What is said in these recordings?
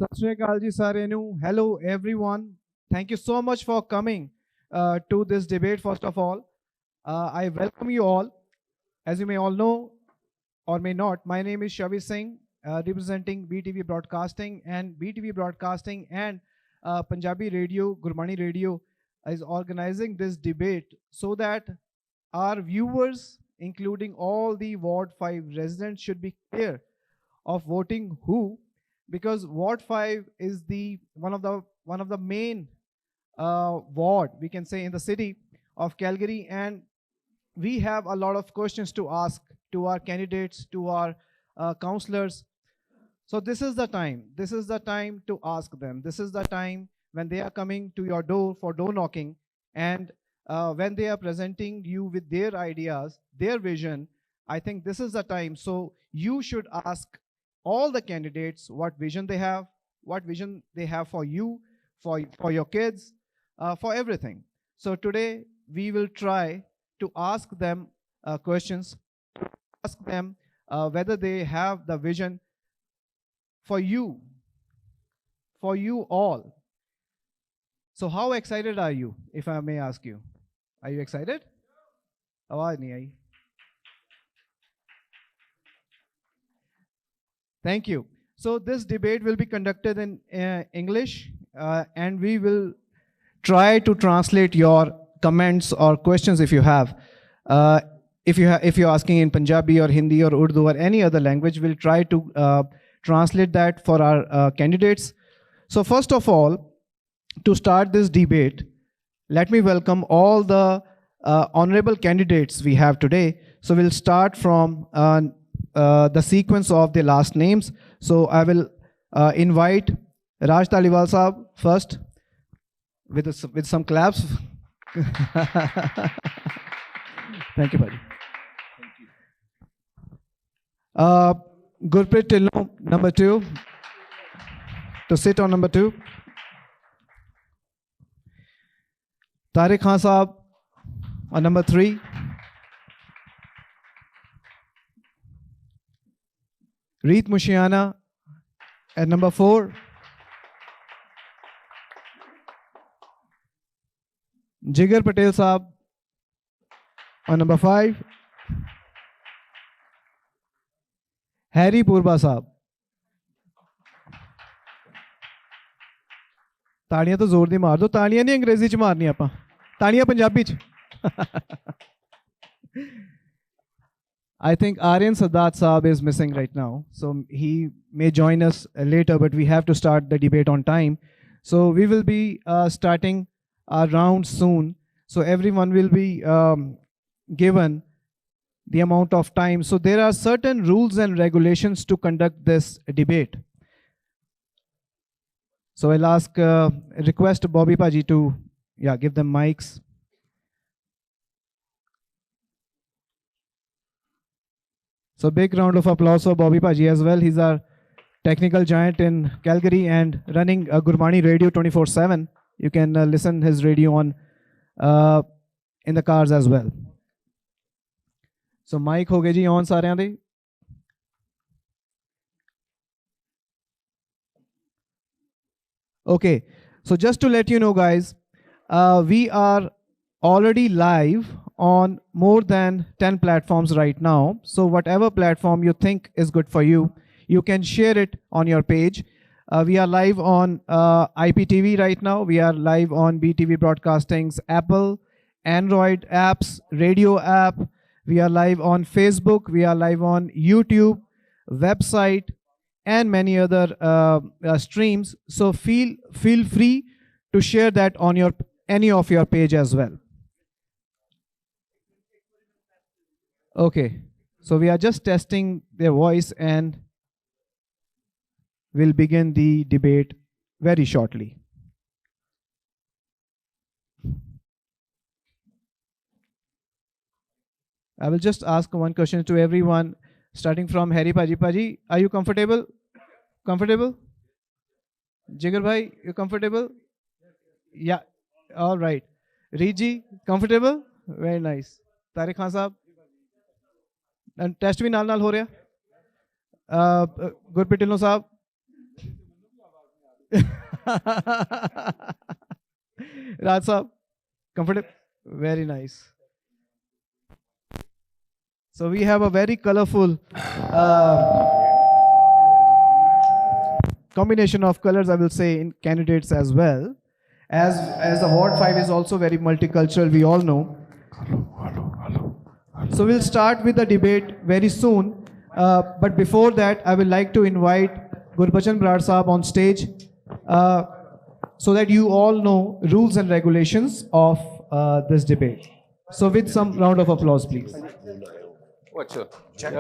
Sat Shri Akal ji सारे ਨੂੰ. Hello everyone. Thank you so much for coming to this debate. First of all, I welcome you all. As you may all know or may not, my name is Shavi Singh, representing BTV Broadcasting, and BTV Broadcasting and Punjabi Radio, Gurmani Radio is organizing this debate so that our viewers, including all the Ward 5 residents, should be clear of voting who, because Ward 5 is the one of the main ward, we can say, in the city of Calgary, and we have a lot of questions to ask to our candidates, to our councillors. So this is the time. This is the time to ask them. This is the time when they are coming to your door for door knocking, and when they are presenting you with their ideas, their vision. I think this is the time. So you should ask all the candidates what vision they have, for you, for your kids, for everything. So today we will try to ask them questions, ask them whether they have the vision for you all. So how excited are you, if I may ask you? Are you excited? आवाज नहीं आई. Thank you. So this debate will be conducted in English, and we will try to translate your comments or questions if you have. If you're asking in Punjabi or Hindi or Urdu or any other language, we'll try to translate that for our candidates. So first of all, to start this debate, let me welcome all the honorable candidates we have today. So we'll start from the sequence of the last names. So I will invite Raj Taliwal Saab first with some claps. Thank you, buddy. Thank you. Gurpreet Tillon, number 2, to sit on number 2. Tariq Khan Saab on number 3. Reet Mushiana at number 4. Jigar Patel Saab on number 5. Harry Purba Saab. ਤਾੜੀਆਂ ਤਾਂ ਜ਼ੋਰ ਦੀ ਮਾਰ ਦਿਓ. ਤਾੜੀਆਂ ਨਹੀਂ ਅੰਗਰੇਜ਼ੀ ਚ ਮਾਰਨੀ ਆਪਾਂ, ਤਾੜੀਆਂ ਪੰਜਾਬੀ ਚ. I think Aryan Sadat Saab is missing right now, so he may join us later, but we have to start the debate on time. So we will be starting our round soon. So everyone will be given the amount of time. So there are certain rules and regulations to conduct this debate. So I'll request Bobby Paji to give them mics. So big round of applause for Bobby Paji as well. He's our technical giant in Calgary and running Gurmani Radio 24/7. You can listen his radio on in the cars as well. So mic ho gaye ji on sareyan de. Okay, so just to let you know, guys, we are already live on more than 10 platforms right now. So whatever platform you think is good for you, you can share it on your page. We are live on IPTV right now. We are live on BTV Broadcasting's Apple, Android apps, radio app. We are live on Facebook. We are live on YouTube, website, and many other streams. So feel free to share that on any of your page as well. Okay, so we are just testing their voice and we'll begin the debate very shortly. I will just ask one question to everyone, starting from Harry Paji. Paji, are you comfortable? Comfortable? Jigar bhai, you comfortable? Yeah, all right. Riji, comfortable? Very nice. Tariq Khan Saab? And test भी नाल नाल हो रहा. Gurpreet Tillon साहब, Raj Saab, comfortable? Very nice. So we have a very colorful combination of colors, I will say, in candidates as well. As the Ward 5 is also very multicultural, we all know. So we'll start with the debate very soon. But before that, I would like to invite Gurbachan Brar Saab on stage so that you all know rules and regulations of this debate. So with some round of applause, please. Check. Can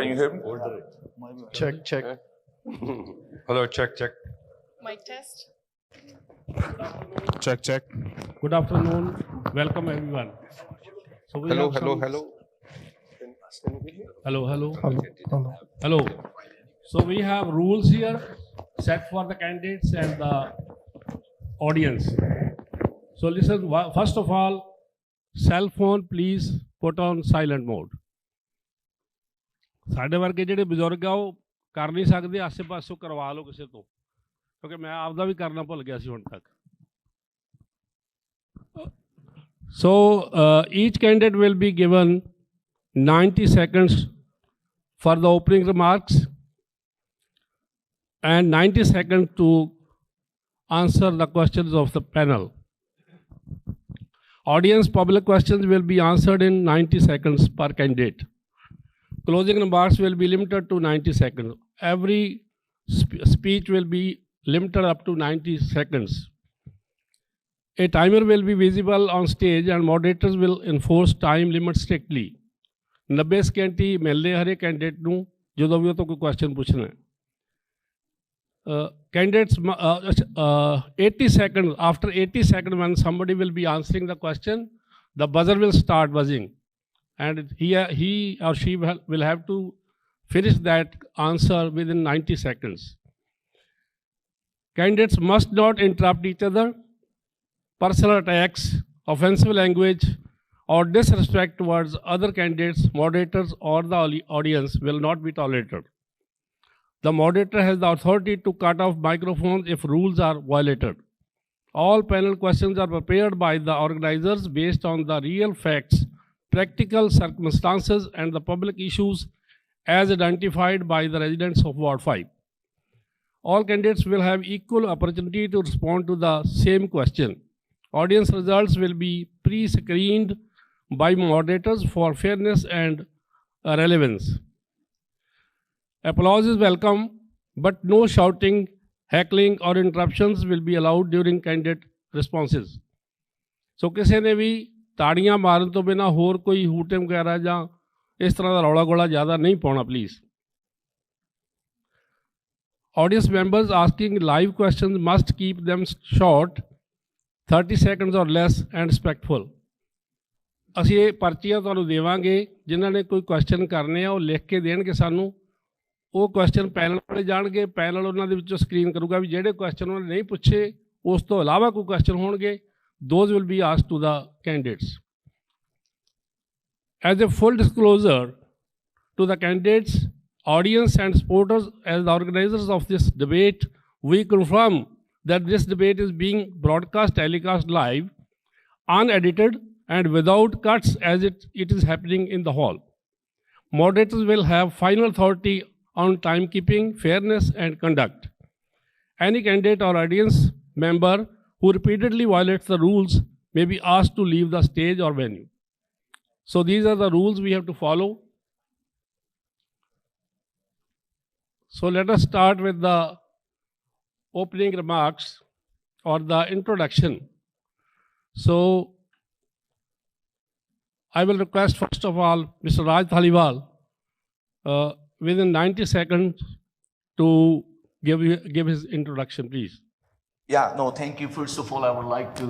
you hear me? Check. Hello, check. Mic test. Check. Good afternoon. Welcome everyone. So we Hello. have some- Hello. So we have rules here set for the candidates and the audience. So listen, first of all, cell phone please put on silent mode. ਸਾਡੇ ਵਰਗੇ ਜਿਹੜੇ ਬਜ਼ੁਰਗ ਆ ਉਹ ਕਰ ਨਹੀਂ ਸਕਦੇ, ਆਸੇ ਪਾਸੋਂ ਕਰਵਾ ਲਓ ਕਿਸੇ ਤੋਂ, ਕਿਉਂਕਿ ਮੈਂ ਆਪਦਾ ਵੀ ਕਰਨਾ ਭੁੱਲ ਗਿਆ ਸੀ ਹੁਣ ਤੱਕ. So each candidate will be given 90 seconds for the opening remarks and 90 seconds to answer the questions of the panel. Audience public questions will be answered in 90 seconds per candidate. Closing remarks will be limited to 90 seconds. Every speech will be limited up to 90 seconds. A timer will be visible on stage and moderators will enforce time limit strictly. 90 second ਹੀ ਮਿਲਦੇ ਹਰੇ candidate ਨੂੰ ਜਦੋਂ ਵੀ ਉਹ ਤੋਂ ਕੋਈ question ਪੁੱਛਣਾ ਹੈ. Candidates 80 seconds, after 80 seconds when somebody will be answering the question, the buzzer will start buzzing and he or she will have to finish that answer within 90 seconds. Candidates must not interrupt each other. Personal attacks, offensive language, or disrespect towards other candidates, moderators, or the audience will not be tolerated. The moderator has the authority to cut off microphones if rules are violated. All panel questions are prepared by the organizers based on the real facts, practical circumstances, and the public issues as identified by the residents of Ward 5. All candidates will have equal opportunity to respond to the same question. Audience results will be pre-screened by moderators for fairness and relevance. Applause is welcome, but no shouting, heckling or interruptions will be allowed during candidate responses. So ਕਿਸੇ ਨੇ ਵੀ ਤਾੜੀਆਂ ਮਾਰਨ ਤੋਂ ਬਿਨਾਂ ਹੋਰ ਕੋਈ ਹੂਟਮ ਵਗੈਰਾ ਜਾਂ ਇਸ ਤਰ੍ਹਾਂ ਦਾ ਰੌਲਾ ਗੋਲਾ ਜ਼ਿਆਦਾ ਨਹੀਂ ਪਾਉਣਾ please. Audience members asking live questions must keep them short, 30 seconds or less and respectful. ਅਸੀਂ ਇਹ ਪਰਚੀਆਂ ਤੁਹਾਨੂੰ ਦੇਵਾਂਗੇ, ਜਿਨ੍ਹਾਂ ਨੇ ਕੋਈ ਕੁਐਸਚਨ ਕਰਨੇ ਆ ਉਹ ਲਿਖ ਕੇ ਦੇਣਗੇ ਸਾਨੂੰ, ਉਹ ਕੁਐਸਚਨ ਪੈਨਲ ਵਾਲੇ ਜਾਣਗੇ, ਪੈਨਲ ਉਹਨਾਂ ਦੇ ਵਿੱਚੋਂ ਸਕਰੀਨ ਕਰੂਗਾ ਵੀ ਜਿਹੜੇ ਕੁਐਸਚਨ ਉਹਨਾਂ ਨੇ ਨਹੀਂ ਪੁੱਛੇ ਉਸ ਤੋਂ ਇਲਾਵਾ ਕੋਈ ਕੁਐਸਚਨ ਹੋਣਗੇ, those will be asked to the candidates. As a full disclosure to the candidates, audience and supporters, as the organizers of this debate, we confirm that this debate is being broadcast, telecast live, unedited and without cuts as it is happening in the hall. Moderators will have final authority on timekeeping, fairness and conduct. Any candidate or audience member who repeatedly violates the rules may be asked to leave the stage or venue. So these are the rules we have to follow. So let us start with the opening remarks or the introduction. So I will request first of all Mr. Raj Thaliwal within 90 seconds to give his introduction, please. Yeah, no, thank you. First of all, I would like to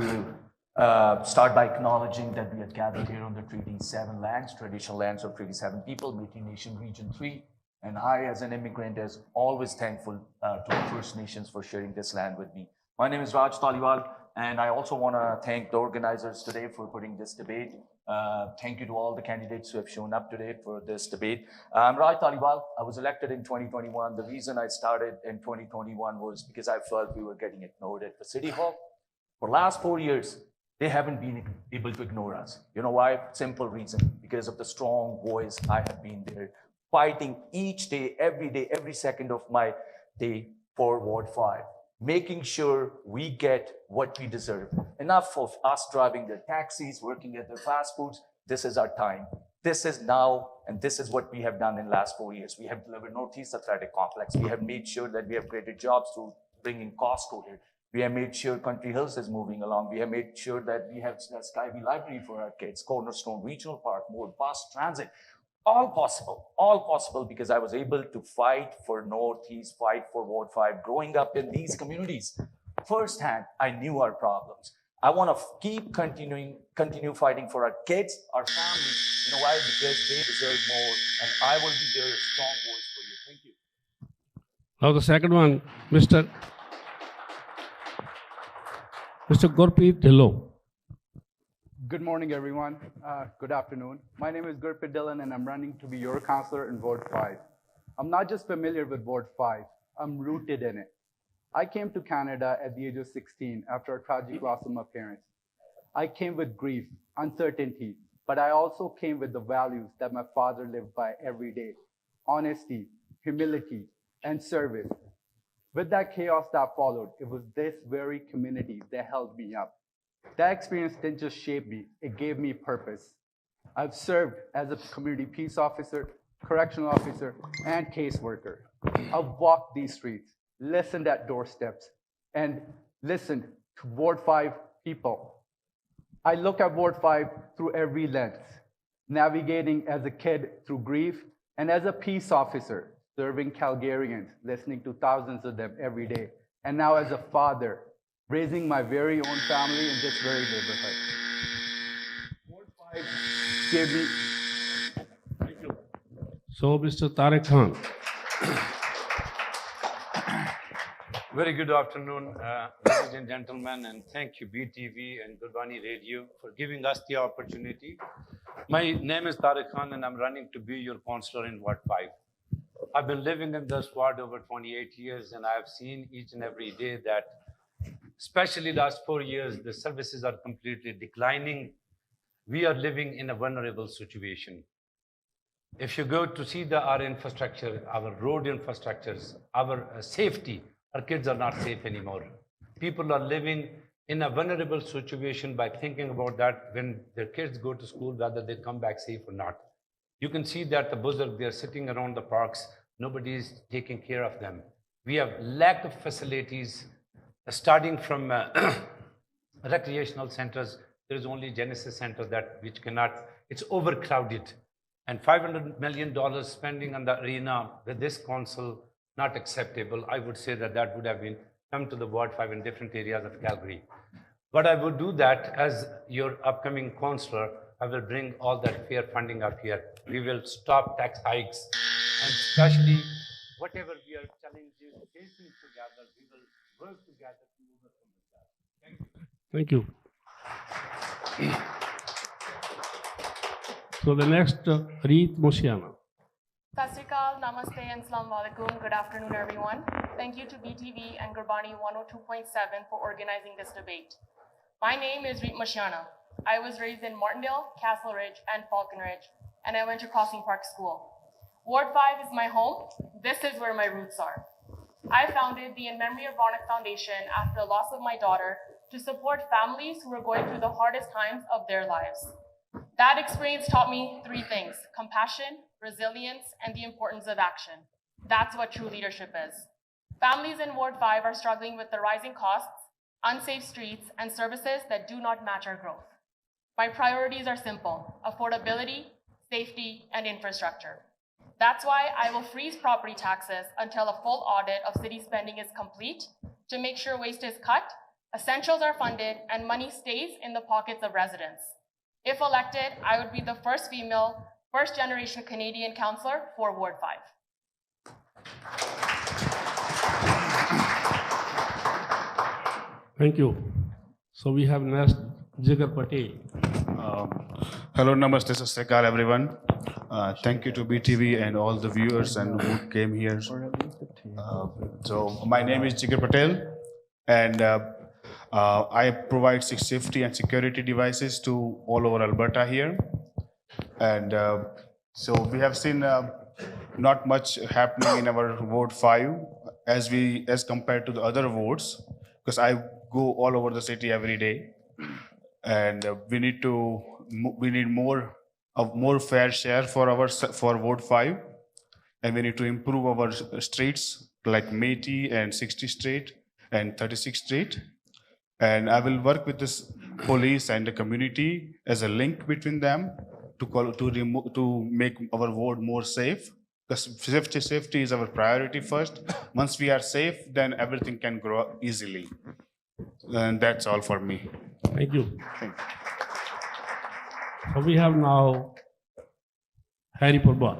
start by acknowledging that we are gathered here on the Treaty 7 lands, traditional lands of Treaty 7 people, Métis Nation Region 3. And I, as an immigrant, is always thankful to the First Nations for sharing this land with me. My name is Raj Thaliwal, and I also want to thank the organizers today for putting this debate Thank you to all the candidates who have shown up today for this debate. I'm Rai Taliwal. I was elected in 2021. The reason I started in 2021 was because I felt we were getting ignored at the City Hall. For the last 4 years, they haven't been able to ignore us. You know why? Simple reason. Because of the strong voice I have been there, fighting each day, every second of my day for Ward 5, making sure we get what we deserve. Enough of us driving their taxis, working at their fast foods. This is our time. This is now, and this is what we have done in the last 4 years. We have delivered Northeast Athletic Complex. We have made sure that we have created jobs through bringing Costco here. We have made sure Country Hills is moving along. We have made sure that we have a Skyview Library for our kids, Cornerstone Regional Park, more bus transit. All possible because I was able to fight for Northeast, fight for Ward 5. Growing up in these communities, firsthand, I knew our problems. I want to continue fighting for our kids, our families. You know why? Because they deserve more, and I will be their strong voice for you. Thank you. Now the second one, Mr. Gurpreet Dhillon. Good morning, everyone. Good afternoon. My name is Gurpreet Dhillon, and I'm running to be your counselor in Ward 5. I'm not just familiar with Ward 5, I'm rooted in it. I came to Canada at the age of 16 after a tragic loss of my parents. I came with grief, uncertainty, but I also came with the values that my father lived by every day: honesty, humility, and service. With that chaos that followed, it was this very community that held me up. That experience didn't just shape me, it gave me purpose. I've served as a community peace officer, correctional officer, and caseworker. I've walked these streets, listened at doorsteps, and listened to Ward 5 people. I look at Ward 5 through every lens, navigating as a kid through grief, and as a peace officer, serving Calgarians, listening to thousands of them every day, and now as a father, raising my very own family in this very neighborhood. Ward 5 gave me... Thank you. So, Mr. Tariq Khan. Very good afternoon, ladies and gentlemen, and thank you, BTV and Gurbani Radio, for giving us the opportunity. My name is Tariq Khan, and I'm running to be your counselor in Ward 5. I've been living in this ward over 28 years, and I've seen each and every day that, especially last 4 years, the services are completely declining. We are living in a vulnerable situation. If you go to see our infrastructure, our road infrastructures, our safety, our kids are not safe anymore. People are living in a vulnerable situation by thinking about that when their kids go to school, whether they come back safe or not. You can see that the Buzurg, they're sitting around the parks. Nobody is taking care of them. We have lack of facilities, starting from recreational centers. There is only Genesis Center which cannot, it's overcrowded. And $500 million spending on the arena with this council, not acceptable. I would say that would have been come to the Ward 5 in different areas of Calgary. But I would do that as your upcoming councillor. I will bring all that fair funding up here. We will stop tax hikes, and especially whatever we are challenges facing together, we will work together to overcome that. Thank you. Thank you. So the next, Reet Moshiana. Sat Sri Akal, Namaste, and Assalamu Alaikum. Good afternoon, everyone. Thank you to BTV and Gurbani 102.7 for organizing this debate. My name is Reet Moshiana. I was raised in Martindale, Castle Ridge, and Falcon Ridge, and I went to Crossing Park School. Ward 5 is my home. This is where my roots are. I founded the In Memory of Ronak Foundation after the loss of my daughter to support families who were going through the hardest times of their lives. That experience taught me 3 things: compassion, resilience, and the importance of action. That's what true leadership is. Families in Ward 5 are struggling with the rising costs, unsafe streets, and services that do not match our growth. My priorities are simple: affordability, safety, and infrastructure. That's why I will freeze property taxes until a full audit of city spending is complete to make sure waste is cut, essentials are funded, and money stays in the pockets of residents. If elected, I would be the first female, first-generation Canadian councillor for Ward 5. Thank you. So we have next Jigar Patel. Hello, namaste, Sasrikal, everyone. Thank you to BTV and all the viewers and who came here. So my name is Jigar Patel, and I provide safety and security devices to all over Alberta here. And so we have seen not much happening in our Ward 5 as compared to the other wards, because I go all over the city every day, and we need more fair share for Ward 5, and we need to improve our streets like Métis and 60th Street and 36th Street. And I will work with this police and the community as a link between them to make our ward more safe. Because safety is our priority first. Once we are safe, then everything can grow easily. And that's all for me. Thank you. Thank you. So we have now Harry Purba.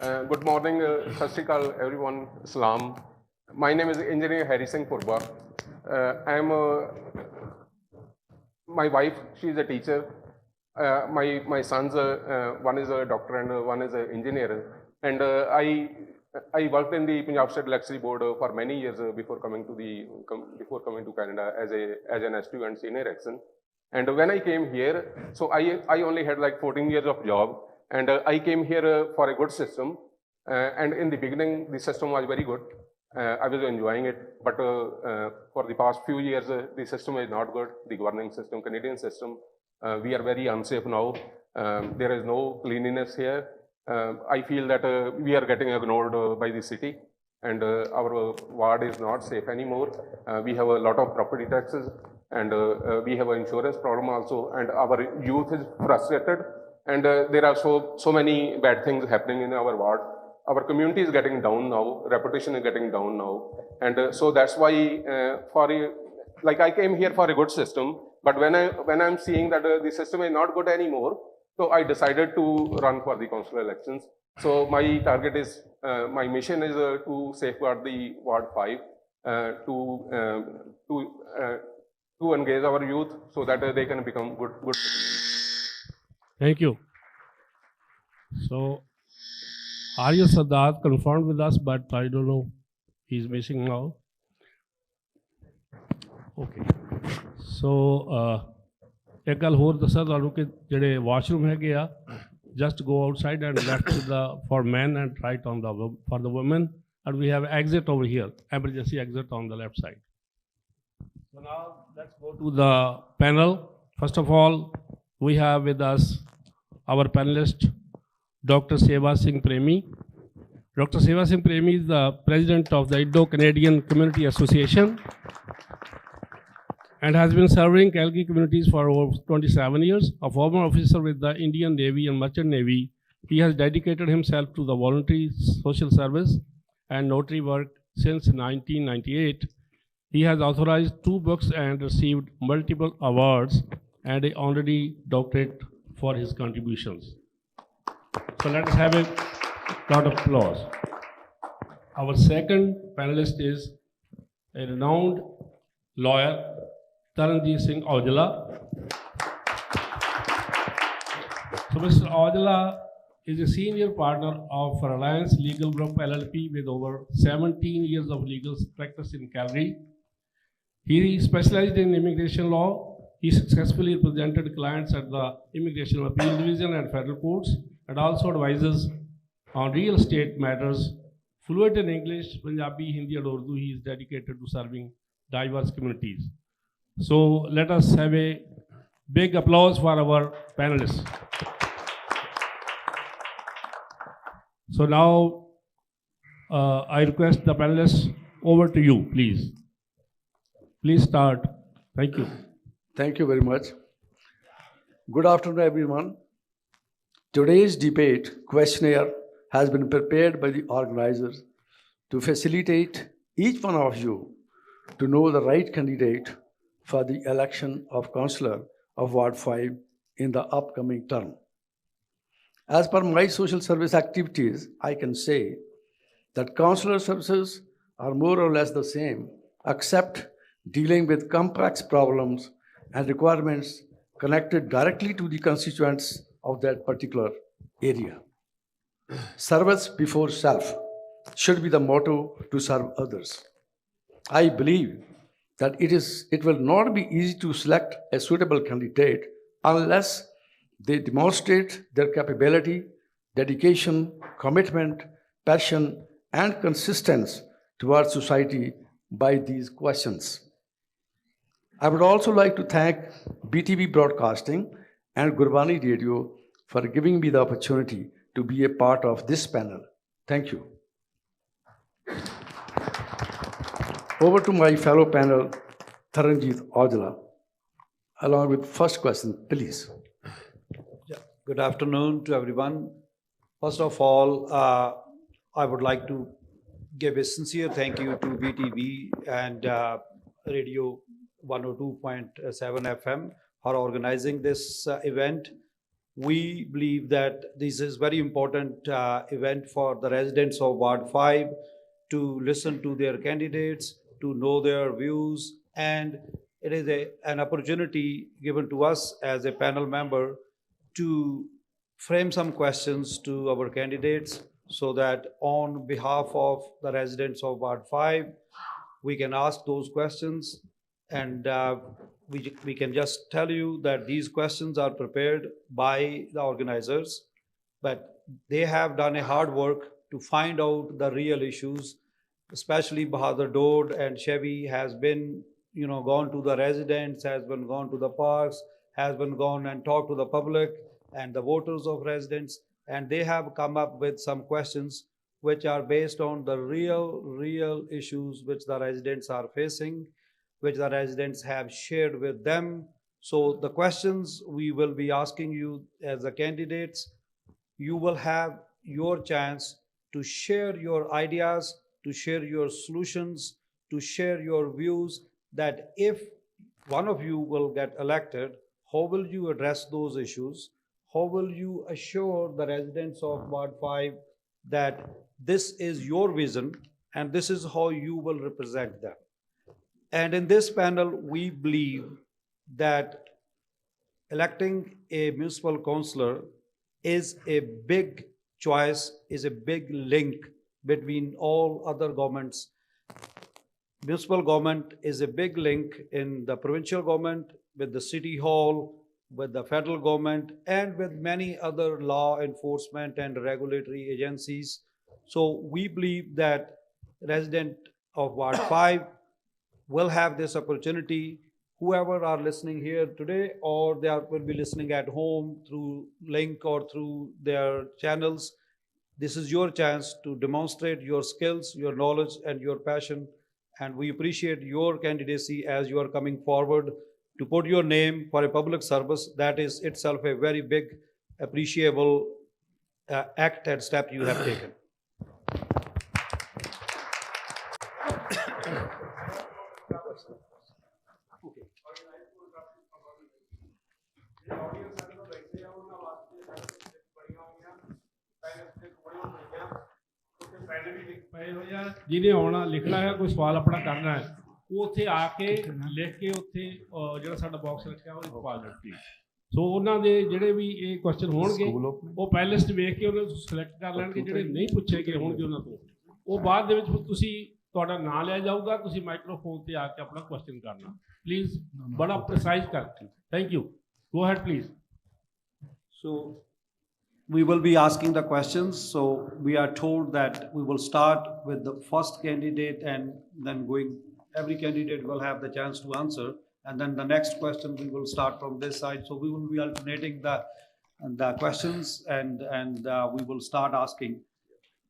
Good morning, Sat Sri Akal, everyone. Salam. My name is Engineer Harry Singh Purba. My wife, she is a teacher. My sons, one is a doctor and one is an engineer. And I worked in the Punjab State Electricity Board for many years before coming to Canada as an S2 and senior exon. And when I came here, so I only had like 14 years of job, and I came here for a good system. And in the beginning, the system was very good. I was enjoying it, but for the past few years, the system is not good. The governing system, Canadian system, we are very unsafe now. There is no cleanliness here. I feel that we are getting ignored by the city, and our ward is not safe anymore. We have a lot of property taxes, and we have an insurance problem also, and our youth is frustrated, and there are so many bad things happening in our ward. Our community is getting down now, reputation is getting down now, and so that's why I came here for a good system, but when I'm seeing that the system is not good anymore, so I decided to run for the council elections. So my target is, my mission is to safeguard the Ward 5, to engage our youth so that they can become good citizens. Thank you. So Arya Sadat confirmed with us, but I don't know, he's missing now. Okay. So एक गल होर दसा तुहानू कि जिहड़े washroom हैगे आ, just go outside and left for men and right on for the women, and we have exit over here, emergency exit on the left side. So now let's go to the panel. First of all, we have with us our panelist, Dr. Seva Singh Premi. Dr. Seva Singh Premi is the president of the Indo-Canadian Community Association and has been serving Calgary communities for over 27 years. A former officer with the Indian Navy and Merchant Navy, he has dedicated himself to the voluntary social service and notary work since 1998. He has authorized 2 books and received multiple awards and an honorary doctorate for his contributions. So let us have a lot of applause. Our second panelist is a renowned lawyer, Taranjeet Singh Aujla. So Mr. Aujla is a senior partner of Reliance Legal Group LLP with over 17 years of legal practice in Calgary. He specialized in immigration law. He successfully represented clients at the Immigration Appeal Division and federal courts, and also advises on real estate matters. Fluent in English, Punjabi, Hindi, and Urdu, he is dedicated to serving diverse communities. So let us have a big applause for our panelists. So now I request the panelists over to you, please. Please start. Thank you. Thank you very much. Good afternoon, everyone. Today's debate questionnaire has been prepared by the organizers to facilitate each one of you to know the right candidate for the election of councillor of Ward 5 in the upcoming term. As per my social service activities, I can say that councillor services are more or less the same, except dealing with complex problems and requirements connected directly to the constituents of that particular area. Service before self should be the motto to serve others. I believe that it will not be easy to select a suitable candidate unless they demonstrate their capability, dedication, commitment, passion, and consistency towards society by these questions. I would also like to thank BTV Broadcasting and Gurbani Radio for giving me the opportunity to be a part of this panel. Thank you. Over to my fellow panel, Taranjeet Aujla, along with first question, please. Good afternoon to everyone. First of all, I would like to give a sincere thank you to BTV and Radio 102.7 FM for organizing this event. We believe that this is very important event for the residents of Ward 5 to listen to their candidates, to know their views, and it is an opportunity given to us as a panel member to frame some questions to our candidates so that on behalf of the residents of Ward 5, we can ask those questions, and we can just tell you that these questions are prepared by the organizers, but they have done a hard work to find out the real issues. Especially Bahadur Dode and Chevy has been, gone to the residents, has been gone to the parks, has been gone and talked to the public and the voters of residents, and they have come up with some questions which are based on the real issues which the residents are facing, which the residents have shared with them. So the questions we will be asking you as the candidates, you will have your chance to share your ideas, to share your solutions, to share your views, that if one of you will get elected, how will you address those issues? How will you assure the residents of Ward 5 that this is your vision and this is how you will represent them? And in this panel, we believe that electing a municipal councillor is a big choice, is a big link between all other governments. Municipal government is a big link in the provincial government, with the city hall, with the federal government, and with many other law enforcement and regulatory agencies. So we believe that resident of Ward 5 will have this opportunity. Whoever are listening here today, or they will be listening at home through link or through their channels, this is your chance to demonstrate your skills, your knowledge, and your passion. And we appreciate your candidacy as you are coming forward to put your name for a public service. That is itself a very big, appreciable act and step you have taken. ਜਿਹਨੇ ਆਉਣਾ ਲਿਖਣਾ ਹੈ, ਕੋਈ ਸਵਾਲ ਆਪਣਾ ਕਰਨਾ ਹੈ, ਉਹ ਉੱਥੇ ਆ ਕੇ ਲਿਖ ਕੇ ਉੱਥੇ ਜਿਹੜਾ ਸਾਡਾ ਬਾਕਸ ਰੱਖਿਆ ਉਹ ਪਾ ਦਿੱਤੀ। ਸੋ ਉਹਨਾਂ ਦੇ ਜਿਹੜੇ ਵੀ ਇਹ ਕੁਐਸਚਨ ਹੋਣਗੇ ਉਹ ਪੈਨਲਿਸਟ ਵੇਖ ਕੇ ਉਹਨਾਂ ਨੂੰ ਸਿਲੈਕਟ ਕਰ ਲੈਣਗੇ, ਜਿਹੜੇ ਨਹੀਂ ਪੁੱਛੇ ਗਏ ਹੋਣਗੇ ਉਹਨਾਂ ਤੋਂ ਉਹ ਬਾਅਦ ਦੇ ਵਿੱਚ ਤੁਸੀਂ ਤੁਹਾਡਾ ਨਾਂ ਲਿਆ ਜਾਊਗਾ, ਤੁਸੀਂ ਮਾਈਕ੍ਰੋਫੋਨ ਤੇ ਆ ਕੇ ਆਪਣਾ ਕੁਐਸਚਨ ਕਰਨਾ ਪਲੀਜ਼, ਬੜਾ ਪ੍ਰੀਸਾਈਜ਼ ਕਰਕੇ। Thank you, go ahead please. So we will be asking the questions. So we are told that we will start with the first candidate and then every candidate will have the chance to answer. And then the next question we will start from this side. So we will be alternating the questions and we will start asking.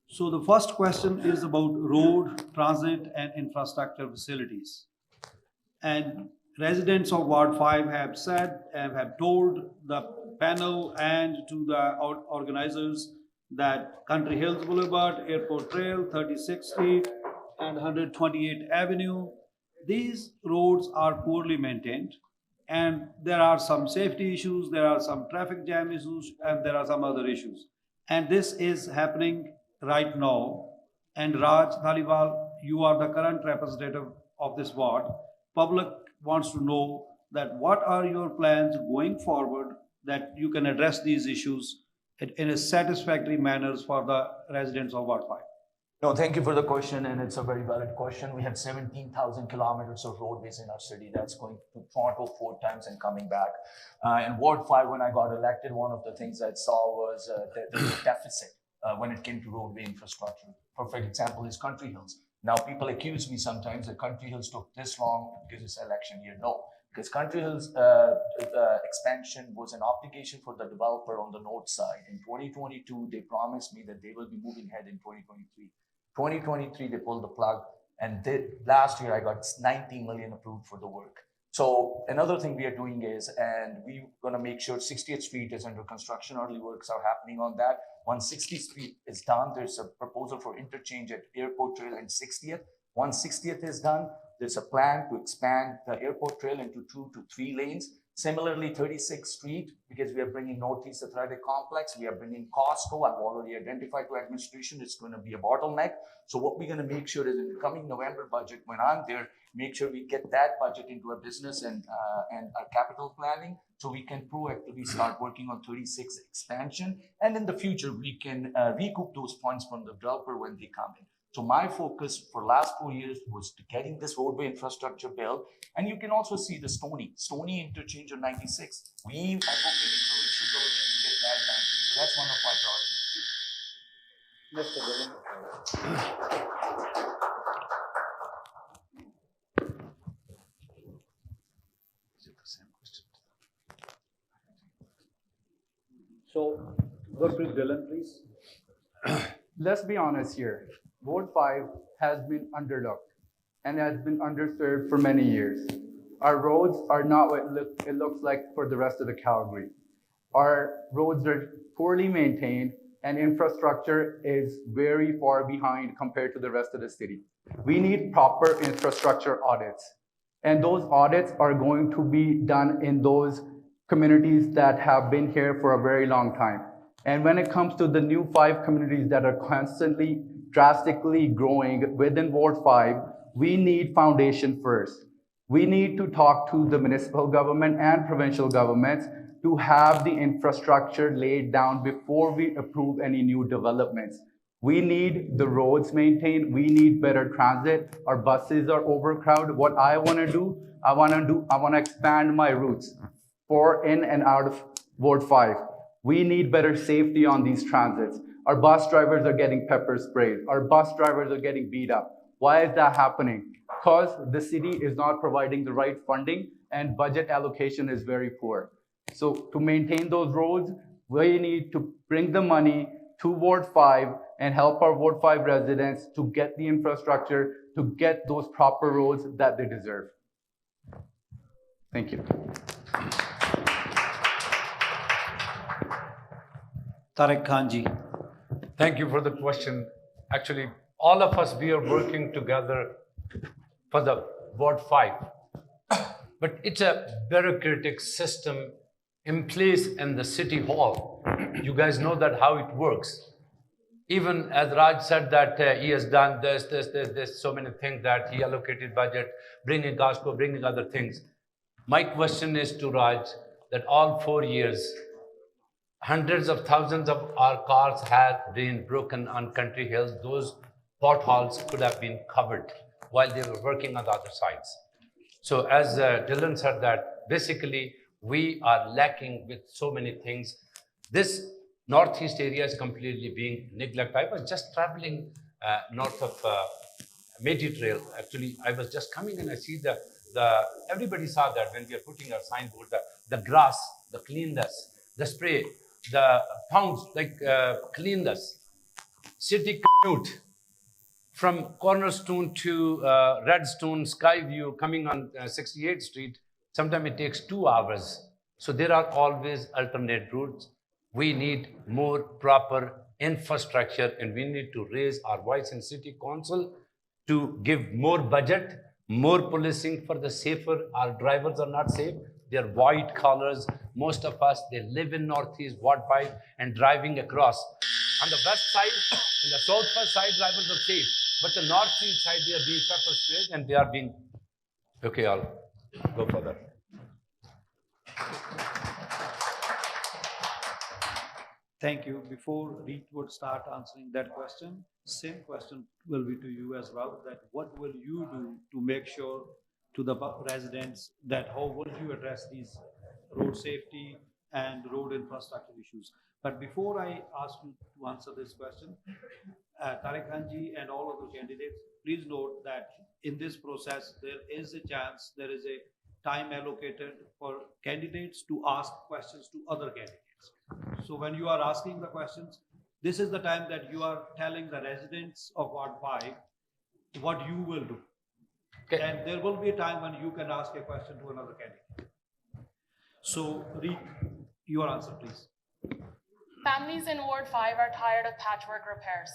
So the first question is about road, transit and infrastructure facilities. And residents of Ward 5 have said and have told the panel and to the organizers that Country Hills Boulevard, Airport Trail, 36th Street and 128th Avenue, these roads are poorly maintained and there are some safety issues, there are some traffic jam issues, and there are some other issues. And this is happening right now. And Raj Dhaliwal, you are the current representative of this ward. Public wants to know that what are your plans going forward that you can address these issues in a satisfactory manner for the residents of Ward 5? No, thank you for the question, and it's a very valid question. We have 17,000 kilometers of roadways in our city. That's going to Toronto 4 times and coming back. In Ward 5, when I got elected, one of the things I saw was there was a deficit when it came to roadway infrastructure. Perfect example is Country Hills. Now, people accuse me sometimes that Country Hills took this long because it's election year. No, because Country Hills expansion was an obligation for the developer on the north side. In 2022, they promised me that they will be moving ahead in 2023. 2023, they pulled the plug, and last year I got 90 million approved for the work. So another thing we are doing is, and we're going to make sure 60th Street is under construction. Early works are happening on that. Once 60th Street is done, there's a proposal for interchange at Airport Trail and 60th. Once 60th is done, there's a plan to expand the Airport Trail into 2 to 3 lanes. Similarly, 36th Street, because we are bringing Northeast Athletic Complex, we are bringing Costco. I've already identified to administration it's going to be a bottleneck. So what we're going to make sure is in the coming November budget, when I'm there, make sure we get that budget into our business and our capital planning, so we can proactively start working on 36 expansion. And in the future, we can recoup those funds from the developer when they come in. So my focus for last 4 years was to getting this roadway infrastructure built. And you can also see the Stony interchange on 96. We advocated provincial government to get that done. So that's one of my priorities. Mr. Dillon. So, Gurpreet Dillon, please. Let's be honest here. Ward 5 has been underlooked and has been underserved for many years. Our roads are not what it looks like for the rest of the Calgary. Our roads are poorly maintained and infrastructure is very far behind compared to the rest of the city. We need proper infrastructure audits. And those audits are going to be done in those communities that have been here for a very long time. And when it comes to the new 5 communities that are constantly drastically growing within Ward 5, we need foundation first. We need to talk to the municipal government and provincial governments to have the infrastructure laid down before we approve any new developments. We need the roads maintained. We need better transit. Our buses are overcrowded. What I want to do, I want to expand my routes for in and out of Ward 5. We need better safety on these transits. Our bus drivers are getting pepper sprayed. Our bus drivers are getting beat up. Why is that happening? Because the city is not providing the right funding and budget allocation is very poor. So to maintain those roads, we need to bring the money to Ward 5 and help our Ward 5 residents to get the infrastructure, to get those proper roads that they deserve. Thank you. Tariq Khanji. Thank you for the question. Actually, all of us, we are working together for the Ward 5. But it's a bureaucratic system in place in the city hall. You guys know that how it works. Even as Raj said that he has done this, so many things that he allocated budget, bringing Costco, bringing other things. My question is to Raj that all 4 years, hundreds of thousands of our cars have been broken on Country Hills. Those potholes could have been covered while they were working on the other sides. So as Dylan said that, basically, we are lacking with so many things. This northeast area is completely being neglected. I was just traveling north of Métis Trail. Actually, I was just coming and I see everybody saw that when we are putting our signboard, the grass, the cleanness, the spray, the pounds, like cleanness, city commute from Cornerstone to Redstone, Skyview, coming on 68th Street, sometimes it takes 2 hours. So there are always alternate routes. We need more proper infrastructure and we need to raise our voice in City Council to give more budget, more policing for the safer. Our drivers are not safe. They're white collars. Most of us, they live in Northeast Ward 5 and driving across. On the west side and the southwest side, drivers are safe. But the northeast side, they are being pepper sprayed and they are being... Okay, I'll go further. Thank you. Before Reed would start answering that question, same question will be to you as well, that what will you do to make sure to the residents that how will you address these road safety and road infrastructure issues? But before I ask you to answer this question, Tariq Khanji and all other candidates, please note that in this process, there is a chance, there is a time allocated for candidates to ask questions to other candidates. So when you are asking the questions, this is the time that you are telling the residents of Ward 5 what you will do. Okay. And there will be a time when you can ask a question to another candidate. So, Reed, your answer, please. Families in Ward 5 are tired of patchwork repairs.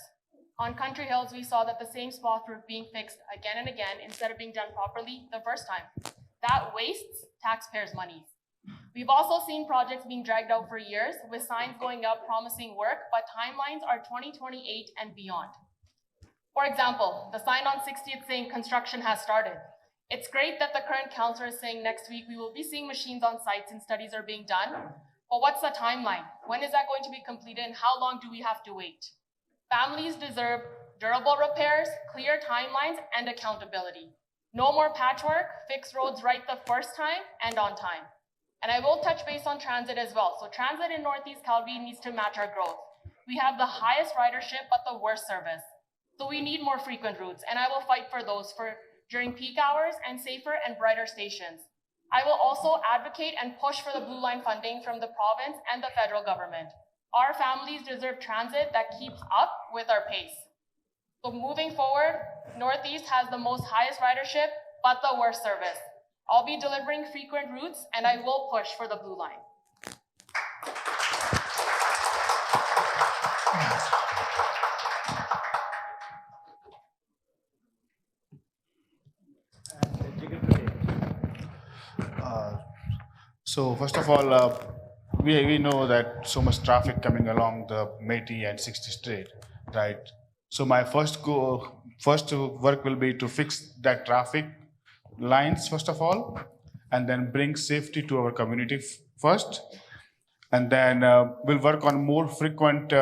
On Country Hills, we saw that the same spots were being fixed again and again instead of being done properly the first time. That wastes taxpayers' money. We've also seen projects being dragged out for years with signs going up promising work, but timelines are 2028 and beyond. For example, the sign on 60th saying construction has started. It's great that the current councillor is saying next week we will be seeing machines on sites and studies are being done, but what's the timeline? When is that going to be completed and how long do we have to wait? Families deserve durable repairs, clear timelines, and accountability. No more patchwork, fix roads right the first time and on time. And I will touch base on transit as well. So transit in Northeast Calgary needs to match our growth. We have the highest ridership, but the worst service. So we need more frequent routes, and I will fight for those during peak hours and safer and brighter stations. I will also advocate and push for the Blue Line funding from the province and the federal government. Our families deserve transit that keeps up with our pace. So moving forward, Northeast has the most highest ridership, but the worst service. I'll be delivering frequent routes, and I will push for the Blue Line. So first of all, we know that so much traffic coming along the Métis and 60th Street, right? So my first work will be to fix that traffic lines first of all, and then bring safety to our community first, and then we'll work on more frequent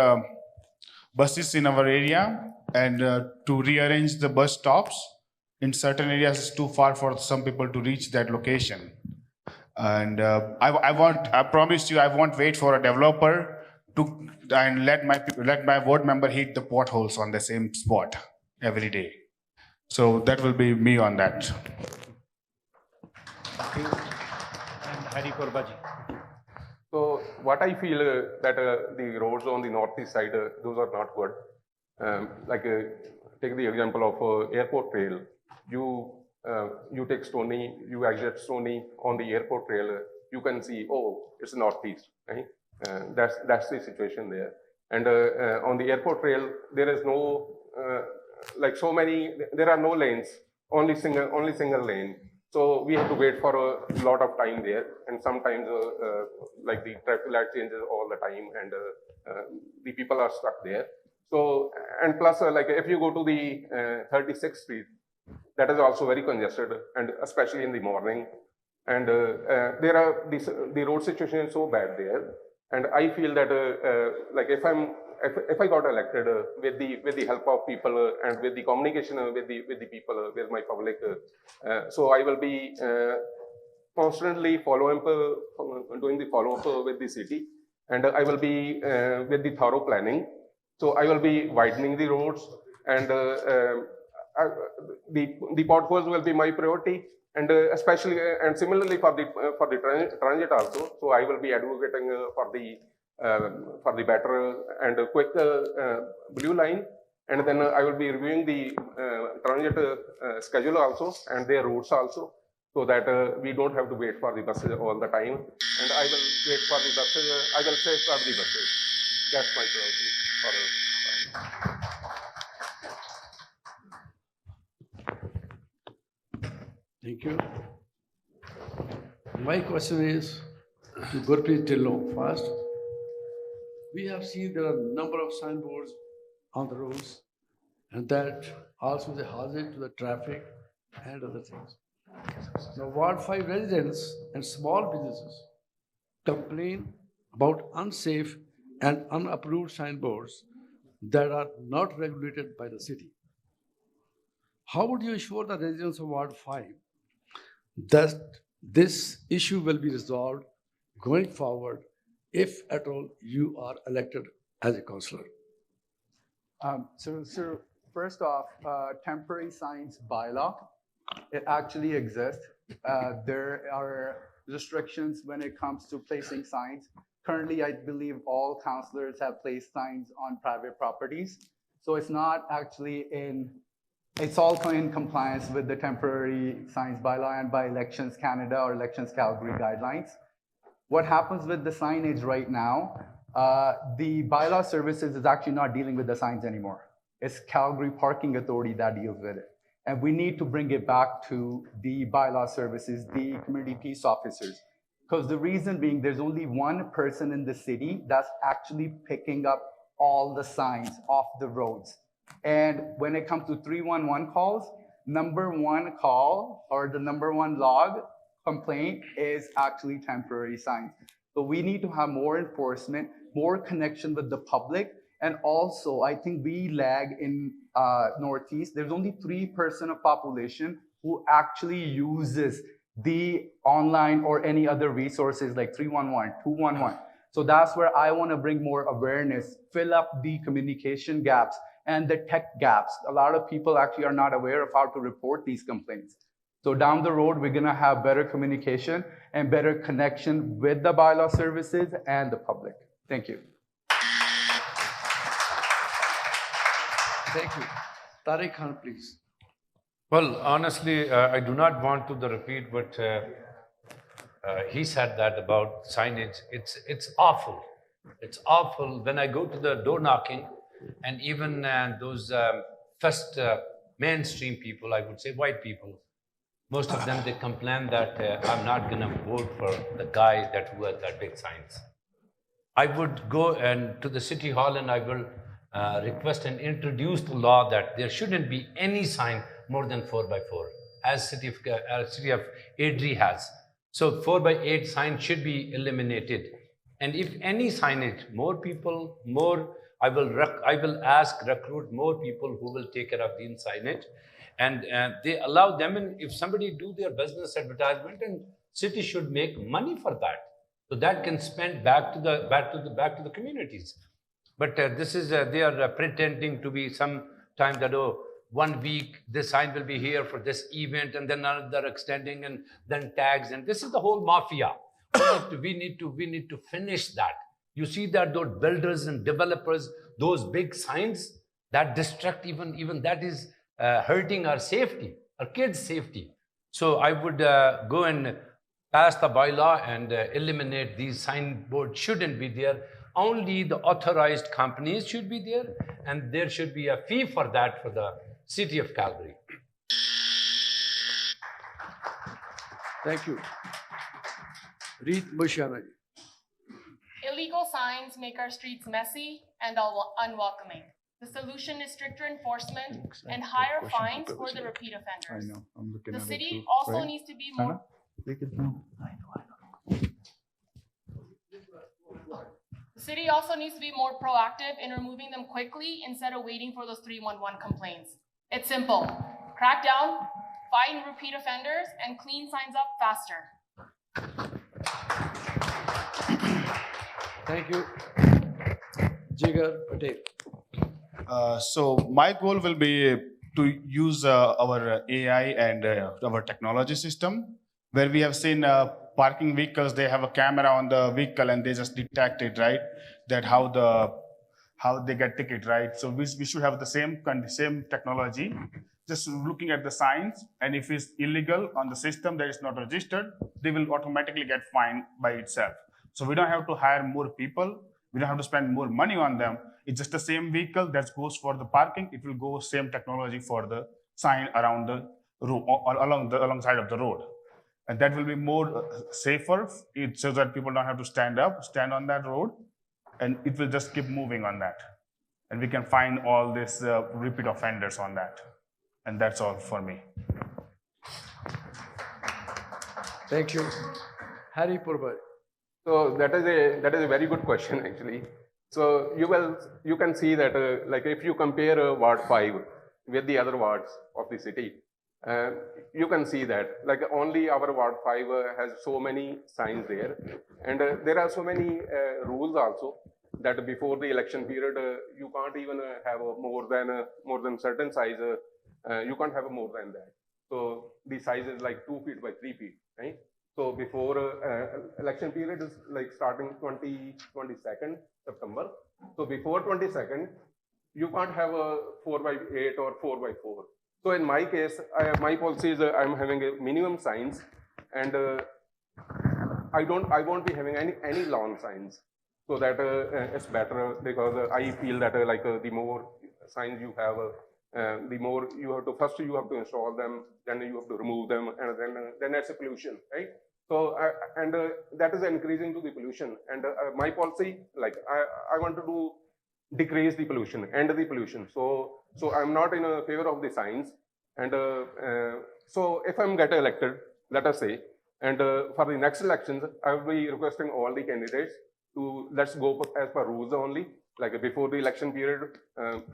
buses in our area and to rearrange the bus stops. In certain areas, it's too far for some people to reach that location. And I promise you, I won't wait for a developer to and let my ward member hit the potholes on the same spot every day. So that will be me on that. Thank you. And Hari Korbaji. So what I feel that the roads on the northeast side, those are not good. Take the example of airport trail. You take Stony, you exit Stony on the airport trail, you can see, oh, it's northeast, right? That's the situation there. And on the airport trail, there is no, there are no lanes, only single lane. So we have to wait for a lot of time there. And sometimes the traffic light changes all the time and the people are stuck there. So, and plus if you go to the 36th Street, that is also very congested, and especially in the morning. And the road situation is so bad there. And I feel that if I got elected with the help of people and with the communication with the people, with my public, so I will be constantly doing the follow-up with the city, and I will be with the thorough planning. So I will be widening the roads, and the potholes will be my priority, and especially and similarly for the transit also. So I will be advocating for the better and quick blue line, and then I will be reviewing the transit schedule also and their routes also, so that we don't have to wait for the buses all the time. And I will wait for the buses. I will safeguard the buses. That's my priority for. Thank you. My question is to Gurpreet Dhillon first. We have seen there are a number of signboards on the roads, and that also is a hazard to the traffic and other things. Now, Ward 5 residents and small businesses complain about unsafe and unapproved signboards that are not regulated by the city. How would you assure the residents of Ward 5 that this issue will be resolved going forward if at all you are elected as a councillor? So first off, temporary signs bylaw, it actually exists. There are restrictions when it comes to placing signs. Currently, I believe all councillors have placed signs on private properties. So it's not actually it's also in compliance with the temporary signs bylaw and by Elections Canada or Elections Calgary guidelines. What happens with the signage right now, the bylaw services is actually not dealing with the signs anymore. It's Calgary Parking Authority that deals with it. And we need to bring it back to the bylaw services, the community peace officers. Because the reason being, there's only one person in the city that's actually picking up all the signs off the roads. And when it comes to 311 calls, number one call or the number one log complaint is actually temporary signs. So we need to have more enforcement, more connection with the public. And also, I think we lag in Northeast. There's only 3% of population who actually uses the online or any other resources like 311, 211. So that's where I want to bring more awareness, fill up the communication gaps and the tech gaps. A lot of people actually are not aware of how to report these complaints. So down the road, we're going to have better communication and better connection with the bylaw services and the public. Thank you. Thank you. Tariq Khan, please. Well, honestly, I do not want to repeat what he said that about signage. It's awful. It's awful when I go to the door knocking, and even those first mainstream people, I would say white people, most of them, they complain that I'm not going to vote for the guy who has that big signs. I would go to the city hall and I will request and introduce the law that there shouldn't be any sign more than 4x4, as city of Airdrie has. So 4x8 sign should be eliminated. And if any signage, more people, I will recruit more people who will take care of the signage. And they allow them, and if somebody do their business advertisement, and city should make money for that, so that can spend back to the communities. But this is they are pretending to be sometime that 1 week this sign will be here for this event, and then another extending, and then tags, and this is the whole mafia. We need to finish that. You see that those builders and developers, those big signs that distract, even that is hurting our safety, our kids' safety. So I would go and pass the bylaw and eliminate these signboards. Shouldn't be there. Only the authorized companies should be there, and there should be a fee for that for the city of Calgary. Thank you. Read Mushana. Illegal signs make our streets messy and unwelcoming. The solution is stricter enforcement and higher fines for the repeat offenders. I know. I'm looking The at city it too, also right? needs to be more. The city also needs to be more proactive in removing them quickly instead of waiting for those 311 complaints. It's simple. Crack down, fine repeat offenders, and clean signs up faster. Thank you. Jigar Patel. So my goal will be to use our AI and our technology system, where we have seen parking vehicles, they have a camera on the vehicle and they just detect it, right? That how they get ticket, right? So we should have the same technology, just looking at the signs, and if it's illegal on the system that is not registered, they will automatically get fined by itself. So we don't have to hire more people. We don't have to spend more money on them. It's just the same vehicle that goes for the parking. It will go same technology for the sign around the road, alongside of the road. And that will be more safer, so that people don't have to stand on that road, and it will just keep moving on that. And we can find all these repeat offenders on that. And that's all for me. Thank you. Harry Purbai. So that is a very good question actually. So you can see that like if you compare Ward 5 with the other wards of the city, you can see that like only our Ward 5 has so many signs there, and there are so many rules also that before the election period you can't even have more than certain size. You can't have more than that. So the size is like 2 feet by 3 feet, right? So before election period is like starting 22nd September. So before 22nd, you can't have a 4 by 8 or 4 by 4. So in my case, my policy is I'm having a minimum signs, and I won't be having any lawn signs, so that it's better, because I feel that the more signs you have, the more you have to first you have to install them, then you have to remove them, and then that's a pollution, right? So that is increasing to the pollution, and my policy, like I want to decrease the pollution, end the pollution. So I'm not in favor of the signs, and so if I'm get elected, let us say, and for the next elections, I will be requesting all the candidates to let's go as per rules only, like before the election period,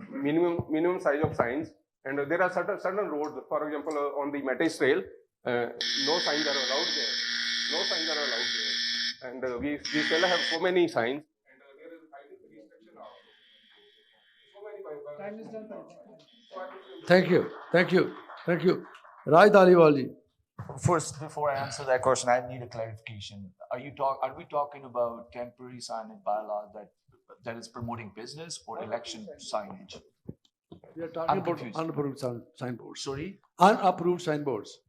minimum size of signs, and there are certain roads, for example, on the Mattis Trail, no signs are allowed there. No signs are allowed there, and we still have so many signs, and there is I think restriction also. So many. Thank you. Raj Dhaliwal ji. First, before I answer that question, I need a clarification. Are we talking about temporary signage bylaw that is promoting business or election signage? We are talking about unapproved signboards. Sorry? Unapproved signboards.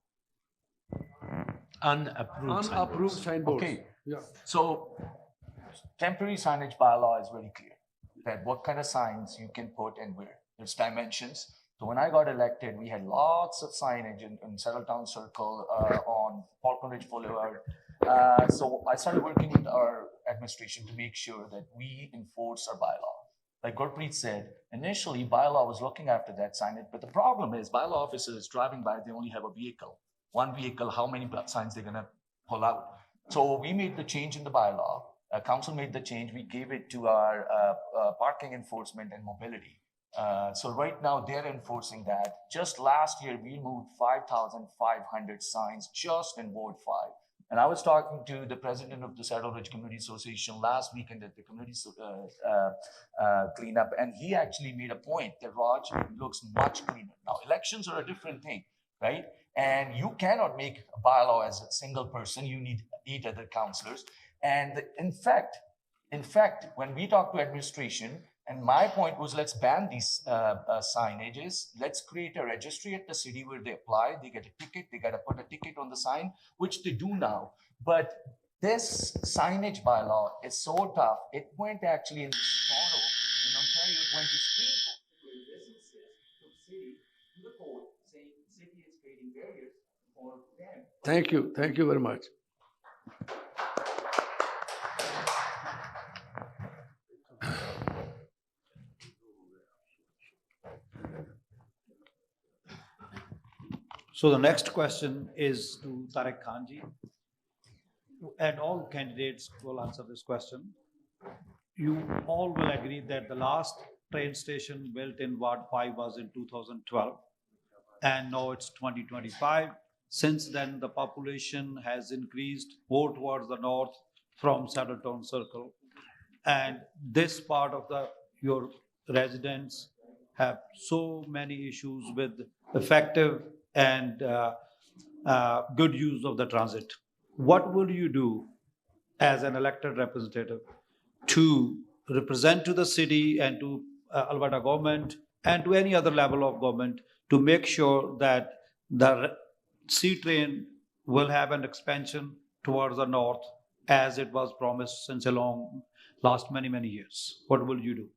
Unapproved signboards. Okay. Yeah. So temporary signage bylaw is very clear that what kind of signs you can put and where. There's dimensions. So when I got elected, we had lots of signage in Settletown Circle, on Falcon Boulevard. So I started working with our administration to make sure that we enforce our bylaw. Like Gurpreet said, initially bylaw was looking after that signage, but the problem is bylaw officers driving by, they only have a vehicle. One vehicle, how many signs they're gonna pull out? So we made the change in the bylaw. Council made the change. We gave it to our parking enforcement and mobility. So right now they're enforcing that. Just last year, we moved 5,500 signs just in Ward 5. And I was talking to the president of the Saddle Ridge Community Association last weekend at the community cleanup, and he actually made a point that Raj looks much cleaner. Now, elections are a different thing, right? And you cannot make a bylaw as a single person. You need 8 other councillors. And in fact, when we talk to administration, and my point was, let's ban these signages. Let's create a registry at the city where they apply. They get a ticket. They got to put a ticket on the sign, which they do now. But this signage bylaw is so tough. It went actually in Toronto, in Ontario. It went to Supreme Court. This insists to the city, to the court, saying the city is creating barriers for them. Thank you very much. So the next question is to Tariq Khanji, and all candidates will answer this question. You all will agree that the last train station built in Ward 5 was in 2012, and now it's 2025. Since then, the population has increased more towards the north from Settletown Circle, and this part of your residents have so many issues with effective and good use of the transit. What will you do as an elected representative to represent to the city and to Alberta government and to any other level of government to make sure that the C train will have an expansion towards the north as it was promised since a last many years? What will you do?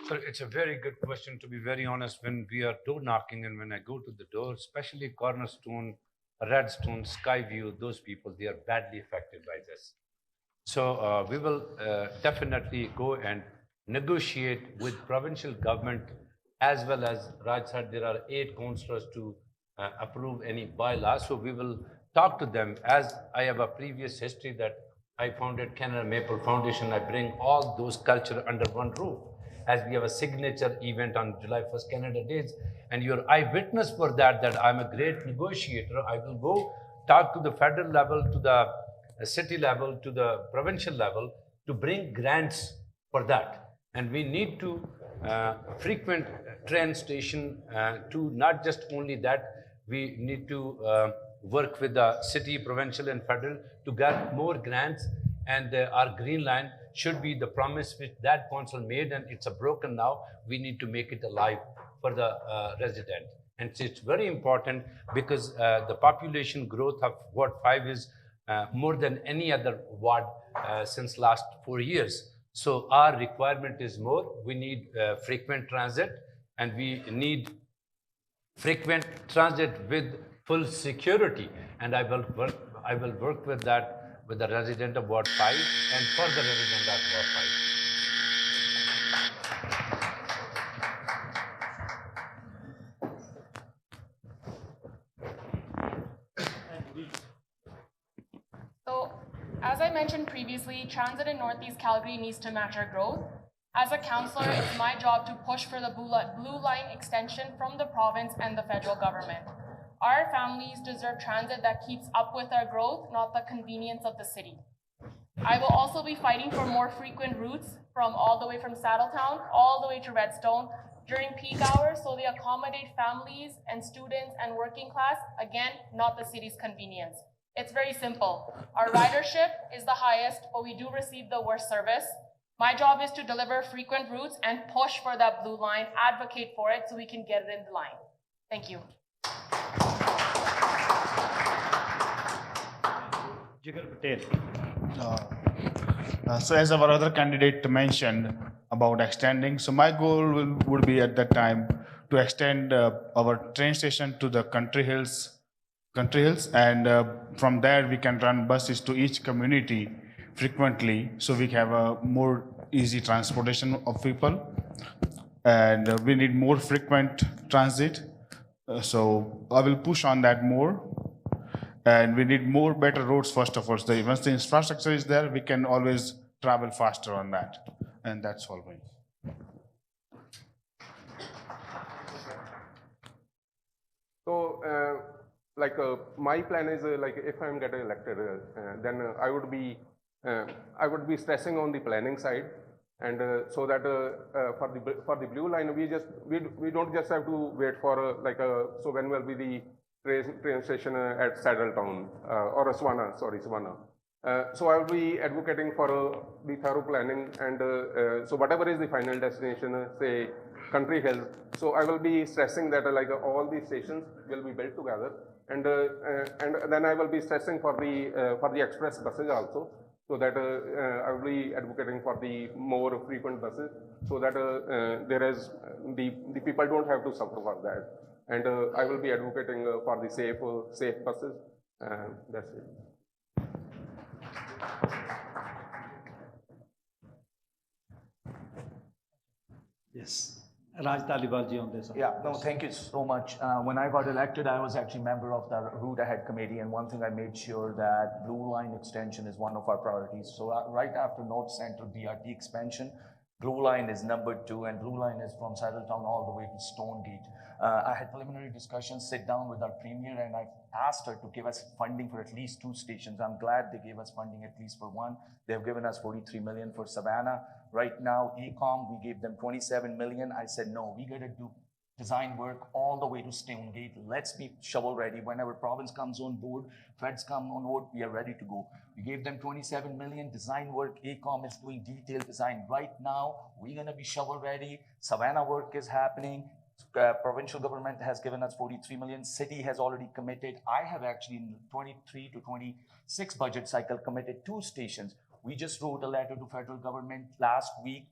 So it's a very good question. To be very honest, when we are door knocking and when I go to the door, especially Cornerstone, Redstone, Skyview, those people, they are badly affected by this. So we will definitely go and negotiate with provincial government, as well as Raj said, there are 8 councillors to approve any bylaws. So we will talk to them, as I have a previous history that I founded Canada Maple Foundation. I bring all those culture under one roof. As we have a signature event on July 1st, Canada Days, and you're eyewitness for that, that I'm a great negotiator. I will go talk to the federal level, to the city level, to the provincial level, to bring grants for that. And we need to frequent train station to not just only that, we need to work with the city, provincial and federal to get more grants, and our green line should be the promise which that council made, and it's a broken now. We need to make it alive for the resident. And it's very important because the population growth of Ward 5 is more than any other ward since last 4 years. So our requirement is more. We need frequent transit, and we need frequent transit with full security. And I will work with that with the resident of Ward 5 and for the resident of Ward 5. So, as I mentioned previously, transit in Northeast Calgary needs to match our growth. As a councillor, it's my job to push for the blue line extension from the province and the federal government. Our families deserve transit that keeps up with our growth, not the convenience of the city. I will also be fighting for more frequent routes from all the way from Saddletown, all the way to Redstone during peak hours so they accommodate families and students and working class, again, not the city's convenience. It's very simple. Our ridership is the highest, but we do receive the worst service. My job is to deliver frequent routes and push for that blue line, advocate for it so we can get it in the line. Thank you. Jigar Patel. So as our other candidate mentioned about extending, so my goal would be at that time to extend our train station to the country hills, and from there we can run buses to each community frequently, so we have a more easy transportation of people, and we need more frequent transit. So I will push on that more. And we need more better roads, first of all. So once the infrastructure is there, we can always travel faster on that. And that's all. So, my plan is if I'm getting elected, then I would be stressing on the planning side, and so that for the blue line, we don't just have to wait for so when will be the train station at Saddletown or Savannah. So I will be advocating for the thorough planning, and so whatever is the final destination, say Country Hills. So I will be stressing that all these stations will be built together, and then I will be stressing for the express buses also. So that I will be advocating for the more frequent buses, so that the people don't have to suffer for that. And I will be advocating for the safe buses. That's it. Yes. Raj Taliwal ji on this. Yeah, no, thank you so much. When I got elected, I was actually member of the Route Ahead Committee, and one thing I made sure that Blue Line extension is one of our priorities. So right after North Central BRT expansion, Blue Line is number 2, and Blue Line is from Saddletown all the way to Stonegate. I had preliminary discussions, sit down with our premier, and I asked her to give us funding for at least 2 stations. I'm glad they gave us funding at least for one. They've given us 43 million for Savannah. Right now, ECOM, we gave them 27 million. I said, no, we got to do design work all the way to Stonegate. Let's be shovel ready. Whenever province comes on board, feds come on board, we are ready to go. We gave them 27 million design work. ECOM is doing detailed design right now. We're going to be shovel ready. Savannah work is happening. Provincial government has given us 43 million. City has already committed. I have actually in 23 to 26 budget cycle committed 2 stations. We just wrote a letter to federal government last week,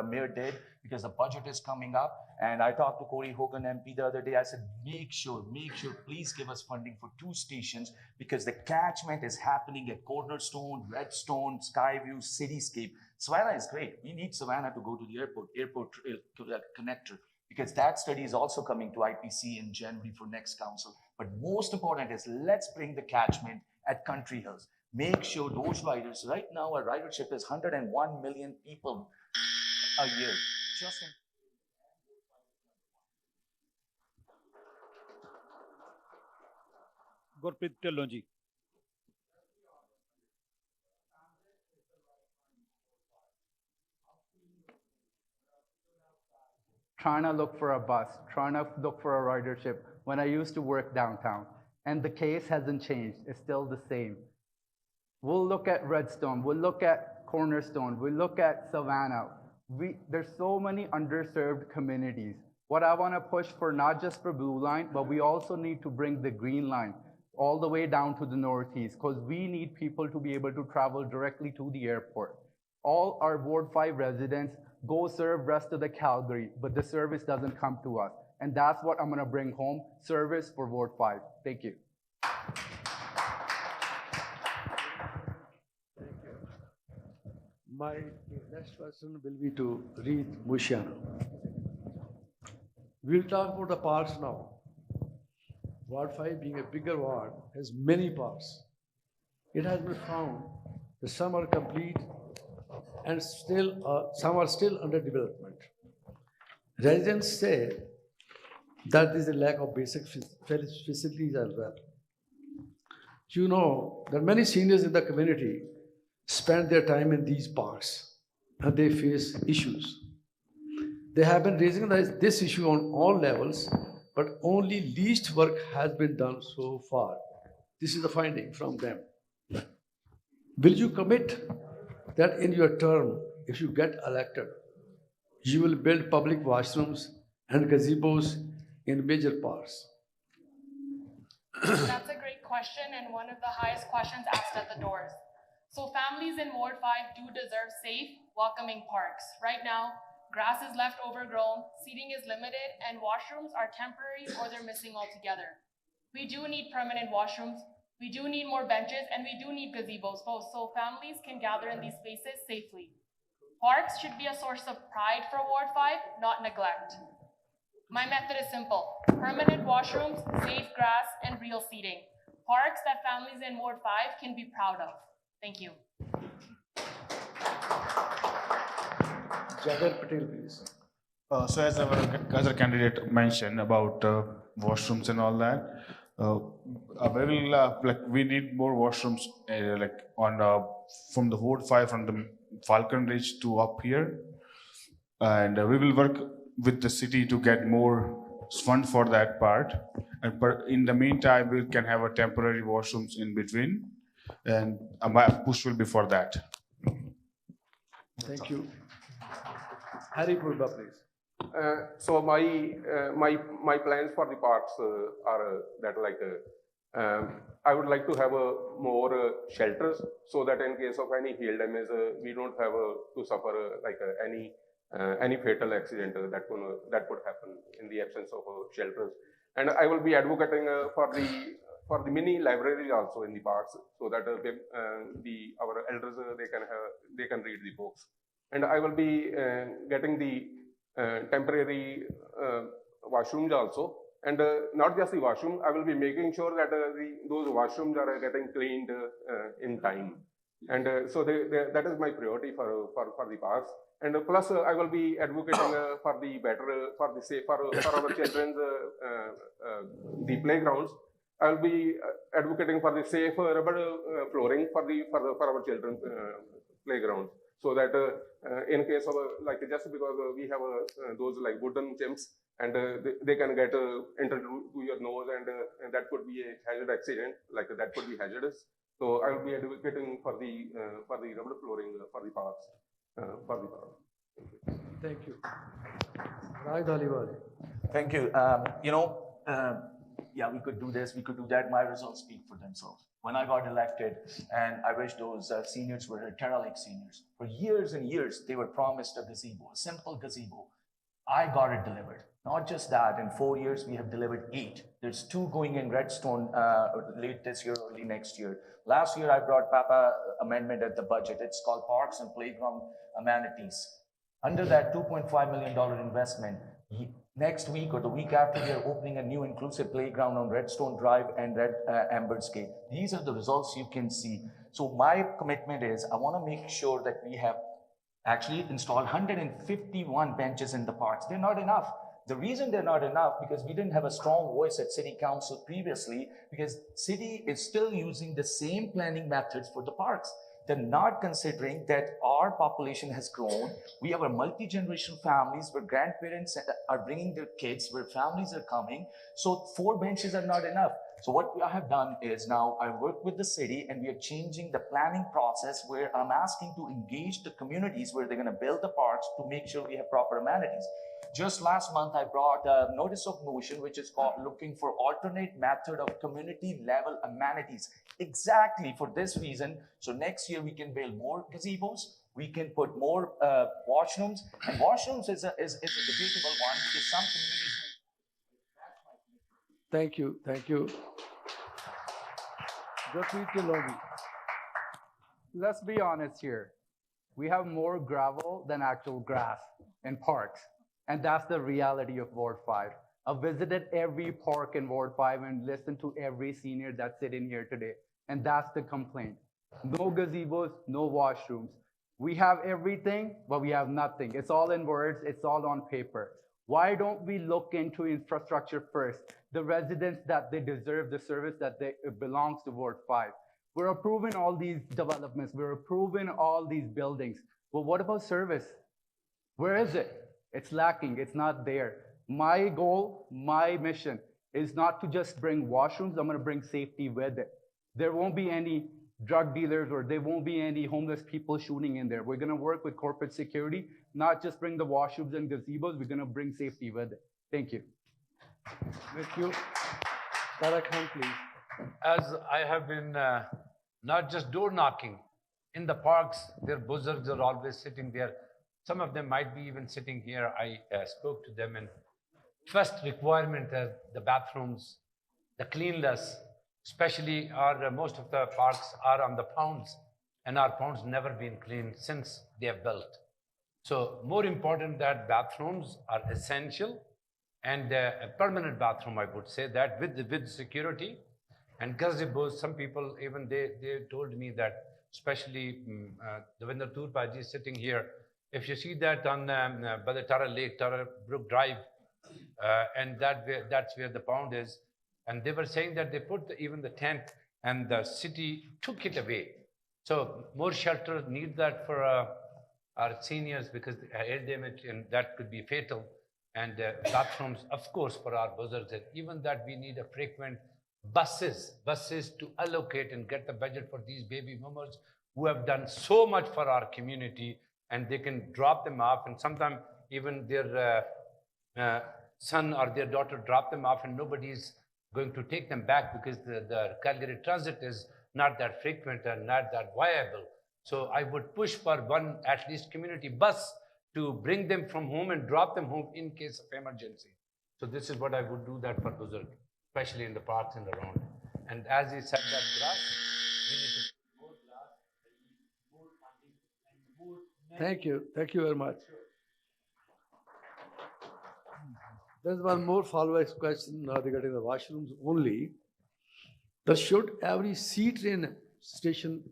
Mayor did, because the budget is coming up. And I talked to Corey Hogan MP the other day. I said, make sure, please give us funding for 2 stations, because the catchment is happening at Cornerstone, Redstone, Skyview, Cityscape. Savannah is great. We need Savannah to go to the airport connector, because that study is also coming to IPC in January for next council. But most important is, let's bring the catchment at Country Hills. make sure those riders, right now our ridership is 101 million people a year. Just in Gurpreet Dhillon ji trying to look for a bus, trying to look for a ridership when I used to work downtown. And the case hasn't changed, it's still the same. We'll look at Redstone, we'll look at Cornerstone, we'll look at Savannah. There's so many underserved communities. What I want to push for, not just for Blue Line, but we also need to bring the Green Line all the way down to the Northeast, because we need people to be able to travel directly to the airport. All our Ward 5 residents go serve rest of the Calgary, but the service doesn't come to us. And that's what I'm going to bring home, service for Ward 5. Thank you. My next question will be to Reed Mushiano. We'll talk about the parks now. Ward 5, being a bigger ward, has many parks. It has been found that some are complete and some are still under development. Residents say that there is a lack of basic facilities as well. You know that many seniors in the community spend their time in these parks and they face issues. They have been raising this issue on all levels, but only least work has been done so far. This is the finding from them. Will you commit that in your term, if you get elected, you will build public washrooms and gazebos in major parks? That's a great question and one of the highest questions asked at the doors. So families in Ward 5 do deserve safe, welcoming parks. Right now, grass is left overgrown, seating is limited, and washrooms are temporary or they're missing altogether. We do need permanent washrooms, we do need more benches, and we do need gazebos both, so families can gather in these spaces safely. Parks should be a source of pride for Ward 5, not neglect. My method is simple: permanent washrooms, safe grass, and real seating. Parks that families in Ward 5 can be proud of. Thank you. Jagar Patel, please. So as our other candidate mentioned about washrooms and all that, we need more washrooms from the Ward 5 from the Falcon Ridge to up here, and we will work with the city to get more fund for that part. And in the meantime, we can have a temporary washrooms in between, and my push will be for that. Thank you. Harry Purba, please. So my plans for the parks are that I would like to have more shelters, so that in case of any hail damage, we don't have to suffer any fatal accident that would happen in the absence of shelters. And I will be advocating for the mini libraries also in the parks, so that our elders they can read the books. And I will be getting the temporary washrooms also, and not just the washroom. I will be making sure that those washrooms are getting cleaned in time, and so that is my priority for the parks. And plus, I will be advocating for the better, for our children's the playgrounds. I will be advocating for the safe rubber flooring for our children's playgrounds, so that in case of just because we have those wooden chimps, and they can get entered to your nose, and that could be a hazard accident, that could be hazardous. So I will be advocating for the rubber flooring for the parks. Thank you. Raj Dhaliwal. Thank you. Yeah, we could do this, we could do that. My results speak for themselves. When I got elected, and I wish those seniors were Terra Lake seniors. For years and years, they were promised a gazebo, a simple gazebo. I got it delivered. Not just that, in 4 years, we have delivered 8. There's 2 going in Redstone late this year, early next year. Last year, I brought Papa amendment at the budget. It's called Parks and Playground Amenities. Under that $2.5 million investment, Next week or the week after, we are opening a new inclusive playground on Redstone Drive and Red Amber's Gate. These are the results you can see. So my commitment is I want to make sure that we have actually installed 151 benches in the parks. They're not enough. The reason they're not enough because we didn't have a strong voice at City Council previously because City is still using the same planning methods for the parks. They're not considering that our population has grown. We have a multi-generational families where grandparents are bringing their kids, where families are coming. So 4 benches are not enough. So what I have done is now I work with the city and we are changing the planning process where I'm asking to engage the communities where they're going to build the parks to make sure we have proper amenities. Just last month, I brought a notice of motion, which is called looking for alternate method of community level amenities. Exactly for this reason. So next year we can build more gazebos. We can put more washrooms. And washrooms is a debatable one because some communities. Thank you. Thank you. Gurpreet Lobby. Let's be honest here. We have more gravel than actual grass in parks. And that's the reality of Ward 5. I've visited every park in Ward 5 and listened to every senior that's sitting here today. And that's the complaint. No gazebos, no washrooms. We have everything, but we have nothing. It's all in words, it's all on paper. Why don't we look into infrastructure first? The residents that they deserve, the service that belongs to Ward 5. We're approving all these developments. We're approving all these buildings. But what about service? Where is it? It's lacking. It's not there. My goal, my mission is not to just bring washrooms. I'm going to bring safety with it. There won't be any drug dealers or there won't be any homeless people shooting in there. We're going to work with corporate security, not just bring the washrooms and gazebos. We're going to bring safety with it. Thank you. Thank you. Tara Khan, please. As I have been not just door knocking, in the parks, their buzzards are always sitting there. Some of them might be even sitting here. I spoke to them, and first requirement is the bathrooms, the cleanliness, especially most of the parks are on the pounds, and our pounds never been cleaned since they have built. So more important that bathrooms are essential, and a permanent bathroom, I would say that with security and gazebos. Some people even they told me that, especially Devinder Turpaji is sitting here. If you see that on by the Tara Lake, Tara Brook Drive, and that's where the pound is, and they were saying that they put even the tent, and the city took it away. So more shelter need that for our seniors because air damage and that could be fatal. And bathrooms, of course, for our buzzards, and even that we need a frequent buses to allocate and get the budget for these baby boomers who have done so much for our community, and they can drop them off, and sometimes even their son or their daughter drop them off, and nobody's going to take them back because the Calgary transit is not that frequent and not that viable. So I would push for one at least community bus to bring them from home and drop them home in case of emergency. So this is what I would do that for Buzurg, especially in the parks and around. And as he said that grass, we need to more grass, more funding, and more. Thank you. Thank you very much. There's one more follow-up question regarding the washrooms only. Should every C-train station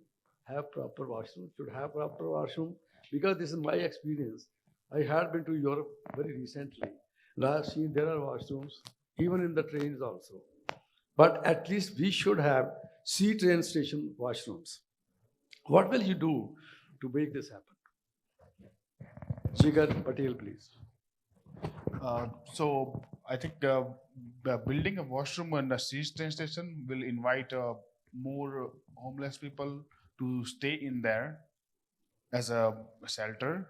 have proper washroom? Should have proper washroom? Because this is my experience. I had been to Europe very recently. And I have seen there are washrooms, even in the trains also. But at least we should have C-train station washrooms. What will you do to make this happen? Jigar Patel, please. So I think building a washroom and a C-train station will invite more homeless people to stay in there as a shelter.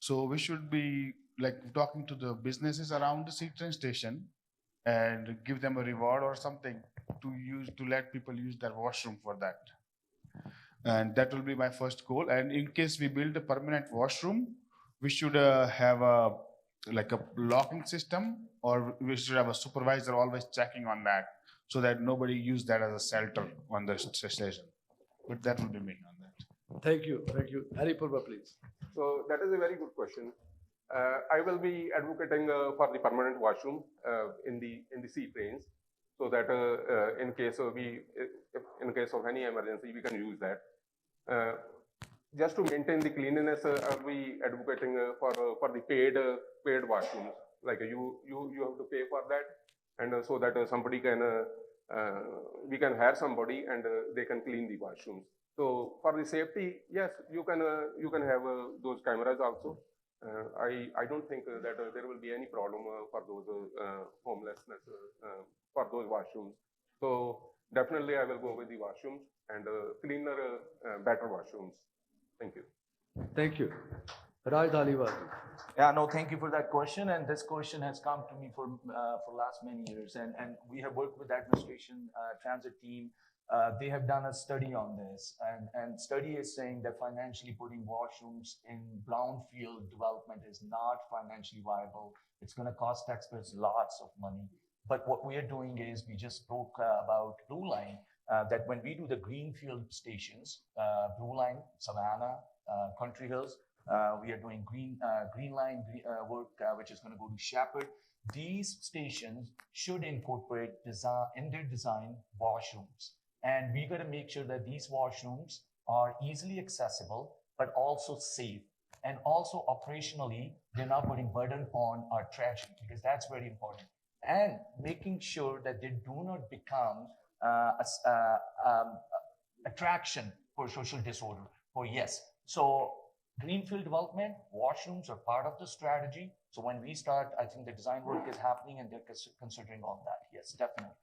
So we should be like talking to the businesses around the C-train station and give them a reward or something to let people use their washroom for that. And that will be my first goal. And in case we build a permanent washroom, we should have a locking system, or we should have a supervisor always checking on that so that nobody use that as a shelter on the station. But that will be me on that. Thank you. Thank you. Hari Purva, please. So that is a very good question. I will be advocating for the permanent washroom in the sea trains, so that in case of any emergency, we can use that. Just to maintain the cleanliness, I'll be advocating for the paid washrooms. Like you have to pay for that, and so that somebody can we can hire somebody and they can clean the washrooms. So for the safety, yes, you can have those cameras also. I don't think that there will be any problem for those homelessness for those washrooms. So definitely I will go with the washrooms and cleaner, better washrooms. Thank you. Thank you. Raj Dhaliwal. Yeah, no, thank you for that question. And this question has come to me for last many years. And we have worked with the administration transit team. They have done a study on this. And study is saying that financially putting washrooms in brownfield development is not financially viable. It's going to cost taxpayers lots of money. But what we are doing is we just spoke about Blue Line, that when we do the greenfield stations, Blue Line, Savannah, Country Hills, we are doing green line work, which is going to go to Shepherd. These stations should incorporate in their design washrooms. And we got to make sure that these washrooms are easily accessible, but also safe. And also operationally, they're not putting burden on our trash, because that's very important. And making sure that they do not become attraction for social disorder. So greenfield development, washrooms are part of the strategy. So when we start, I think the design work is happening and they're considering all that. Yes, definitely.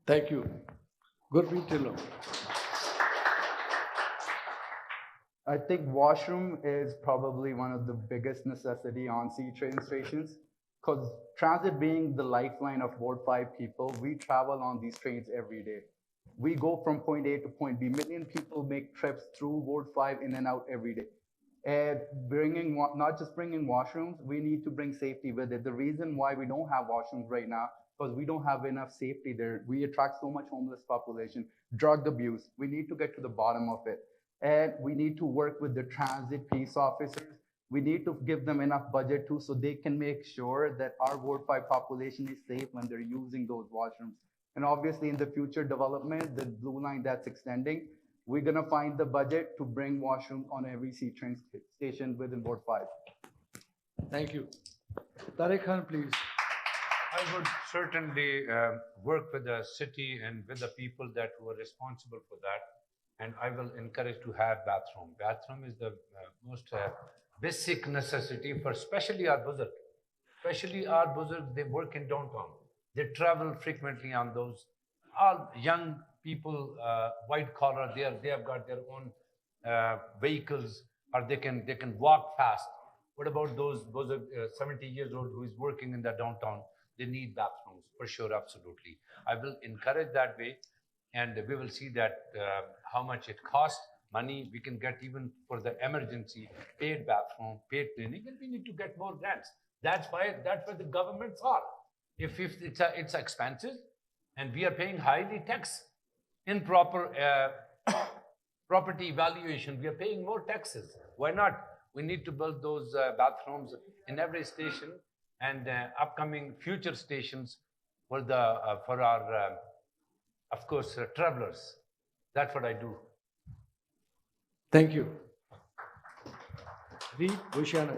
Thank you. Gurpreet Dhillon. I think washroom is probably one of the biggest necessity on sea train stations, because transit being the lifeline of Ward 5 people, we travel on these trains every day. We go from point A to point B. Million people make trips through Ward 5 in and out every day. And not just bringing washrooms, we need to bring safety with it. The reason why we don't have washrooms right now, because we don't have enough safety there. We attract so much homeless population, drug abuse. We need to get to the bottom of it. And we need to work with the transit peace officers. We need to give them enough budget too, so they can make sure that our Ward 5 population is safe when they're using those washrooms. And obviously in the future development, the Blue Line that's extending, we're gonna find the budget to bring washrooms on every sea train station within Ward 5. Thank you. Tariq Khan, please. I would certainly work with the city and with the people that were responsible for that. And I will encourage to have bathroom. Bathroom is the most basic necessity for especially our Buzurg. Especially our Buzurg, they work in downtown. They travel frequently on those. All young people, white collar, they have got their own vehicles, or they can walk fast. What about those 70 years old who is working in the downtown? They need bathrooms for sure, absolutely. I will encourage that way, and we will see that how much it costs. Money we can get even for the emergency, paid bathroom, paid cleaning, and we need to get more grants. That's where the governments are. If it's expensive, and we are paying highly tax, improper property valuation, we are paying more taxes. Why not? We need to build those bathrooms in every station, and upcoming future stations for our of course travelers. That's what I do. Thank you. Reed Bhushan.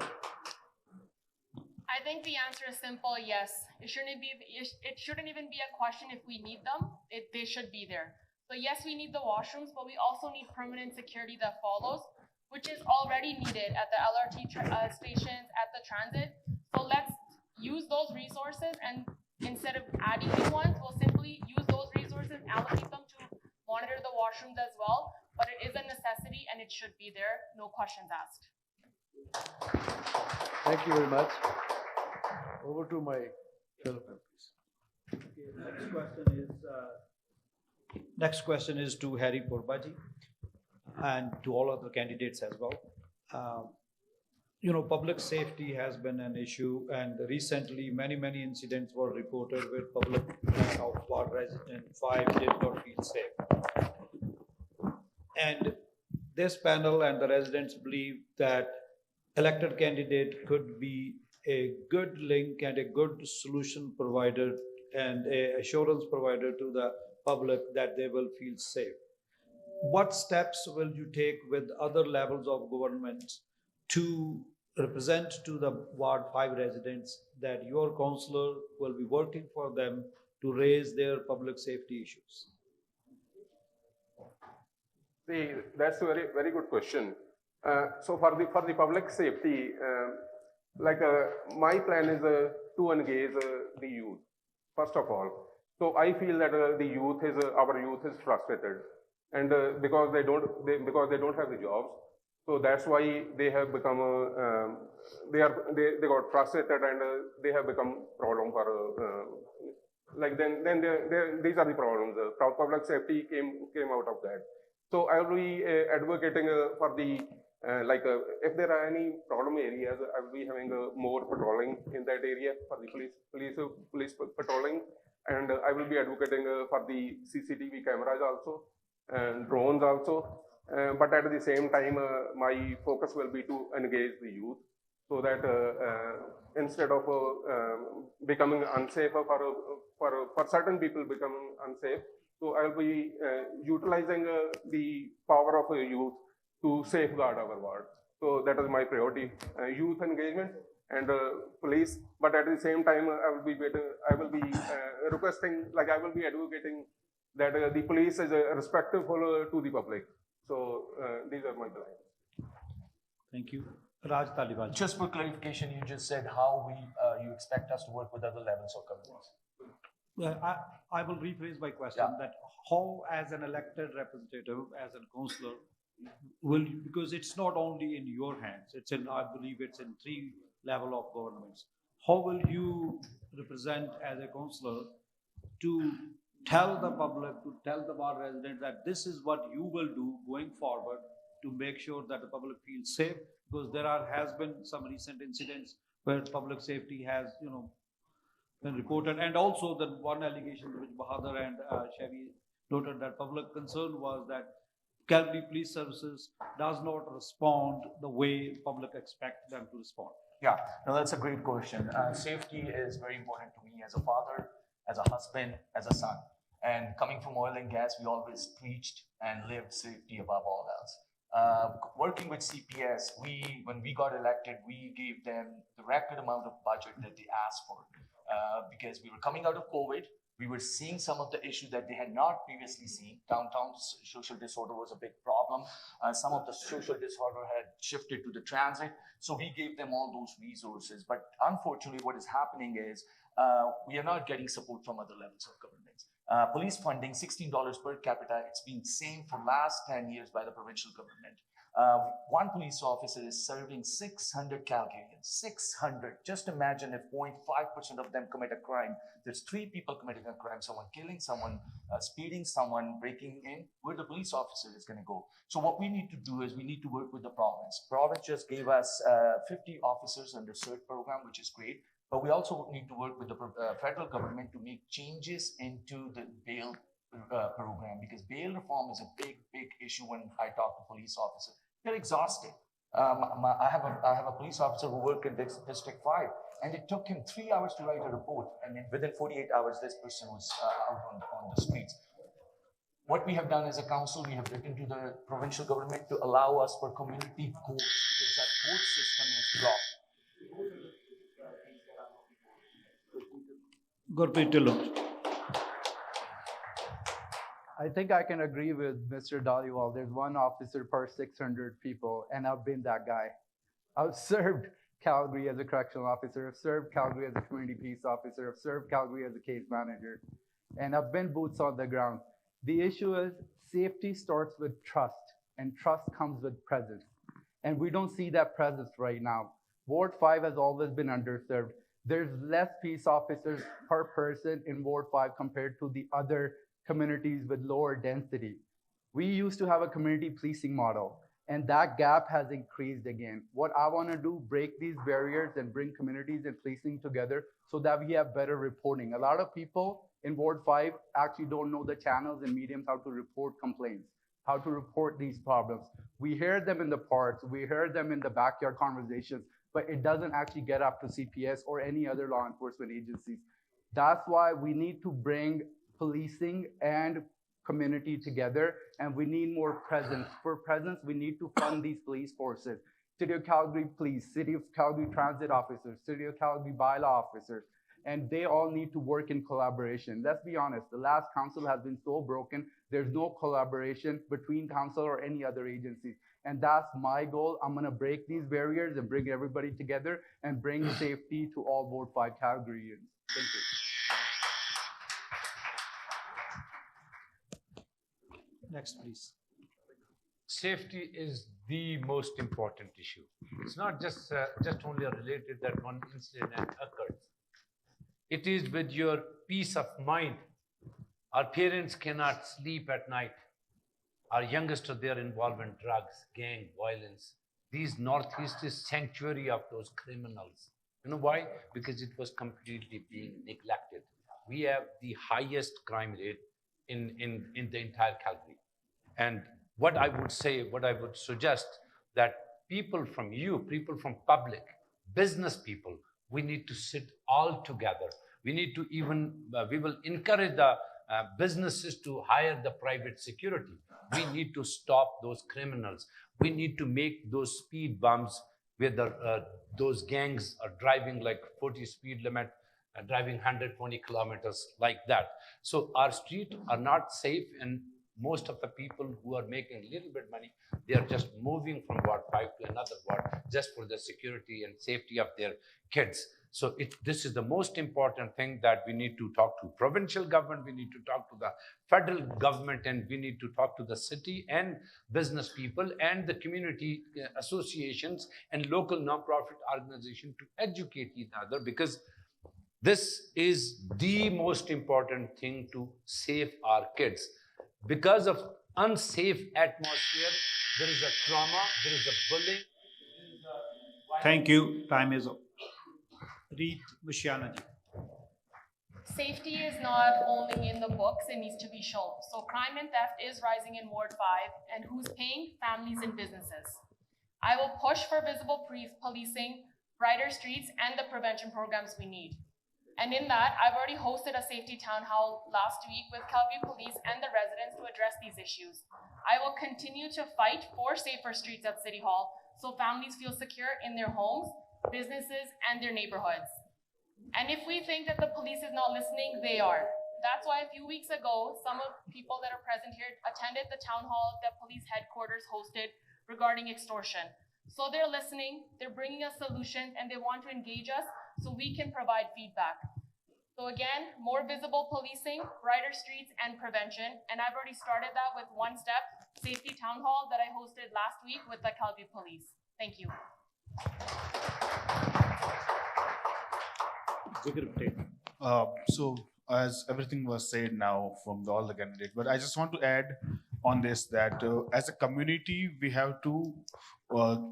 I think the answer is simple, yes. It shouldn't even be a question if we need them. They should be there. So yes, we need the washrooms, but we also need permanent security that follows, which is already needed at the LRT stations, at the transit. So let's use those resources, and instead of adding new ones, we'll simply use those resources, allocate them to monitor the washrooms as well. But it is a necessity and it should be there, no questions asked. Thank you very much. Over to my fellow members. Okay, next question is to Harry Purbaji and to all other candidates as well. Public safety has been an issue, and recently many incidents were reported where public of Ward resident 5 did not feel safe. And this panel and the residents believe that elected candidate could be a good link and a good solution provider and a assurance provider to the public that they will feel safe. What steps will you take with other levels of government to represent to the Ward 5 residents that your councillor will be working for them to raise their public safety issues? See, that's a very good question. So for the public safety, my plan is to engage the youth first of all. So I feel that the youth is our youth is frustrated, and because they don't have the jobs, so that's why they have become they got frustrated, and they have become problem for these are the problems. Public safety came out of that. So I will be advocating for the if there are any problem areas, I will be having more patrolling in that area for the police patrolling, and I will be advocating for the CCTV cameras also and drones also. But at the same time, my focus will be to engage the youth, so that instead of becoming unsafe for certain people becoming unsafe, so I'll be utilizing the power of youth to safeguard our ward. So that is my priority: youth engagement and police. But at the same time, I will be requesting, I will be advocating that the police is respectful to the public. So these are my plans. Thank you. Raj Taliban. Just for clarification, you just said how you expect us to work with other levels of government. I will rephrase my question, that how, as an elected representative, as a councillor, will you, because it's not only in your hands, it's in, I believe it's in 3 levels of governments. How will you represent as a councillor to tell the public, to tell the ward residents that this is what you will do going forward to make sure that the public feels safe? Because there has been some recent incidents where public safety has, been reported, and also the one allegation which Bahadur and Chevy noted, that public concern was that Calgary Police Services does not respond the way public expect them to respond. Yeah, no, that's a great question. Safety is very important to me as a father, as a husband, as a son. And coming from oil and gas, we always preached and lived safety above all else. Working with CPS, when we got elected, we gave them the record amount of budget that they asked for. Because we were coming out of COVID, we were seeing some of the issues that they had not previously seen. Downtown social disorder was a big problem. Some of the social disorder had shifted to the transit. So we gave them all those resources. But unfortunately, what is happening is we are not getting support from other levels of governments. Police funding, $16 per capita. It's been same for last 10 years by the provincial government. One police officer is serving 600 Calgarians. 600. Just imagine if 0.5% of them commit a crime. There's 3 people committing a crime, someone killing someone, speeding someone, breaking in, where the police officer is going to go. So what we need to do is we need to work with the province. Province just gave us 50 officers under CERT program, which is great. But we also need to work with the federal government to make changes into the bail program, because bail reform is a big issue when I talk to police officers. They're exhausted. I have a police officer who worked in District 5, and it took him 3 hours to write a report, and then within 48 hours, this person was out on the streets. What we have done as a council, we have written to the provincial government to allow us for community courts, because that court system is blocked. Gurpreet Dhillon. I think I can agree with Mr. Dhaliwal. There's 1 officer per 600 people, and I've been that guy. I've served Calgary as a correctional officer, I've served Calgary as a community peace officer, I've served Calgary as a case manager, and I've been boots on the ground. The issue is safety starts with trust, and trust comes with presence. And we don't see that presence right now. Ward 5 has always been underserved. There's less peace officers per person in Ward 5 compared to the other communities with lower density. We used to have a community policing model, and that gap has increased again. What I want to do, break these barriers and bring communities and policing together so that we have better reporting. A lot of people in Ward 5 actually don't know the channels and mediums how to report complaints, how to report these problems. We hear them in the parks, we hear them in the backyard conversations, but it doesn't actually get up to CPS or any other law enforcement agencies. That's why we need to bring policing and community together, and we need more presence. For presence, we need to fund these police forces. City of Calgary Police, City of Calgary Transit Officers, City of Calgary Bylaw Officers, and they all need to work in collaboration. Let's be honest, the last council has been so broken, there's no collaboration between council or any other agencies. And that's my goal. I'm gonna break these barriers and bring everybody together and bring safety to all Ward 5 Calgarians. Thank you. Next, please. Safety is the most important issue. It's not just only related that one incident occurs. It is with your peace of mind. Our parents cannot sleep at night. Our youngest are there involved in drugs, gang, violence. These Northeast is sanctuary of those criminals. You know why? Because it was completely being neglected. We have the highest crime rate in the entire Calgary. And what I would say, what I would suggest, that people from public, business people, we need to sit all together. We need to we will encourage the businesses to hire the private security. We need to stop those criminals. We need to make those speed bumps where those gangs are driving like 40 speed limit, driving 120 kilometers like that. So our streets are not safe, and most of the people who are making a little bit money, they are just moving from Ward 5 to another ward just for the security and safety of their kids. So this is the most important thing that we need to talk to provincial government, we need to talk to the federal government, and we need to talk to the city and business people and the community associations and local non-profit organizations to educate each other, because this is the most important thing to save our kids. Because of unsafe atmosphere, there is a trauma, there is a bullying. Thank you. Time is up. Read Mushiana ji. Safety is not only in the books, it needs to be shown. So crime and theft is rising in Ward 5, and who's paying? Families and businesses. I will push for visible policing, brighter streets, and the prevention programs we need. And in that, I've already hosted a safety town hall last week with Calgary Police and the residents to address these issues. I will continue to fight for safer streets at City Hall so families feel secure in their homes, businesses, and their neighborhoods. And if we think that the police is not listening, they are. That's why a few weeks ago, some of the people that are present here attended the town hall that police headquarters hosted regarding extortion. So they're listening, they're bringing us solutions, and they want to engage us so we can provide feedback. So again, more visible policing, brighter streets, and prevention. And I've already started that with One Step Safety Town Hall that I hosted last week with the Calgary Police. Thank you. So as everything was said now from all the candidates, but I just want to add on this that as a community, we have to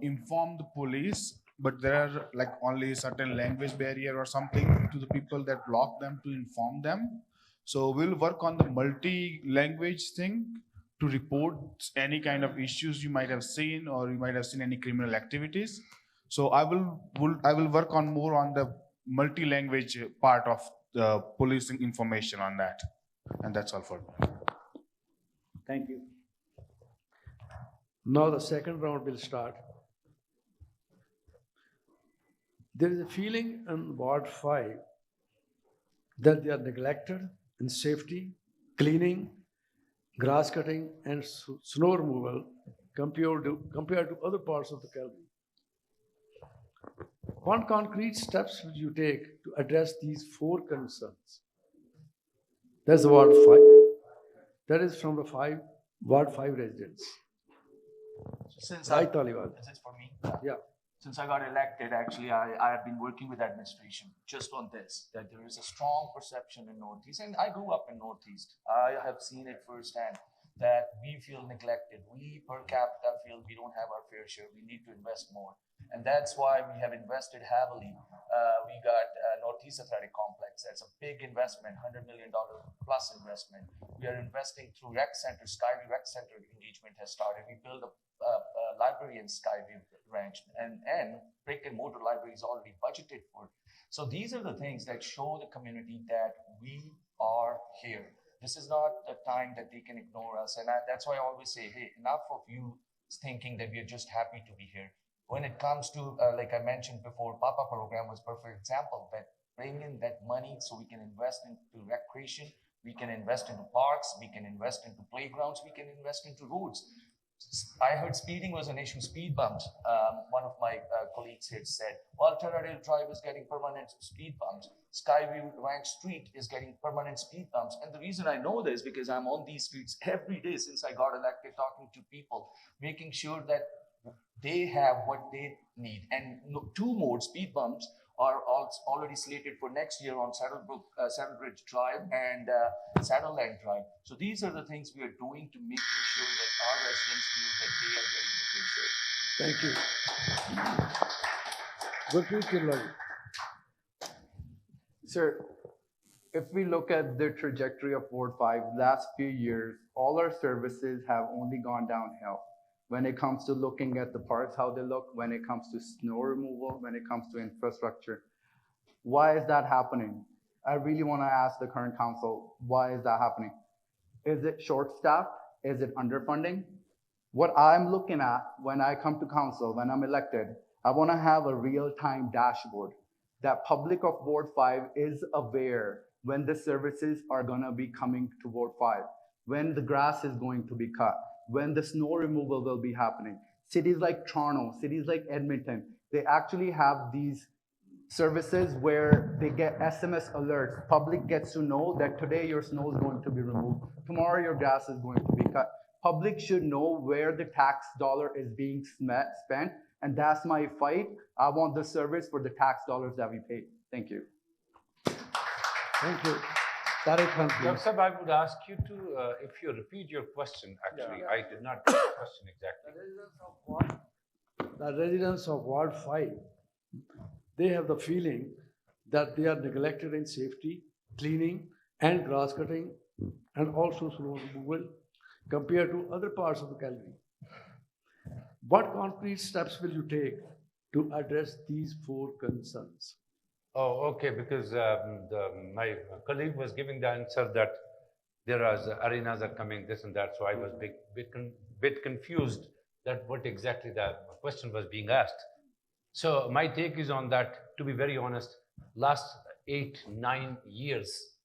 inform the police, but there are like only certain language barrier or something to the people that block them to inform them. So we'll work on the multi-language thing to report any kind of issues you might have seen, or you might have seen any criminal activities. So I will work on more on the multi-language part of the policing information on that. And that's all for me. Thank you. Now the second round will start. There is a feeling in Ward 5 that they are neglected in safety, cleaning, grass cutting, and snow removal compared to other parts of the Calgary. What concrete steps would you take to address these four concerns? That's Ward 5. That is from the Ward 5 residents. Since Right, Taliban. Is this for me? Yeah. Since I got elected, actually, I have been working with administration just on this, that there is a strong perception in Northeast, and I grew up in Northeast. I have seen it firsthand that we feel neglected. We per capita feel we don't have our fair share. We need to invest more. And that's why we have invested heavily. We got Northeast Athletic Complex. That's a big investment, $100 million plus investment. We are investing through rec center. Skyway Rec Center engagement has started. We built a library in Skyway ranch, and brick and mortar library is already budgeted for. So these are the things that show the community that we are here. This is not the time that they can ignore us. And that's why I always say, hey, enough of you thinking that we're just happy to be here. When it comes to, like I mentioned before, Papa program was a perfect example, that bring in that money so we can invest into recreation, we can invest into parks, we can invest into playgrounds, we can invest into roads. I heard speeding was an issue, speed bumps. One of my colleagues had said, well, Alternative Drive is getting permanent speed bumps. Skyview Ranch Street is getting permanent speed bumps. And the reason I know this because I'm on these streets every day since I got elected, talking to people, making sure that they have what they need. And 2 more speed bumps are already slated for next year on Saddlebridge Drive and Saddleland Drive. So these are the things we are doing to make sure that our residents feel that they are getting the full service. Thank you. Gurpreet Kirlai. Sir, if we look at the trajectory of Ward 5, last few years, all our services have only gone downhill. When it comes to looking at the parks, how they look, when it comes to snow removal, when it comes to infrastructure. Why is that happening? I really want to ask the current council, why is that happening? Is it short-staffed? Is it underfunding? What I'm looking at when I come to council, when I'm elected, I want to have a real-time dashboard that public of Ward 5 is aware when the services are going to be coming to Ward 5, when the grass is going to be cut, when the snow removal will be happening. Cities like Toronto, cities like Edmonton, they actually have these services where they get SMS alerts. Public gets to know that today your snow is going to be removed. Tomorrow your grass is going to be cut. Public should know where the tax dollar is being spent. And that's my fight. I want the service for the tax dollars that we pay. Thank you. Thank you. Tariq Khan, please. Dr. Sahab, I would ask you to, if you repeat your question, actually, I did not get the question exactly. The residents of Ward 5, they have the feeling that they are neglected in safety, cleaning, and grass cutting, and also snow removal compared to other parts of the Calgary. What concrete steps will you take to address these 4 concerns? Oh, okay, because my colleague was giving the answer that there are arenas are coming, this and that, so I was bit confused that what exactly the question was being asked. So my take is on that, to be very honest, last 8-9 years,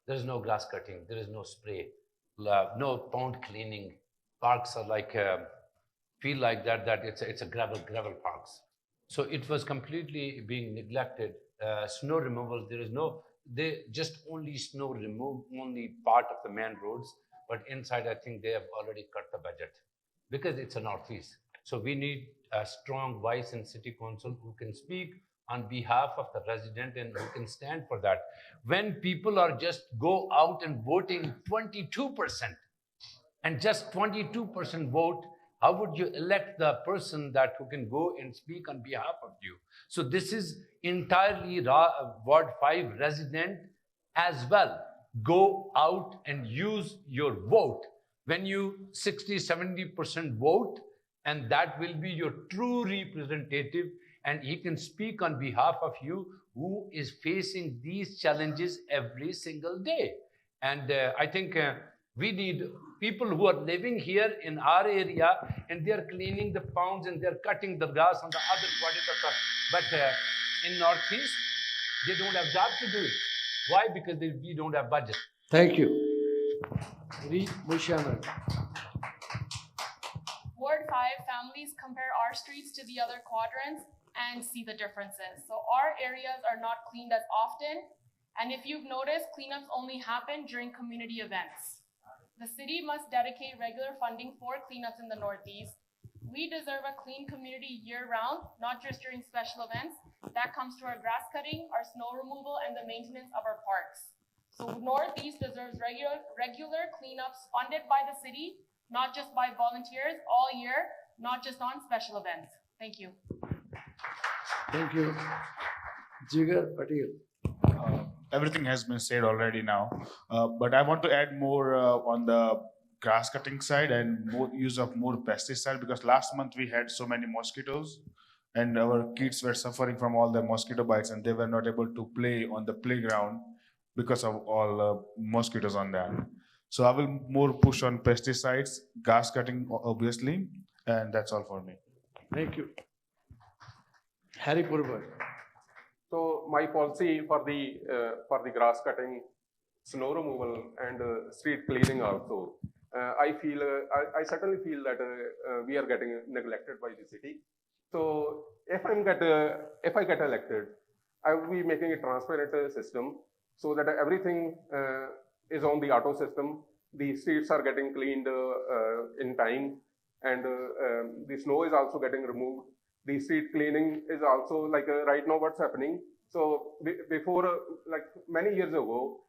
there is no grass cutting, there is no spray, no pond cleaning. Parks are like, feel like that it's a gravel parks. So it was completely being neglected. Snow removal, they just only snow remove only part of the main roads, but inside I think they have already cut the budget because it's a northeast. So we need a strong voice in city council who can speak on behalf of the resident and who can stand for that. When people are just go out and voting 22% and just 22% vote, how would you elect the person that who can go and speak on behalf of you? So this is entirely Ward 5 resident as well. Go out and use your vote. When you 60-70% vote, and that will be your true representative, and he can speak on behalf of you who is facing these challenges every single day. And I think we need people who are living here in our area and they're cleaning the ponds and they're cutting the grass on the other quarter. But in Northeast, they don't have job to do it. Why? Because we don't have budget. Thank you. Reed Mushana. Ward 5 families compare our streets to the other quadrants and see the differences. So our areas are not cleaned as often. And if you've noticed, cleanups only happen during community events. The city must dedicate regular funding for cleanups in the Northeast. We deserve a clean community year-round, not just during special events. That comes to our grass cutting, our snow removal, and the maintenance of our parks. So Northeast deserves regular cleanups funded by the city, not just by volunteers all year, not just on special events. Thank you. Thank you. Jigar Patel. Everything has been said already now, but I want to add more on the grass cutting side and more use of more pesticide, because last month we had so many mosquitoes and our kids were suffering from all the mosquito bites and they were not able to play on the playground because of all mosquitoes on that. So I will more push on pesticides, grass cutting obviously, and that's all for me. Thank you. Harry Purvar. So my policy for the grass cutting, snow removal, and street cleaning also. I certainly feel that we are getting neglected by the city. So if I get elected, I will be making a transparent system so that everything is on the auto system. The streets are getting cleaned in time, and the snow is also getting removed. The street cleaning is also like right now what's happening. So before, like many years ago,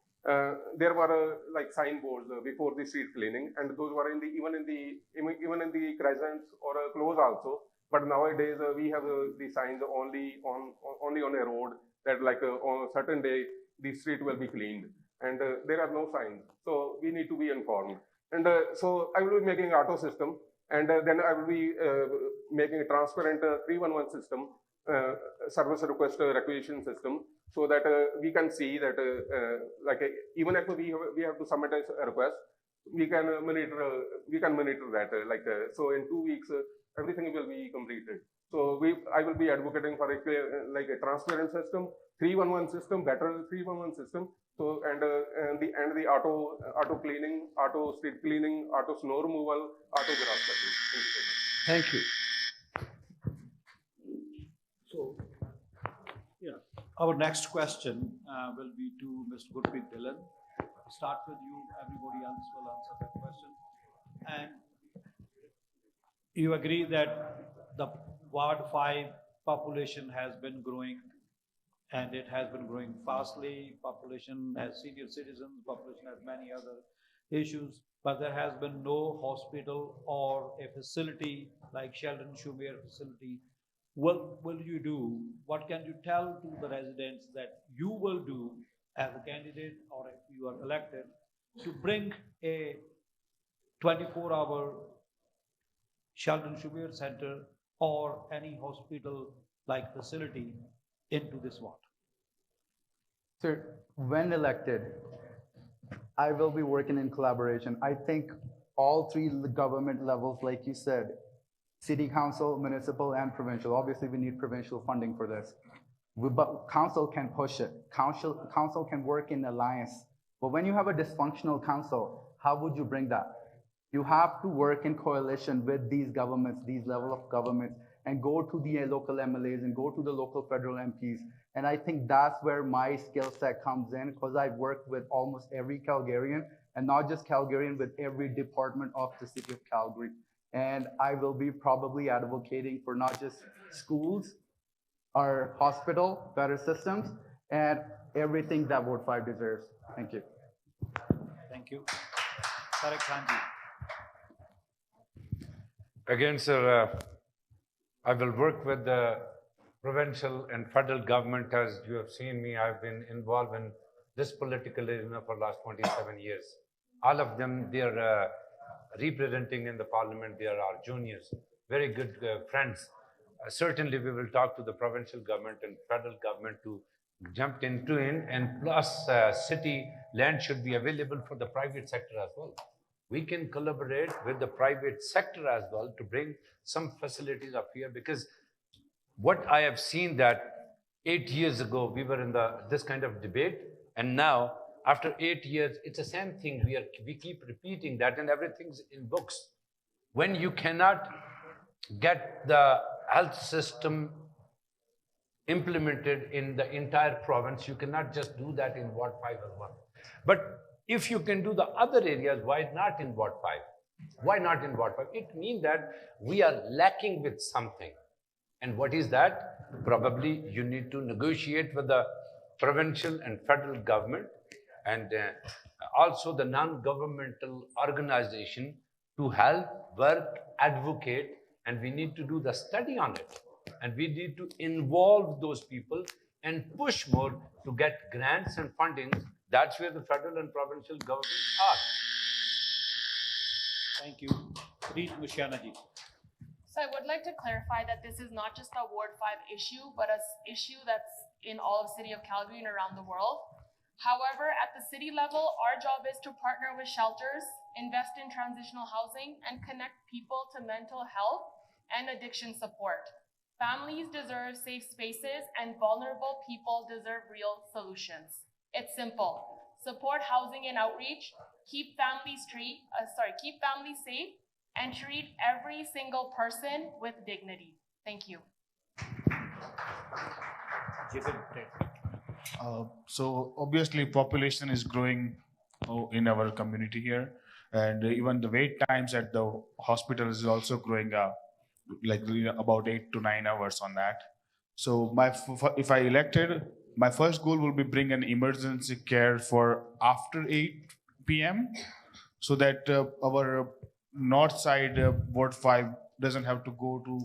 there were like signboards before the street cleaning, and those were even in the crescents or close also. But nowadays we have the signs only on a road that like on a certain day the street will be cleaned, and there are no signs. So we need to be informed. And so I will be making auto system, and then I will be making a transparent 311 system, service request requisition system, so that we can see that even if we have to submit a request, we can monitor that. So in 2 weeks everything will be completed. So I will be advocating for a transparent system, 311 system, better 311 system. So and the auto cleaning, auto street cleaning, auto snow removal, auto grass cutting. Thank you so much. Thank you. So, yeah, our next question will be to Mr. Gurpreet Dillon. Start with you. Everybody else will answer that question. And you agree that the Ward 5 population has been growing, and it has been growing fastly. Population has senior citizens, population has many other issues, but there has been no hospital or a facility like Sheldon Shumer facility. What will you do? What can you tell to the residents that you will do as a candidate, or if you are elected, to bring a 24-hour Sheldon Shumer Center or any hospital-like facility into this ward? So when elected, I will be working in collaboration. I think all three government levels, like you said, city council, municipal, and provincial. Obviously, we need provincial funding for this. But council can push it. Council can work in alliance. But when you have a dysfunctional council, how would you bring that? You have to work in coalition with these governments, these level of governments, and go to the local MLAs and go to the local federal MPs. And I think that's where my skill set comes in, because I've worked with almost every Calgarian, and not just Calgarian, with every department of the city of Calgary. And I will be probably advocating for not just schools, our hospital, better systems, and everything that Ward 5 deserves. Thank you. Thank you. Tarek Khanji. Again, sir, I will work with the provincial and federal government. As you have seen me, I've been involved in this political arena for the last 27 years. All of them, they are representing in the parliament. They are our juniors, very good friends. Certainly, we will talk to the provincial government and federal government to jump into it, and plus city land should be available for the private sector as well. We can collaborate with the private sector as well to bring some facilities up here, because what I have seen that 8 years ago we were in this kind of debate, and now after 8 years it's the same thing. We keep repeating that, and everything's in books. When you cannot get the health system implemented in the entire province, you cannot just do that in Ward 5 as well. But if you can do the other areas, why not in Ward 5? Why not in Ward 5? It means that we are lacking with something. And what is that? Probably you need to negotiate with the provincial and federal government, and also the non-governmental organization to help, work, advocate, and we need to do the study on it. And we need to involve those people and push more to get grants and funding. That's where the federal and provincial governments are. Thank you. Reet Mushiana ji. So I would like to clarify that this is not just a Ward 5 issue, but an issue that's in all of the city of Calgary and around the world. However, at the city level, our job is to partner with shelters, invest in transitional housing, and connect people to mental health and addiction support. Families deserve safe spaces, and vulnerable people deserve real solutions. It's simple. Support housing and outreach, keep families safe, and treat every single person with dignity. Thank you. So obviously population is growing in our community here, and even the wait times at the hospitals is also growing up, like about 8 to 9 hours on that. So if I elected, my first goal will be bring an emergency care for after 8 p.m. so that our north side Ward 5 doesn't have to go to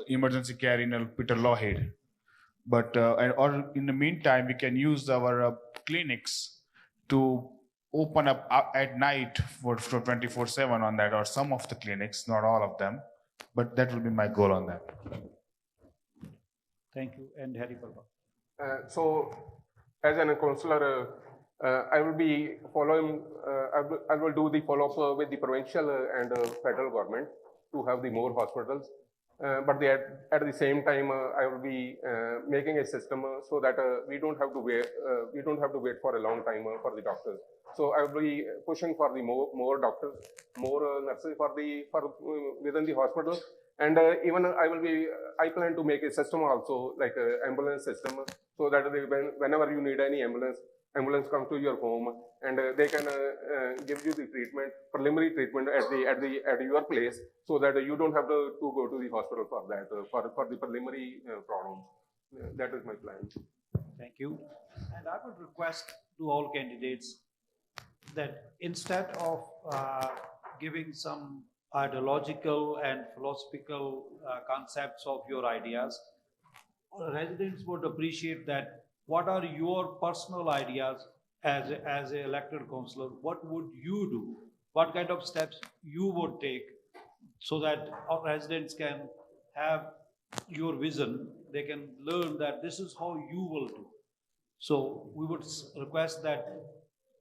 emergency care in Peter Lawhead. But or in the meantime, we can use our clinics to open up at night for 24/7 on that, or some of the clinics, not all of them. But that will be my goal on that. Thank you. And Harry Parva. So, as a counselor, I will be following. I will do the follow-up with the provincial and federal government to have the more hospitals. But at the same time, I will be making a system so that we don't have to wait. We don't have to wait for a long time for the doctors. So I will be pushing for the more doctors, more nurses within the hospital, and even I plan to make a system also, like an ambulance system, so that whenever you need any ambulance comes to your home, and they can give you the preliminary treatment at your place, so that you don't have to go to the hospital for that, for the preliminary problems. That is my plan. Thank you. And I would request to all candidates that instead of giving some ideological and philosophical concepts of your ideas, residents would appreciate that. What are your personal ideas as an elected councillor? What would you do? What kind of steps you would take so that our residents can have your vision? They can learn that this is how you will do. So we would request that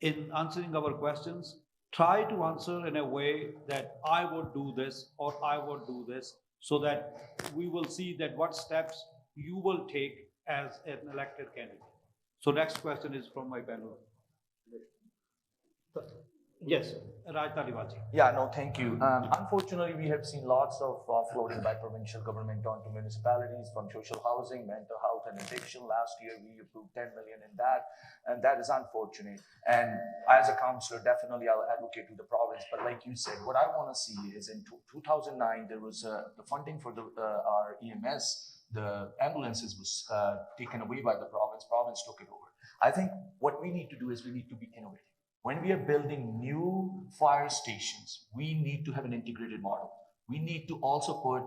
in answering our questions, try to answer in a way that I would do this or I would do this, so that we will see that what steps you will take as an elected candidate. So next question is from my panel. Yes, Raj Talibaji. Yeah, no, thank you. Unfortunately, we have seen lots of offloading by provincial government onto municipalities from social housing, mental health, and addiction. Last year, we approved 10 million in that, and that is unfortunate. And as a councillor, definitely I'll advocate to the province. But like you said, what I want to see is in 2009, there was the funding for our EMS. The ambulances was taken away by the province. Province took it over. I think what we need to do is we need to be innovative. When we are building new fire stations, we need to have an integrated model. We need to also put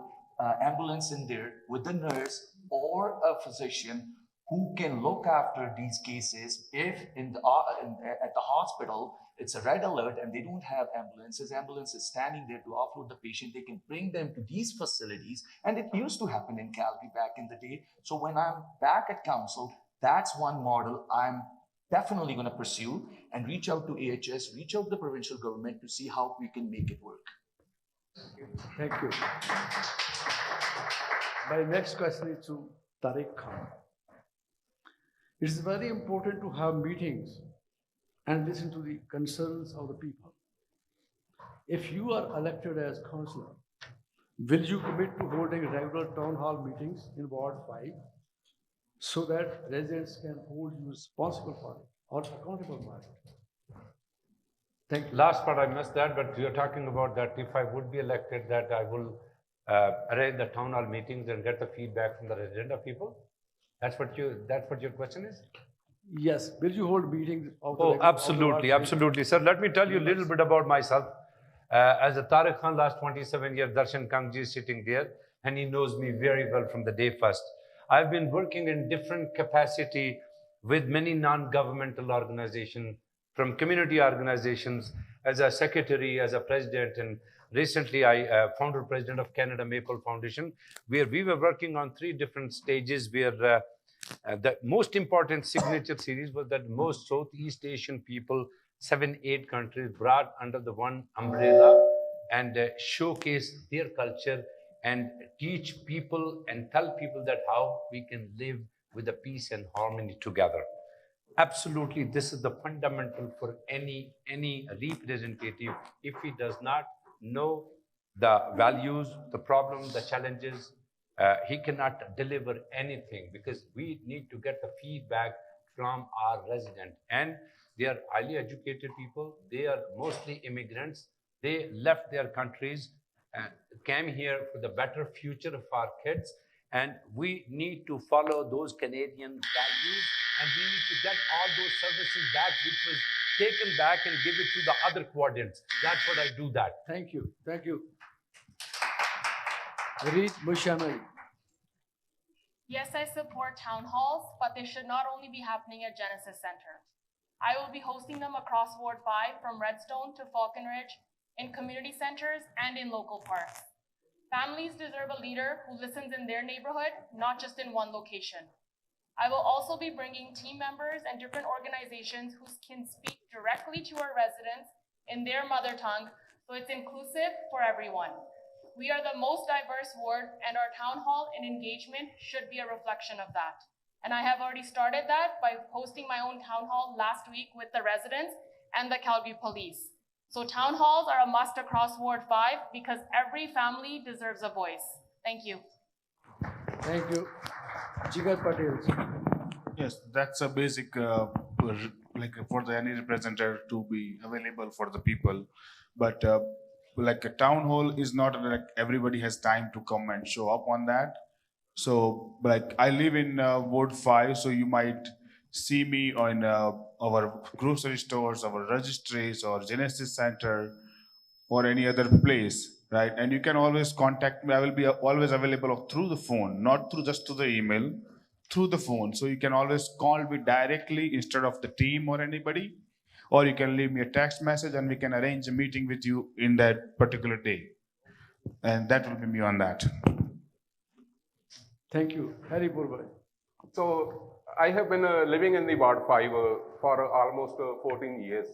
ambulance in there with a nurse or a physician who can look after these cases. If at the hospital, it's a red alert and they don't have ambulances, ambulance is standing there to offload the patient, they can bring them to these facilities. And it used to happen in Calgary back in the day. So when I'm back at council, that's one model I'm definitely going to pursue, and reach out to AHS, reach out to the provincial government to see how we can make it work. Thank you. My next question is to Tariq Khan. It is very important to have meetings and listen to the concerns of the people. If you are elected as councillor, will you commit to holding regular town hall meetings in Ward 5 so that residents can hold you responsible for it or accountable for it? Thank you. Last part I missed that, but you're talking about that if I would be elected, that I will arrange the town hall meetings and get the feedback from the resident people. That's what your question is? Yes. Will you hold meetings of the Oh, absolutely, absolutely. Sir, let me tell you a little bit about myself. As a Tariq Khan, last 27 years, Darshan Kangji is sitting there, and he knows me very well from the day first. I've been working in different capacity with many non-governmental organizations, from community organizations, as a secretary, as a president, and recently I founder president of Canada Maple Foundation, where we were working on 3 different stages where the most important signature series was that most Southeast Asian people, 7, 8 countries brought under the one umbrella and showcase their culture and teach people and tell people that how we can live with the peace and harmony together. Absolutely, this is the fundamental for any representative. If he does not know the values, the problems, the challenges, he cannot deliver anything, because we need to get the feedback from our resident. And they are highly educated people. They are mostly immigrants. They left their countries, came here for the better future of our kids. And we need to follow those Canadian values, and we need to get all those services back, which was taken back, and give it to the other quadrants. That's what I do that. Thank you. Thank you. Reed Mushamali. Yes, I support town halls, but they should not only be happening at Genesis Center. I will be hosting them across Ward 5 from Redstone to Falconridge, in community centers and in local parks. Families deserve a leader who listens in their neighborhood, not just in one location. I will also be bringing team members and different organizations who can speak directly to our residents in their mother tongue, so it's inclusive for everyone. We are the most diverse ward, and our town hall and engagement should be a reflection of that. And I have already started that by hosting my own town hall last week with the residents and the Calgary Police. So town halls are a must across Ward 5 because every family deserves a voice. Thank you. Thank you. Jigar Patel. Yes, that's a basic, like for the any representative to be available for the people. But like a town hall is not like everybody has time to come and show up on that. So like I live in Ward 5, so you might see me on our grocery stores, our registries, or Genesis Center, or any other place, right? And you can always contact me. I will be always available through the phone, not through just through the email, through the phone. So you can always call me directly instead of the team or anybody, or you can leave me a text message and we can arrange a meeting with you in that particular day. And that will be me on that. Thank you. Harry Purbai. So I have been living in the Ward 5 for almost 14 years,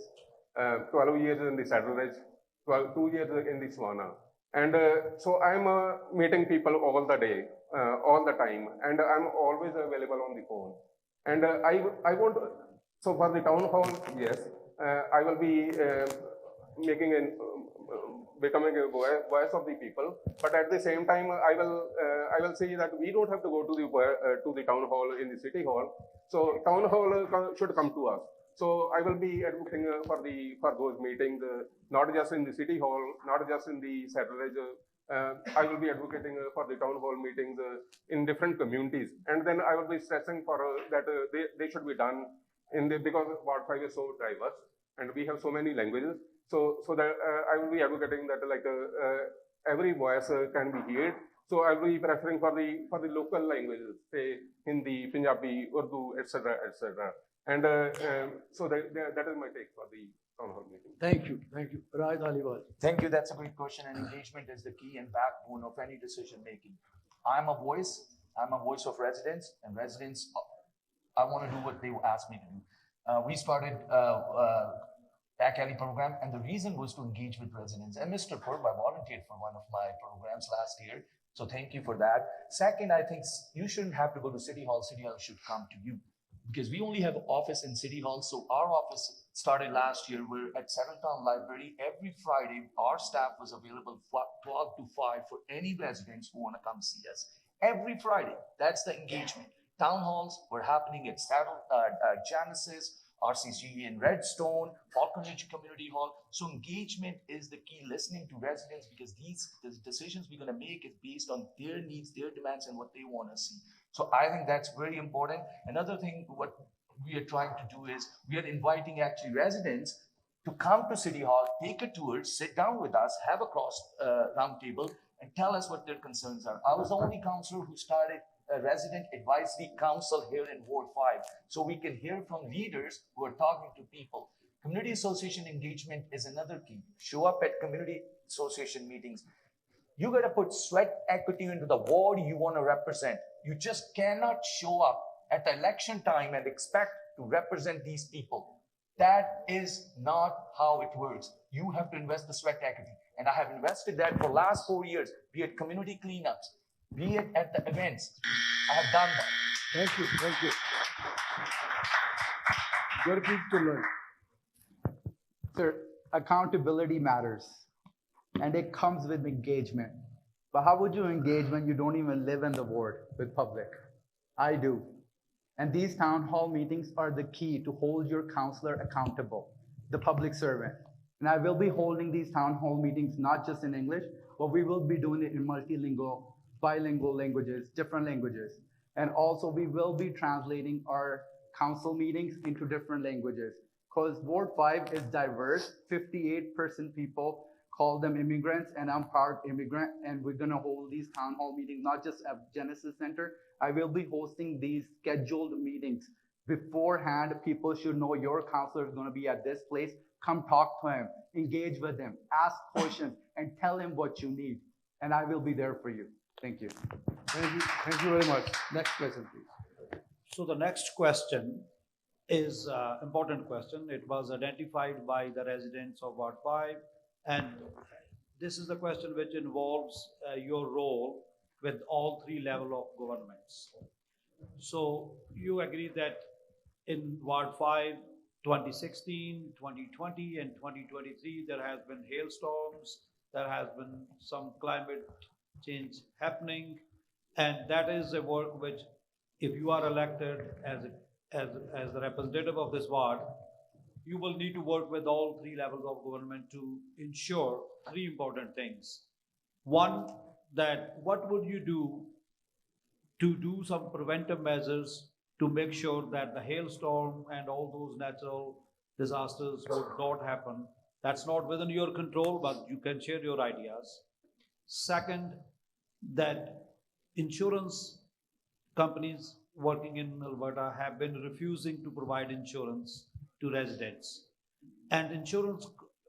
12 years in the Saddleridge, 2 years in the Swana. And so I'm meeting people all the day, all the time, and I'm always available on the phone. And I want, so for the town hall, yes, I will be becoming a voice of the people. But at the same time, I will say that we don't have to go to the town hall in the city hall. So town hall should come to us. So I will be advocating for those meetings, not just in the city hall, not just in the Saddleridge. I will be advocating for the town hall meetings in different communities, and then I will be stressing for that they should be done because Ward 5 is so diverse and we have so many languages. So that I will be advocating that every voice can be heard. So I will be preferring for the local languages, say Hindi, Punjabi, Urdu, etc., etc. And so that is my take for the town hall meeting. Thank you. Thank you. Raj Aliwal. Thank you. That's a great question. And engagement is the key and backbone of any decision making. I'm a voice. I'm a voice of residents, and residents, I want to do what they asked me to do. We started Back Alley program, and the reason was to engage with residents. And Mr. Purba volunteered for one of my programs last year, so thank you for that. Second, I think you shouldn't have to go to City Hall. City Hall should come to you, because we only have an office in City Hall. So our office started last year. We're at Settletown Library. Every Friday, our staff was available 12 to 5 for any residents who want to come see us. Every Friday, that's the engagement. Town halls were happening at Genesis, RCC in Redstone, Falconridge Community Hall. So engagement is the key, listening to residents, because the decisions we're going to make is based on their needs, their demands, and what they want to see. So I think that's very important. Another thing, what we are trying to do is we are inviting actually residents to come to City Hall, take a tour, sit down with us, have a round table, and tell us what their concerns are. I was the only councillor who started a resident advisory council here in Ward 5. So we can hear from leaders who are talking to people. Community association engagement is another key. Show up at community association meetings. You got to put sweat equity into the ward you want to represent. You just cannot show up at the election time and expect to represent these people. That is not how it works. You have to invest the sweat equity. And I have invested that for the last 4 years, be it community cleanups, be it at the events. I have done that. Thank you, thank you. Good people to learn. Sir, accountability matters, and it comes with engagement. But how would you engage when you don't even live in the ward with public? I do. And these town hall meetings are the key to hold your counselor accountable, the public servant. And I will be holding these town hall meetings not just in English, but we will be doing it in multilingual, bilingual languages, different languages. And also we will be translating our council meetings into different languages. Because Ward 5 is diverse, 58% people call them immigrants, and I'm part immigrant, and we're gonna hold these town hall meetings, not just at Genesis Center. I will be hosting these scheduled meetings. Beforehand, people should know your counselor is gonna be at this place. Come talk to him, engage with him, ask questions, and tell him what you need. And I will be there for you. Thank you. Thank you very much. Next question, please. So the next question is an important question. It was identified by the residents of Ward 5, and this is the question which involves your role with all three levels of governments. So you agree that in Ward 5, 2016, 2020, and 2023, there has been hailstorms, there has been some climate change happening, and that is a work which, if you are elected as the representative of this ward, you will need to work with all three levels of government to ensure three important things. One, that what would you do to do some preventive measures to make sure that the hailstorm and all those natural disasters would not happen? That's not within your control, but you can share your ideas. Second, that insurance companies working in Alberta have been refusing to provide insurance to residents. And Insurance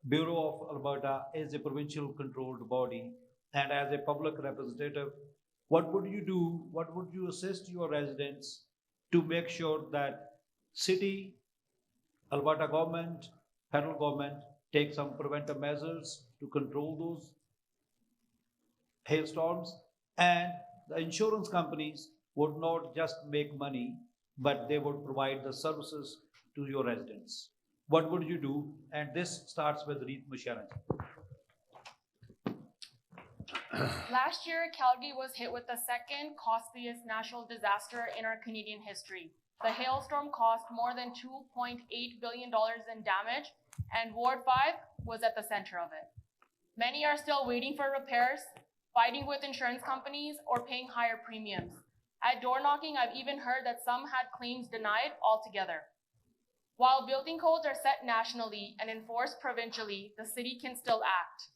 Bureau of Alberta is a provincial controlled body. And as a public representative, what would you do? What would you assist your residents to make sure that city, Alberta government, federal government take some preventive measures to control those hailstorms, and the insurance companies would not just make money, but they would provide the services to your residents? What would you do? And this starts with Reet Musharraf. Last year, Calgary was hit with the second costliest natural disaster in our Canadian history. The hailstorm cost more than $2.8 billion in damage, and Ward 5 was at the center of it. Many are still waiting for repairs, fighting with insurance companies, or paying higher premiums. At door knocking, I've even heard that some had claims denied altogether. While building codes are set nationally and enforced provincially, the city can still act.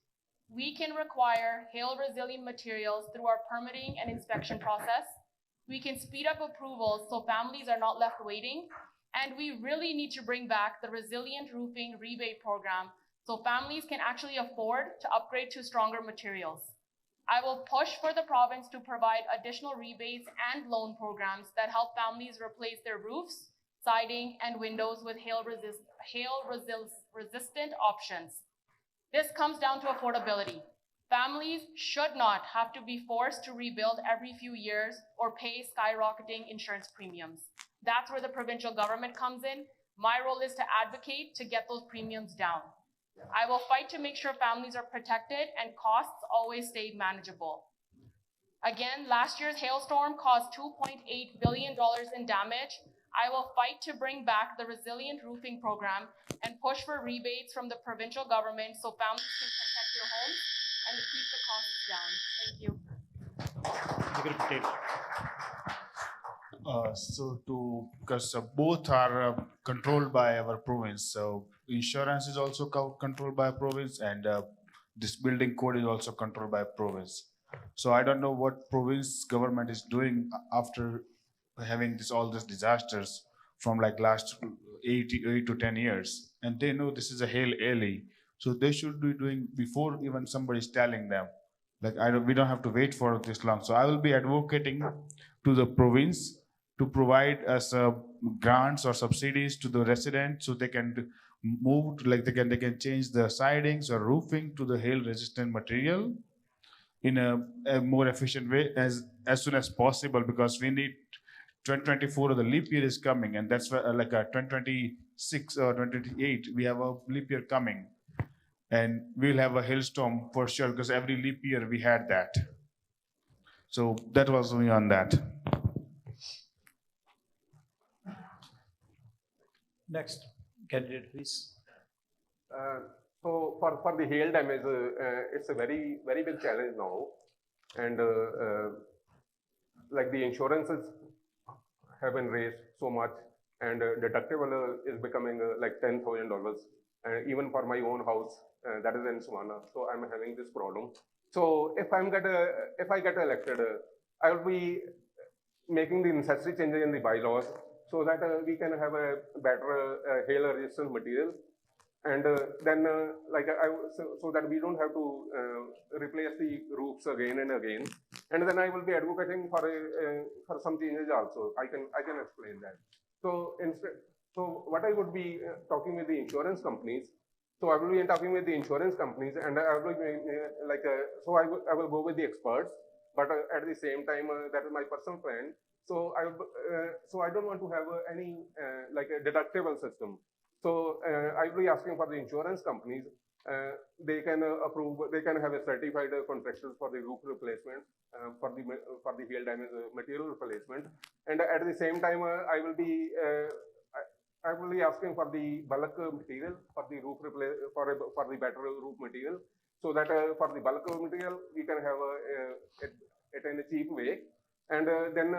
We can require hail-resilient materials through our permitting and inspection process. We can speed up approvals so families are not left waiting. And we really need to bring back the resilient roofing rebate program so families can actually afford to upgrade to stronger materials. I will push for the province to provide additional rebates and loan programs that help families replace their roofs, siding, and windows with hail-resistant options. This comes down to affordability. Families should not have to be forced to rebuild every few years or pay skyrocketing insurance premiums. That's where the provincial government comes in. My role is to advocate to get those premiums down. I will fight to make sure families are protected and costs always stay manageable. Again, last year's hailstorm caused $2.8 billion in damage. I will fight to bring back the resilient roofing program and push for rebates from the provincial government so families can protect their homes and keep the costs down. Thank you. Because both are controlled by our province, so insurance is also controlled by province, and this building code is also controlled by province. So I don't know what province government is doing after having all these disasters from like last 8 to 10 years. and they know this is a hail alley. So they should be doing before even somebody's telling them. Like we don't have to wait for this long. So I will be advocating to the province to provide us grants or subsidies to the residents so they can move to, like they can change the sidings or roofing to the hail resistant material in a more efficient way as soon as possible, because we need 2024, the leap year is coming, and that's why like 2026 or 2028 we have a leap year coming, and we'll have a hailstorm for sure because every leap year we had that. So that was me on that. Next candidate, please. So for the hail damage, it's a very big challenge now, and like the insurances have been raised so much, and deductible is becoming like $10,000, and even for my own house, that is in Suwana, so I'm having this problem. So if I get elected, I will be making the necessary changes in the bylaws so that we can have a better hail resistant material. And then, so that we don't have to replace the roofs again and again. And then I will be advocating for some changes also. I can explain that. So what I would be talking with the insurance companies. So I will be talking with the insurance companies, and I will be I will go with the experts. But at the same time, that is my personal plan. So I don't want to have any like a deductible system. So I will be asking for the insurance companies. They can approve. They can have a certified contractors for the roof replacement, for the hail damage material replacement. And at the same time, I will be asking for the bulk material for the roof for the better roof material, so that for the bulk material we can have it in a cheap way. And then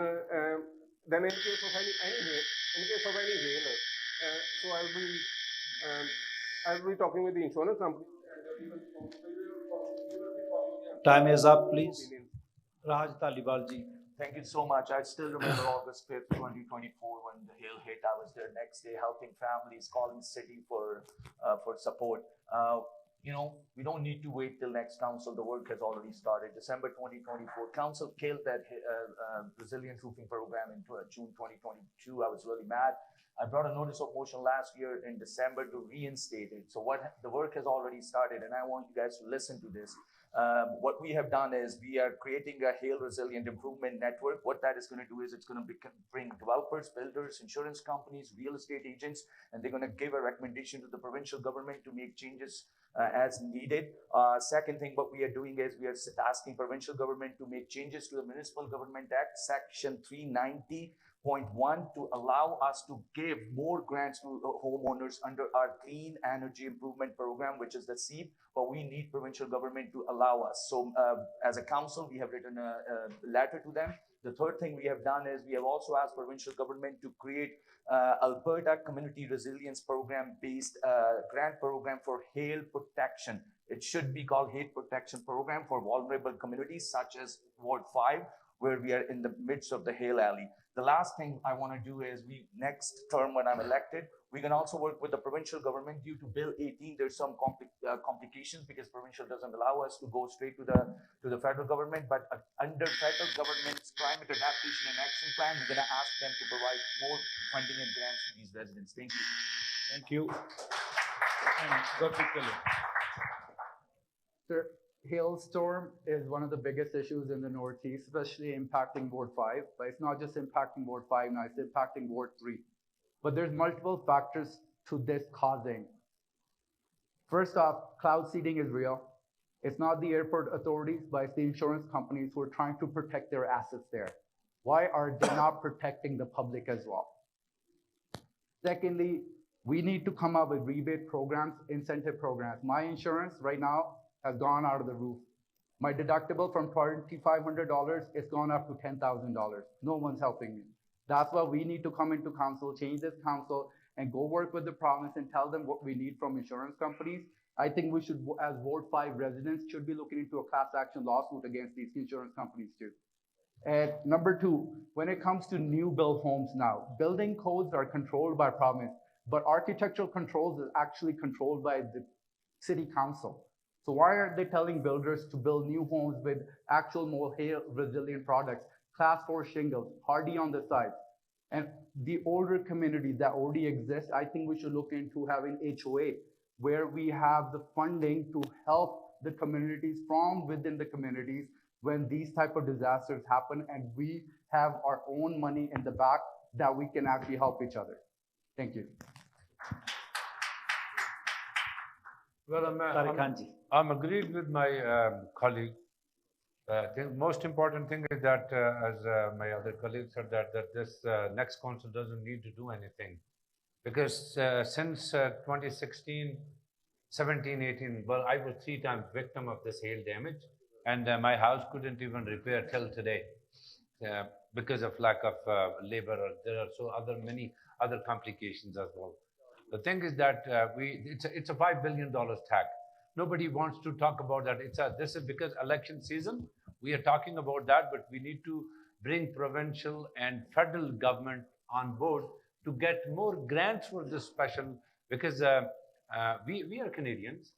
in case of any hail. So I'll be talking with the insurance company. Time is up, please. Raj Talibalji. Thank you so much. I still remember August 5th, 2024, when the hail hit. I was there next day helping families, calling city for support. You know, we don't need to wait till next council. The work has already started. December 2024, council killed that resilient roofing program in June 2022. I was really mad. I brought a notice of motion last year in December to reinstate it. So the work has already started, and I want you guys to listen to this. What we have done is we are creating a hail resilient improvement network. What that is going to do is it's going to bring developers, builders, insurance companies, real estate agents, and they're going to give a recommendation to the provincial government to make changes as needed. Second thing, what we are doing is we are asking provincial government to make changes to the Municipal Government Act, Section 390.1, to allow us to give more grants to homeowners under our Clean Energy Improvement Program, which is the SEEP, but we need provincial government to allow us. So as a council, we have written a letter to them. The third thing we have done is we have also asked provincial government to create Alberta Community Resilience Program based grant program for hail protection. It should be called Hail Protection Program for vulnerable communities such as Ward 5, where we are in the midst of the hail alley. The last thing I want to do is next term when I'm elected, we can also work with the provincial government. Due to Bill 18, there's some complications because provincial doesn't allow us to go straight to the federal government. But under federal government's Climate Adaptation and Action Plan, we're going to ask them to provide more funding and grants to these residents. Thank you. Thank you. And Dr. Kelly. Sir, hailstorm is one of the biggest issues in the Northeast, especially impacting Ward 5. But it's not just impacting Ward 5 now, it's impacting Ward 3. But there's multiple factors to this causing. First off, cloud seeding is real. It's not the airport authorities, but it's the insurance companies who are trying to protect their assets there. Why are they not protecting the public as well? Secondly, we need to come up with rebate programs, incentive programs. My insurance right now has gone out of the roof. My deductible from $2,500 is gone up to $10,000. No one's helping me. That's why we need to come into council, change this council, and go work with the province and tell them what we need from insurance companies. I think we should, as Ward 5 residents, should be looking into a class action lawsuit against these insurance companies too. And number two, when it comes to new build homes now, building codes are controlled by province. but architectural controls is actually controlled by the city council. So why are they telling builders to build new homes with actual more hail resilient products, class 4 shingles, hardy on the sides? And the older communities that already exist, I think we should look into having HOA, where we have the funding to help the communities from within the communities when these type of disasters happen, and we have our own money in the back that we can actually help each other. Thank you. Well, I'm agreed with my colleague. The most important thing is that, as my other colleague said, that this next council doesn't need to do anything. Because since 2016, 17, 18, well, I was 3 times victim of this hail damage. And my house couldn't even repair till today because of lack of labor. There are many other complications as well. The thing is that it's a $5 billion tag. Nobody wants to talk about that. This is because election season. We are talking about that, but we need to bring provincial and federal government on board to get more grants for this special, because we are Canadians,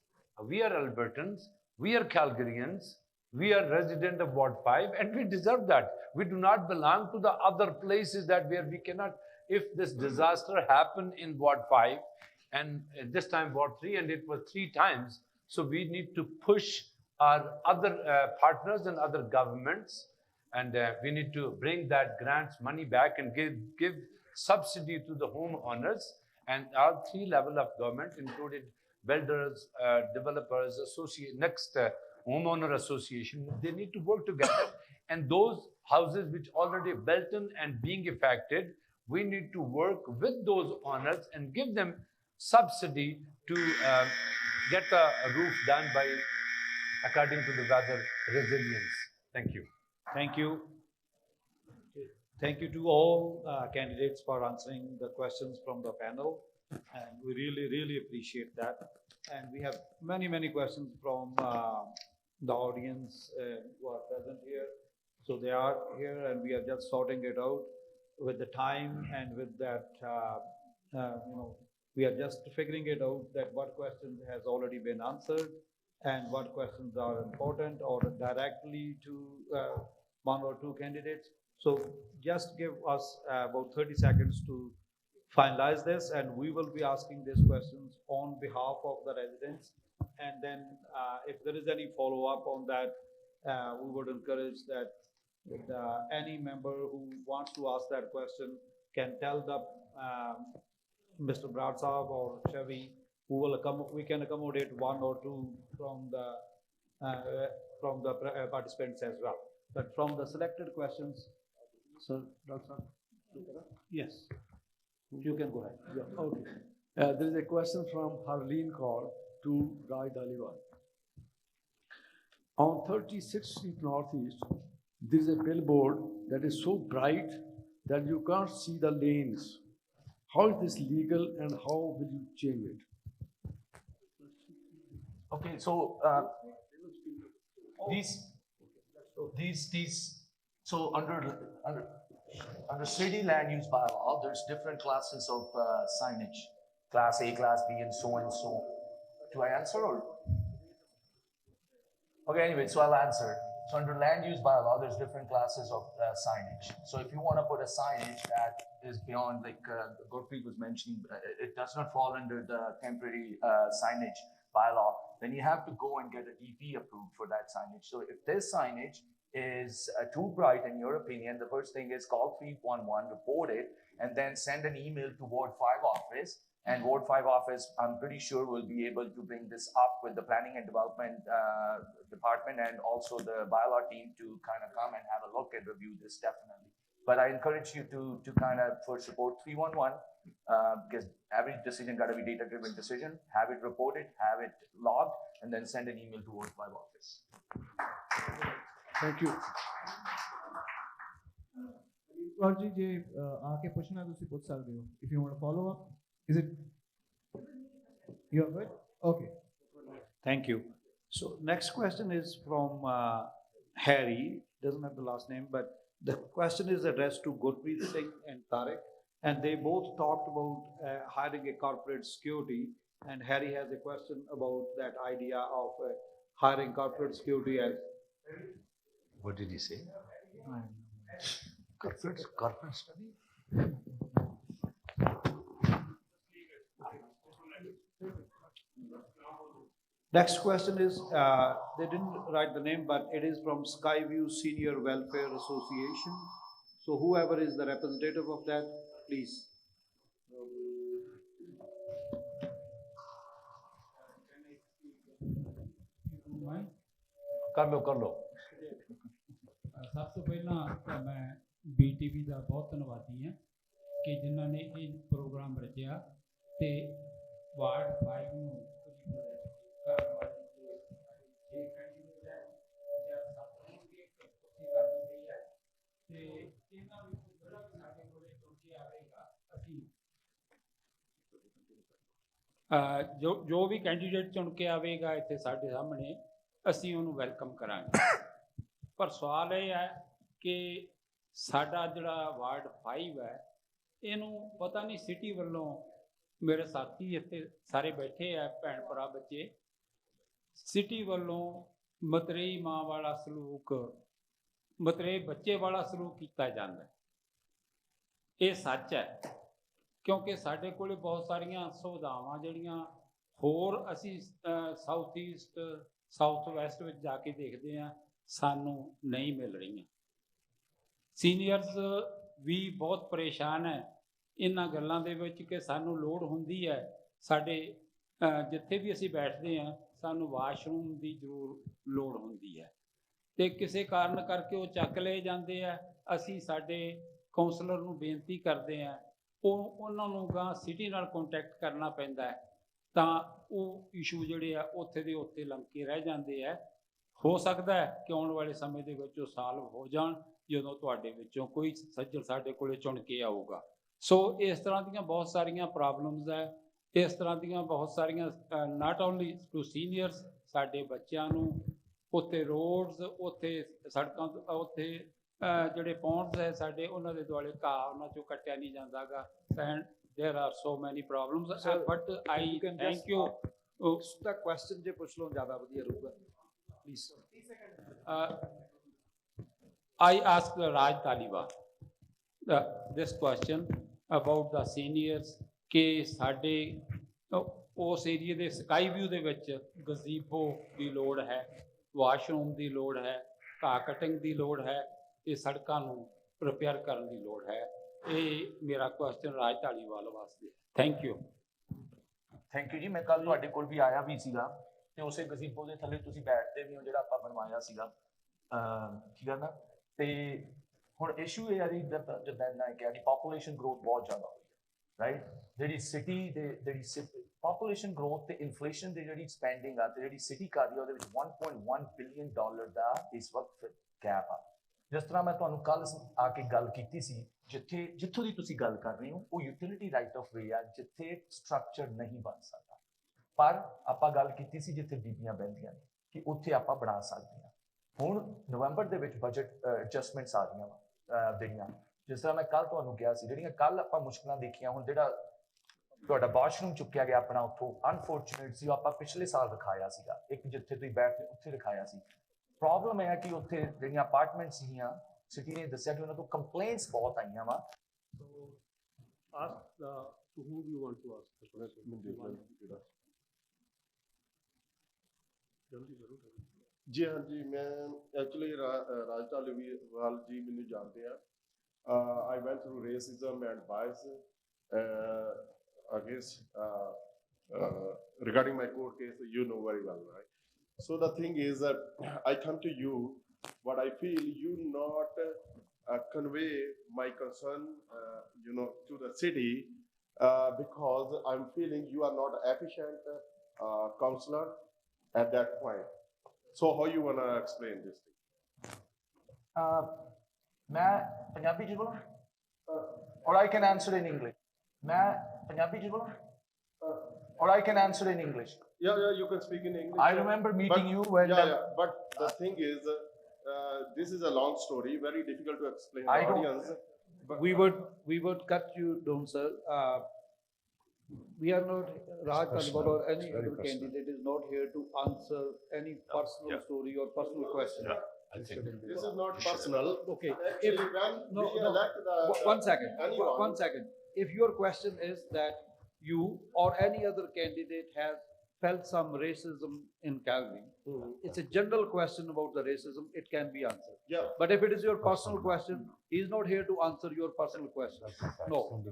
we are Albertans, we are Calgarians, we are resident of Ward 5, and we deserve that. We do not belong to the other places where we cannot. If this disaster happened in Ward 5, and this time Ward 3, and it was 3 times, so we need to push our other partners and other governments, and we need to bring that grants money back and give subsidy to the homeowners, and all 3 levels of government, including builders, developers, homeowner association. They need to work together, and those houses which already built in and being affected, we need to work with those owners and give them subsidy to get the roof done according to the weather resilience. Thank you. Thank you. Thank you to all candidates for answering the questions from the panel. And we really, really appreciate that. And we have many, many questions from the audience who are present here. So they are here, and we are just sorting it out with the time and with that, we are just figuring it out that what questions has already been answered and what questions are important or directly to 1 or 2 candidates. So just give us about 30 seconds to finalize this, and we will be asking these questions on behalf of the residents. And then if there is any follow-up on that, we would encourage that any member who wants to ask that question can tell the Mr. Brad Saab or Chevy, who will we can accommodate 1 or 2 from the participants as well. But from the selected questions, so Dr. Yes, you can go ahead. Yeah, okay. There is a question from Harleen Kaur to Rai Daliwal. On 36th Street Northeast, there is a billboard that is so bright that you can't see the lanes. How is this legal, and how will you change it? Okay, so so under city land use bylaw, there's different classes of signage, class A, class B, and so on and so on. Do I answer, or? Okay, anyway, so I'll answer. So under land use bylaw, there's different classes of signage. So if you want to put a signage that is beyond, like Gurpreet was mentioning, it does not fall under the temporary signage bylaw, then you have to go and get a DP approved for that signage. So if this signage is too bright in your opinion, the first thing is call 311, report it, and then send an email to Ward 5 office. And Ward 5 office, I'm pretty sure, will be able to bring this up with the planning and development department and also the bylaw team to kind of come and have a look and review this definitely. But I encourage you to kind of for support 311 because every decision got to be data-driven decision. Have it reported, have it logged, and then send an email to Ward 5 office. Thank you. If you want to follow up, is it? You are good? Okay. Thank you. So next question is from Harry, doesn't have the last name, but the question is addressed to Gurpreet Singh and Tariq. and they both talked about hiring a corporate security. And Harry has a question about that idea of hiring corporate security as. What did he say? Corporate study? Next question is, they didn't write the name, but it is from Skyview Senior Welfare Association. So whoever is the representative of that, please. ਕਰ ਲਓ ਸਭ ਤੋਂ ਪਹਿਲਾਂ ਤਾਂ ਮੈਂ BTV ਦਾ ਬਹੁਤ ਧੰਨਵਾਦੀ ਹਾਂ ਕਿ ਜਿਨ੍ਹਾਂ ਨੇ ਇਹ ਪ੍ਰੋਗਰਾਮ ਰਚਿਆ ਤੇ ਵਾਰਡ 5 ਨੂੰ ਕਰਨ ਵਾਲੇ ਜੋ 6 ਕੈਂਡੀਡੇਟ ਹੈ ਜਾਂ 7 ਹੋਣਗੇ ਉੱਥੇ ਕਰਨੀ ਗਈ ਹੈ ਤੇ ਇਹਨਾਂ ਵਿੱਚ ਜਿਹੜਾ ਵੀ ਸਾਡੇ ਕੋਲੇ ਚੁਣ ਕੇ ਆਵੇਗਾ ਅਸੀਂ ਜੋ ਵੀ ਕੈਂਡੀਡੇਟ ਚੁਣ ਕੇ ਆਵੇਗਾ ਇੱਥੇ ਸਾਡੇ ਸਾਹਮਣੇ ਅਸੀਂ ਉਹਨੂੰ ਵੈਲਕਮ ਕਰਾਂਗੇ। ਪਰ ਸਵਾਲ ਇਹ ਹੈ ਕਿ ਸਾਡਾ ਜਿਹੜਾ ਵਾਰਡ 5 ਹੈ ਇਹਨੂੰ ਪਤਾ ਨਹੀਂ ਸਿਟੀ ਵੱਲੋਂ ਮੇਰੇ ਸਾਥੀ ਇੱਥੇ ਸਾਰੇ ਬੈਠੇ ਆ ਭੈਣ ਭਰਾ ਬੱਚੇ ਸਿਟੀ ਵੱਲੋਂ ਮਤਰੇਈ ਮਾਂ ਵਾਲਾ ਸਲੂਕ ਮਤਰੇਈ ਬੱਚੇ ਵਾਲਾ ਸਲੂਕ ਕੀਤਾ ਜਾਂਦਾ। ਇਹ ਸੱਚ ਹੈ ਕਿਉਂਕਿ ਸਾਡੇ ਕੋਲੇ ਬਹੁਤ ਸਾਰੀਆਂ ਸੁਵਿਧਾਵਾਂ ਜਿਹੜੀਆਂ ਹੋਰ ਅਸੀਂ ਸਾਊਥ ਈਸਟ ਸਾਊਥ ਵੈਸਟ ਵਿੱਚ ਜਾ ਕੇ ਦੇਖਦੇ ਹਾਂ ਸਾਨੂੰ ਨਹੀਂ ਮਿਲ ਰਹੀਆਂ। ਸੀਨੀਅਰਸ ਵੀ ਬਹੁਤ ਪਰੇਸ਼ਾਨ ਹੈ ਇਹਨਾਂ ਗੱਲਾਂ ਦੇ ਵਿੱਚ ਕਿ ਸਾਨੂੰ ਲੋੜ ਹੁੰਦੀ ਹੈ ਸਾਡੇ ਜਿੱਥੇ ਵੀ ਅਸੀਂ ਬੈਠਦੇ ਹਾਂ ਸਾਨੂੰ ਵਾਸ਼ਰੂਮ ਦੀ ਜ਼ਰੂਰ ਲੋੜ ਹੁੰਦੀ ਹੈ ਤੇ ਕਿਸੇ ਕਾਰਨ ਕਰਕੇ ਉਹ ਚੱਕ ਲਏ ਜਾਂਦੇ ਆ। ਅਸੀਂ ਸਾਡੇ ਕਾਉਂਸਲਰ ਨੂੰ ਬੇਨਤੀ ਕਰਦੇ ਹਾਂ ਉਹਨਾਂ ਨੂੰ ਗਾਂ ਸਿਟੀ ਨਾਲ ਕੰਟੈਕਟ ਕਰਨਾ ਪੈਂਦਾ ਹੈ ਤਾਂ ਉਹ ਇਸ਼ੂ ਜਿਹੜੇ ਆ ਉੱਥੇ ਦੇ ਉੱਥੇ ਲੰਕੇ ਰਹਿ ਜਾਂਦੇ ਆ। ਹੋ ਸਕਦਾ ਹੈ ਕਿ ਆਉਣ ਵਾਲੇ ਸਮੇਂ ਦੇ ਵਿੱਚ ਉਹ ਸਾਲਵ ਹੋ ਜਾਣ ਜਦੋਂ ਤੁਹਾਡੇ ਵਿੱਚੋਂ ਕੋਈ ਸੱਜਣ ਸਾਡੇ ਕੋਲੇ ਚੁਣ ਕੇ ਆਊਗਾ। ਸੋ ਇਸ ਤਰ੍ਹਾਂ ਦੀਆਂ ਬਹੁਤ ਸਾਰੀਆਂ ਪ੍ਰੋਬਲਮਸ ਹੈ ਇਸ ਤਰ੍ਹਾਂ ਦੀਆਂ ਬਹੁਤ ਸਾਰੀਆਂ ਨਾਟ ਓਨਲੀ ਟੂ ਸੀਨੀਅਰਸ ਸਾਡੇ ਬੱਚਿਆਂ ਨੂੰ ਉੱਥੇ ਰੋਡਸ ਉੱਥੇ ਸੜਕਾਂ ਉੱਥੇ ਜਿਹੜੇ ਪੌਂਡਸ ਹੈ ਸਾਡੇ ਉਹਨਾਂ ਦੇ ਦੁਆਲੇ ਘਾਹ ਉਹਨਾਂ 'ਚੋਂ ਕੱਟਿਆ ਨਹੀਂ ਜਾਂਦਾ ਗਾ and there are so many problems but I thank you ਉਸਦਾ ਕੁਐਸਚਨ ਜੇ ਪੁੱਛ ਲਓ ਜ਼ਿਆਦਾ ਵਧੀਆ ਰਹੂਗਾ please. I asked Raj Taliba this question about the seniors ਕਿ ਸਾਡੇ ਉਸ ਏਰੀਏ ਦੇ ਸਕਾਈ ਵਿਊ ਦੇ ਵਿੱਚ ਗਜ਼ੀਬੋ ਦੀ ਲੋੜ ਹੈ ਵਾਸ਼ਰੂਮ ਦੀ ਲੋੜ ਹੈ ਘਾਹ ਕਟਿੰਗ ਦੀ ਲੋੜ ਹੈ ਤੇ ਸੜਕਾਂ ਨੂੰ ਰਿਪੇਅਰ ਕਰਨ ਦੀ ਲੋੜ ਹੈ। ਇਹ ਮੇਰਾ ਕੁਐਸਚਨ ਰਾਜ ਢਾਲੀਵਾਲ ਵਾਸਤੇ। ਥੈਂਕ ਯੂ ਜੀ। ਮੈਂ ਕੱਲ ਤੁਹਾਡੇ ਕੋਲ ਵੀ ਆਇਆ ਵੀ ਸੀਗਾ ਤੇ ਉਸੇ ਗਜ਼ੀਬੋ ਦੇ ਥੱਲੇ ਤੁਸੀਂ ਬੈਠਦੇ ਵੀ ਹੋ ਜਿਹੜਾ ਆਪਾਂ ਬਣਵਾਇਆ ਸੀਗਾ ਠੀਕ ਹੈ ਨਾ। ਤੇ ਹੁਣ ਇਸ਼ੂ ਇਹ ਆ ਜੀ ਜਿੱਦਾਂ ਮੈਂ ਕਿਹਾ ਕਿ ਪਾਪੂਲੇਸ਼ਨ ਗਰੋਥ ਬਹੁਤ ਜ਼ਿਆਦਾ ਹੋਈ ਹੈ ਰਾਈਟ। ਜਿਹੜੀ ਸਿਟੀ ਦੇ ਜਿਹੜੀ ਪਾਪੂਲੇਸ਼ਨ ਗਰੋਥ ਤੇ ਇਨਫਲੇਸ਼ਨ ਦੀ ਜਿਹੜੀ ਸਪੈਂਡਿੰਗ ਆ ਤੇ ਜਿਹੜੀ ਸਿਟੀ ਕਰ ਰਹੀ ਆ ਉਹਦੇ ਵਿੱਚ $1.1 ਬਿਲੀਅਨ ਦਾ ਇਸ ਵਕਤ ਗੈਪ ਆ। ਜਿਸ ਤਰ੍ਹਾਂ ਮੈਂ ਤੁਹਾਨੂੰ ਕੱਲ ਆ ਕੇ ਗੱਲ ਕੀਤੀ ਸੀ ਜਿੱਥੋਂ ਦੀ ਤੁਸੀਂ ਗੱਲ ਕਰ ਰਹੇ ਹੋ ਉਹ ਯੂਟਿਲਿਟੀ ਰਾਈਟ ਆਫ ਵੇ ਆ ਜਿੱਥੇ ਸਟਰਕਚਰ ਨਹੀਂ ਬਣ ਸਕਦਾ ਪਰ ਆਪਾਂ ਗੱਲ ਕੀਤੀ ਸੀ ਜਿੱਥੇ ਬੀਬੀਆਂ ਬਹਿੰਦੀਆਂ ਨੇ ਕਿ ਉੱਥੇ ਆਪਾਂ ਬਣਾ ਸਕਦੇ ਹਾਂ। ਹੁਣ ਨਵੰਬਰ ਦੇ ਵਿੱਚ ਬਜਟ ਐਡਜਸਟਮੈਂਟਸ ਆ ਰਹੀਆਂ ਵਾ ਜਿਹੜੀਆਂ ਜਿਸ ਤਰ੍ਹਾਂ ਮੈਂ ਕੱਲ ਤੁਹਾਨੂੰ ਕਿਹਾ ਸੀ ਜਿਹੜੀਆਂ ਕੱਲ ਆਪਾਂ ਮੁਸ਼ਕਲਾਂ ਦੇਖੀਆਂ ਹੁਣ ਜਿਹੜਾ ਤੁਹਾਡਾ ਵਾਸ਼ਰੂਮ ਚੁੱਕਿਆ ਗਿਆ ਆਪਣਾ ਉੱਥੋਂ ਅਨਫੋਰਚੂਨੇਟ ਸੀ ਆਪਾਂ ਪਿਛਲੇ ਸਾਲ ਰਖਾਇਆ ਸੀਗਾ ਇੱਕ ਜਿੱਥੇ ਤੁਸੀਂ ਬੈਠਦੇ ਉੱਥੇ ਰਖਾਇਆ ਸੀ। ਪ੍ਰੋਬਲਮ ਇਹ ਹੈ ਕਿ ਉੱਥੇ ਜਿਹੜੀਆਂ ਅਪਾਰਟਮੈਂਟਸ ਸੀਗੀਆਂ ਸਿਟੀ ਨੇ ਦੱਸਿਆ ਕਿ ਉਹਨਾਂ ਤੋਂ ਕੰਪਲੇਂਟਸ ਬਹੁਤ ਆਈਆਂ ਵਾ। ਜੀ ਹਾਂ ਜੀ ਮੈਂ ਐਕਚੁਅਲੀ ਰਾਜ ਢਾਲੀਵਾਲ ਜੀ ਮੈਨੂੰ ਜਾਣਦੇ ਆ। I went through racism and bias against regarding my court case. You know very well, right? So the thing is that I come to you. What I feel you not convey my concern, to the city because I'm feeling you are not efficient counselor at that point. So how you wanna explain this thing? मैं पंजाबी जी बोला or I can answer in English. मैं पंजाबी जी बोला or I can answer in English. Yeah, you can speak in English. I remember meeting you when but the thing is this is a long story, very difficult to explain to the audience. we would cut you down, sir. We are not, Raj Talibot or any other candidate is not here to answer any personal story or personal question. This is not personal. Okay. Actually, when we elect the One second. anyone- One second. If your question is that you or any other candidate has felt some racism in Calgary, it's a general question about the racism, it can be answered. Yeah. But if it is your personal question, he is not here to answer your personal question. No.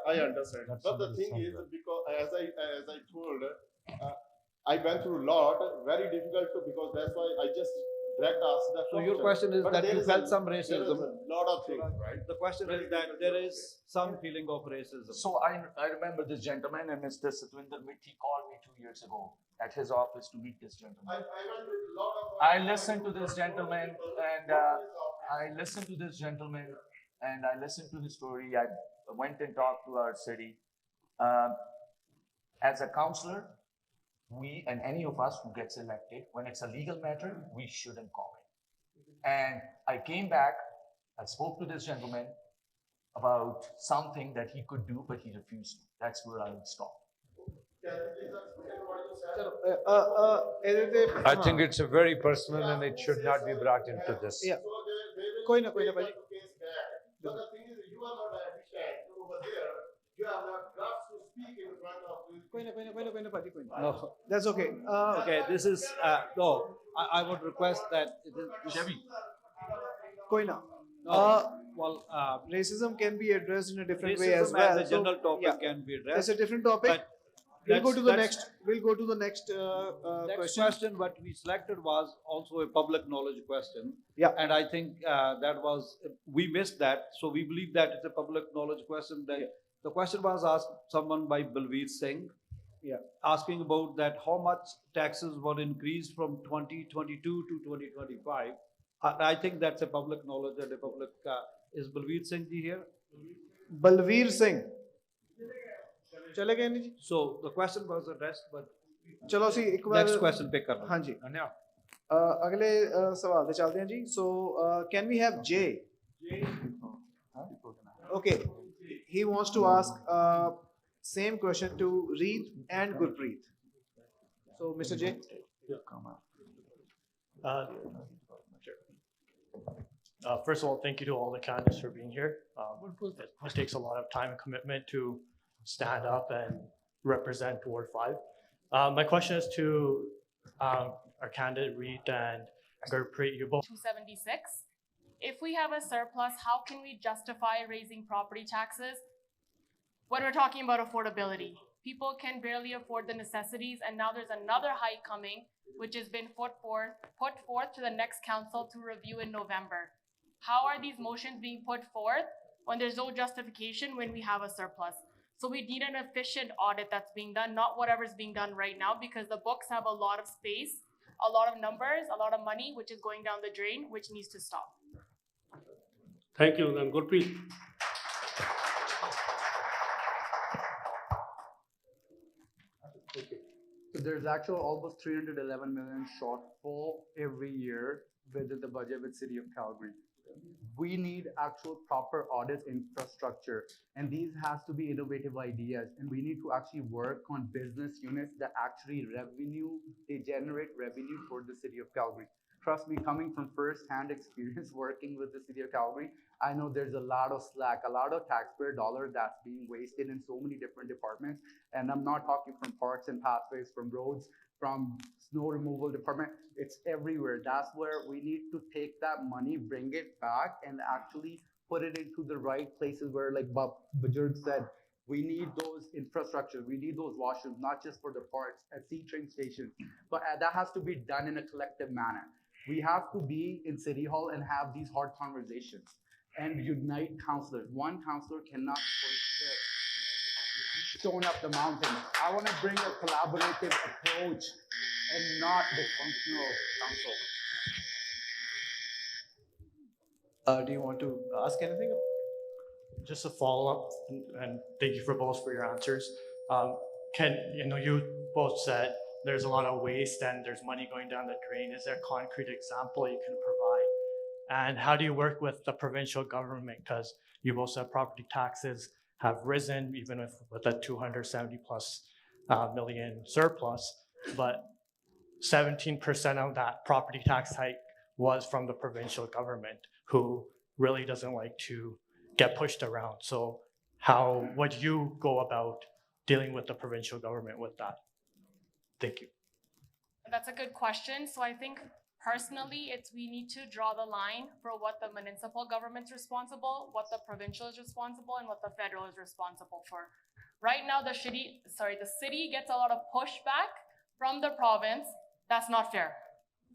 I understand. But the thing is, because as I told, I went through a lot, very difficult to, because that's why I just direct asked the So your question is But that there you is felt a- some There is racism. a lot of things, right? The question is that there is some feeling of racism. So I remember this gentleman, and Mr. Satwinder Mitti called me 2 years ago at his office to meet this gentleman. I went with a lot of. I listened to this gentleman, and I listened to this gentleman, and I listened to his story. I went and talked to our city. As a counselor, we and any of us who gets elected, when it's a legal matter, we shouldn't comment. And I came back, I spoke to this gentleman about something that he could do, but he refused to. That's where I will stop. I think it's a very personal and it should not be brought into this. Yeah. Koi na, bhai. But the thing is, you are not efficient over there. You have not guts to speak in front of you. No. That's okay. Okay, this is, no, I would request that. Chevy. Koi na. Well, Racism can be addressed in a different way as racism well. as a general So, topic yeah, can be that's addressed. a different topic. But We'll go to the that's- next. We'll go to the next Next question. question, what we selected was also a public knowledge question. Yeah. And I think that was, we missed that. So we believe that it's a public knowledge question. That the question was asked someone by Balveer Singh. Yeah. Asking about that how much taxes were increased from 2022 to 2025. I think that's a public knowledge and a public, is Balveer Singh ji here? Balveer Singh. चले गए नहीं जी? So the question was addressed, but चलो सी एक बार next question pick करना. हाँ जी अगले सवाल पे चलते हैं जी. So can we have Jay? Okay, he wants to ask same question to Reed and Gurpreet. So Mr. Jay. First of all, thank you to all the candidates for being here. It takes a lot of time and commitment to stand up and represent Ward 5. My question is to our candidate Reed and Gurpreet. You both. 276. If we have a surplus, how can we justify raising property taxes when we're talking about affordability? People can barely afford the necessities, and now there's another hike coming, which has been put forth to the next council to review in November. How are these motions being put forth when there's no justification when we have a surplus? So we need an efficient audit that's being done, not whatever's being done right now, because the books have a lot of space, a lot of numbers, a lot of money, which is going down the drain, which needs to stop. Thank you. Then Gurpreet. So there's actual almost 311 million shortfall every year within the budget with City of Calgary. We need actual proper audit infrastructure, and these has to be innovative ideas, and we need to actually work on business units that actually they generate revenue for the City of Calgary. Trust me, coming from first-hand experience working with the City of Calgary, I know there's a lot of slack, a lot of taxpayer dollars that's being wasted in so many different departments. And I'm not talking from parks and pathways, from roads, from snow removal department. It's everywhere. That's where we need to take that money, bring it back, and actually put it into the right places where, like Bajurg said, we need those infrastructure. We need those washrooms, not just for the parks at C-train stations, but that has to be done in a collective manner. We have to be in City Hall and have these hard conversations and unite councillors. One councillor cannot push the stone up the mountain. I want to bring a collaborative approach and not dysfunctional council. Do you want to ask anything? Just a follow-up, and thank you for both for your answers. You both said there's a lot of waste and there's money going down the drain. Is there a concrete example you can provide And how do you work with the provincial government? Because you've also had property taxes have risen, even with a 270 plus million surplus, but 17% of that property tax hike was from the provincial government, who really doesn't like to get pushed around. So how would you go about dealing with the provincial government with that? Thank you. That's a good question. So I think personally, we need to draw the line for what the municipal government's responsible, what the provincial is responsible, and what the federal is responsible for. Right now, the city gets a lot of pushback from the province. That's not fair.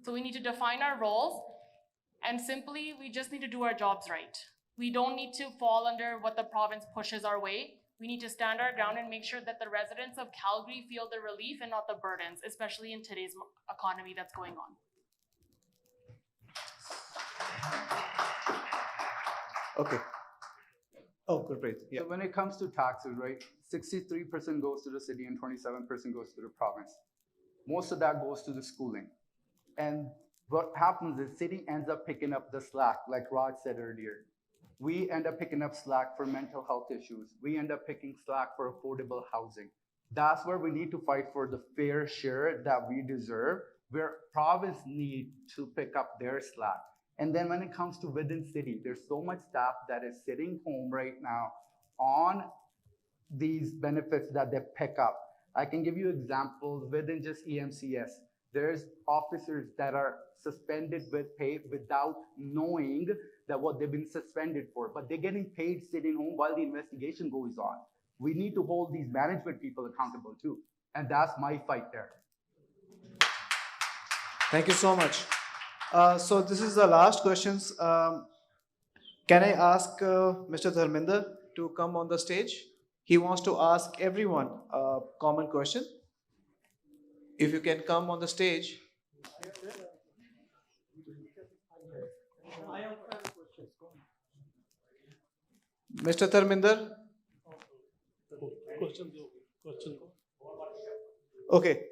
So we need to define our roles, and simply, we just need to do our jobs right. We don't need to fall under what the province pushes our way. We need to stand our ground and make sure that the residents of Calgary feel the relief and not the burdens, especially in today's economy that's going on. Okay. Oh, Gurpreet. Yeah. So when it comes to taxes, right, 63% goes to the city and 27% goes to the province. Most of that goes to the schooling. And what happens is city ends up picking up the slack, like Raj said earlier. We end up picking up slack for mental health issues. We end up picking slack for affordable housing. That's where we need to fight for the fair share that we deserve, where province need to pick up their slack. And then when it comes to within city, there's so much staff that is sitting home right now on these benefits that they pick up. I can give you examples within just EMCS. There's officers that are suspended with pay without knowing that what they've been suspended for, but they're getting paid sitting home while the investigation goes on. We need to hold these management people accountable too. And that's my fight there. Thank you so much. So this is the last questions. Can I ask Mr. Dharminder to come on the stage? He wants to ask everyone a common question. If you can come on the stage. Mr. Dharminder. Okay.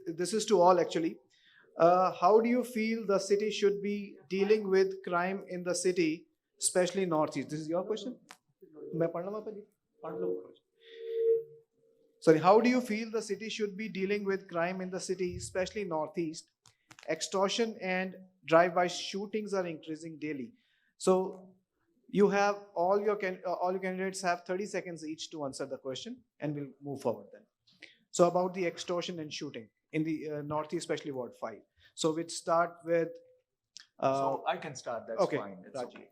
This is to all actually. How do you feel the city should be dealing with crime in the city, especially Northeast? This is your question? Sorry, how do you feel the city should be dealing with crime in the city, especially Northeast? Extortion and drive-by shootings are increasing daily. So you have all your candidates have 30 seconds each to answer the question, and we'll move forward then. So about the extortion and shooting in the Northeast, especially Ward 5. So we'd start with. So I can start. That's okay, fine. It's Raj. okay.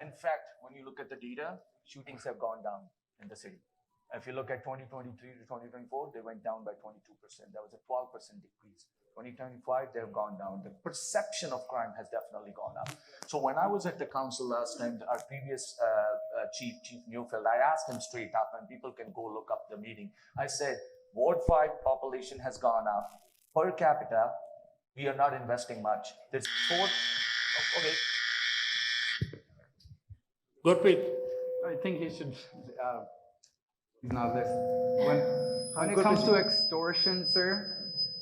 In fact, when you look at the data, shootings have gone down in the city. If you look at 2023 to 2024, they went down by 22%. That was a 12% decrease. 2025, they have gone down. The perception of crime has definitely gone up. So when I was at the council last time, our previous Chief Newfield, I asked him straight up, and people can go look up the meeting. I said, Ward 5 population has gone up. Per capita, we are not investing much. There's four, okay. Gurpreet. I think he should, he's not listening. When it comes to extortion, sir,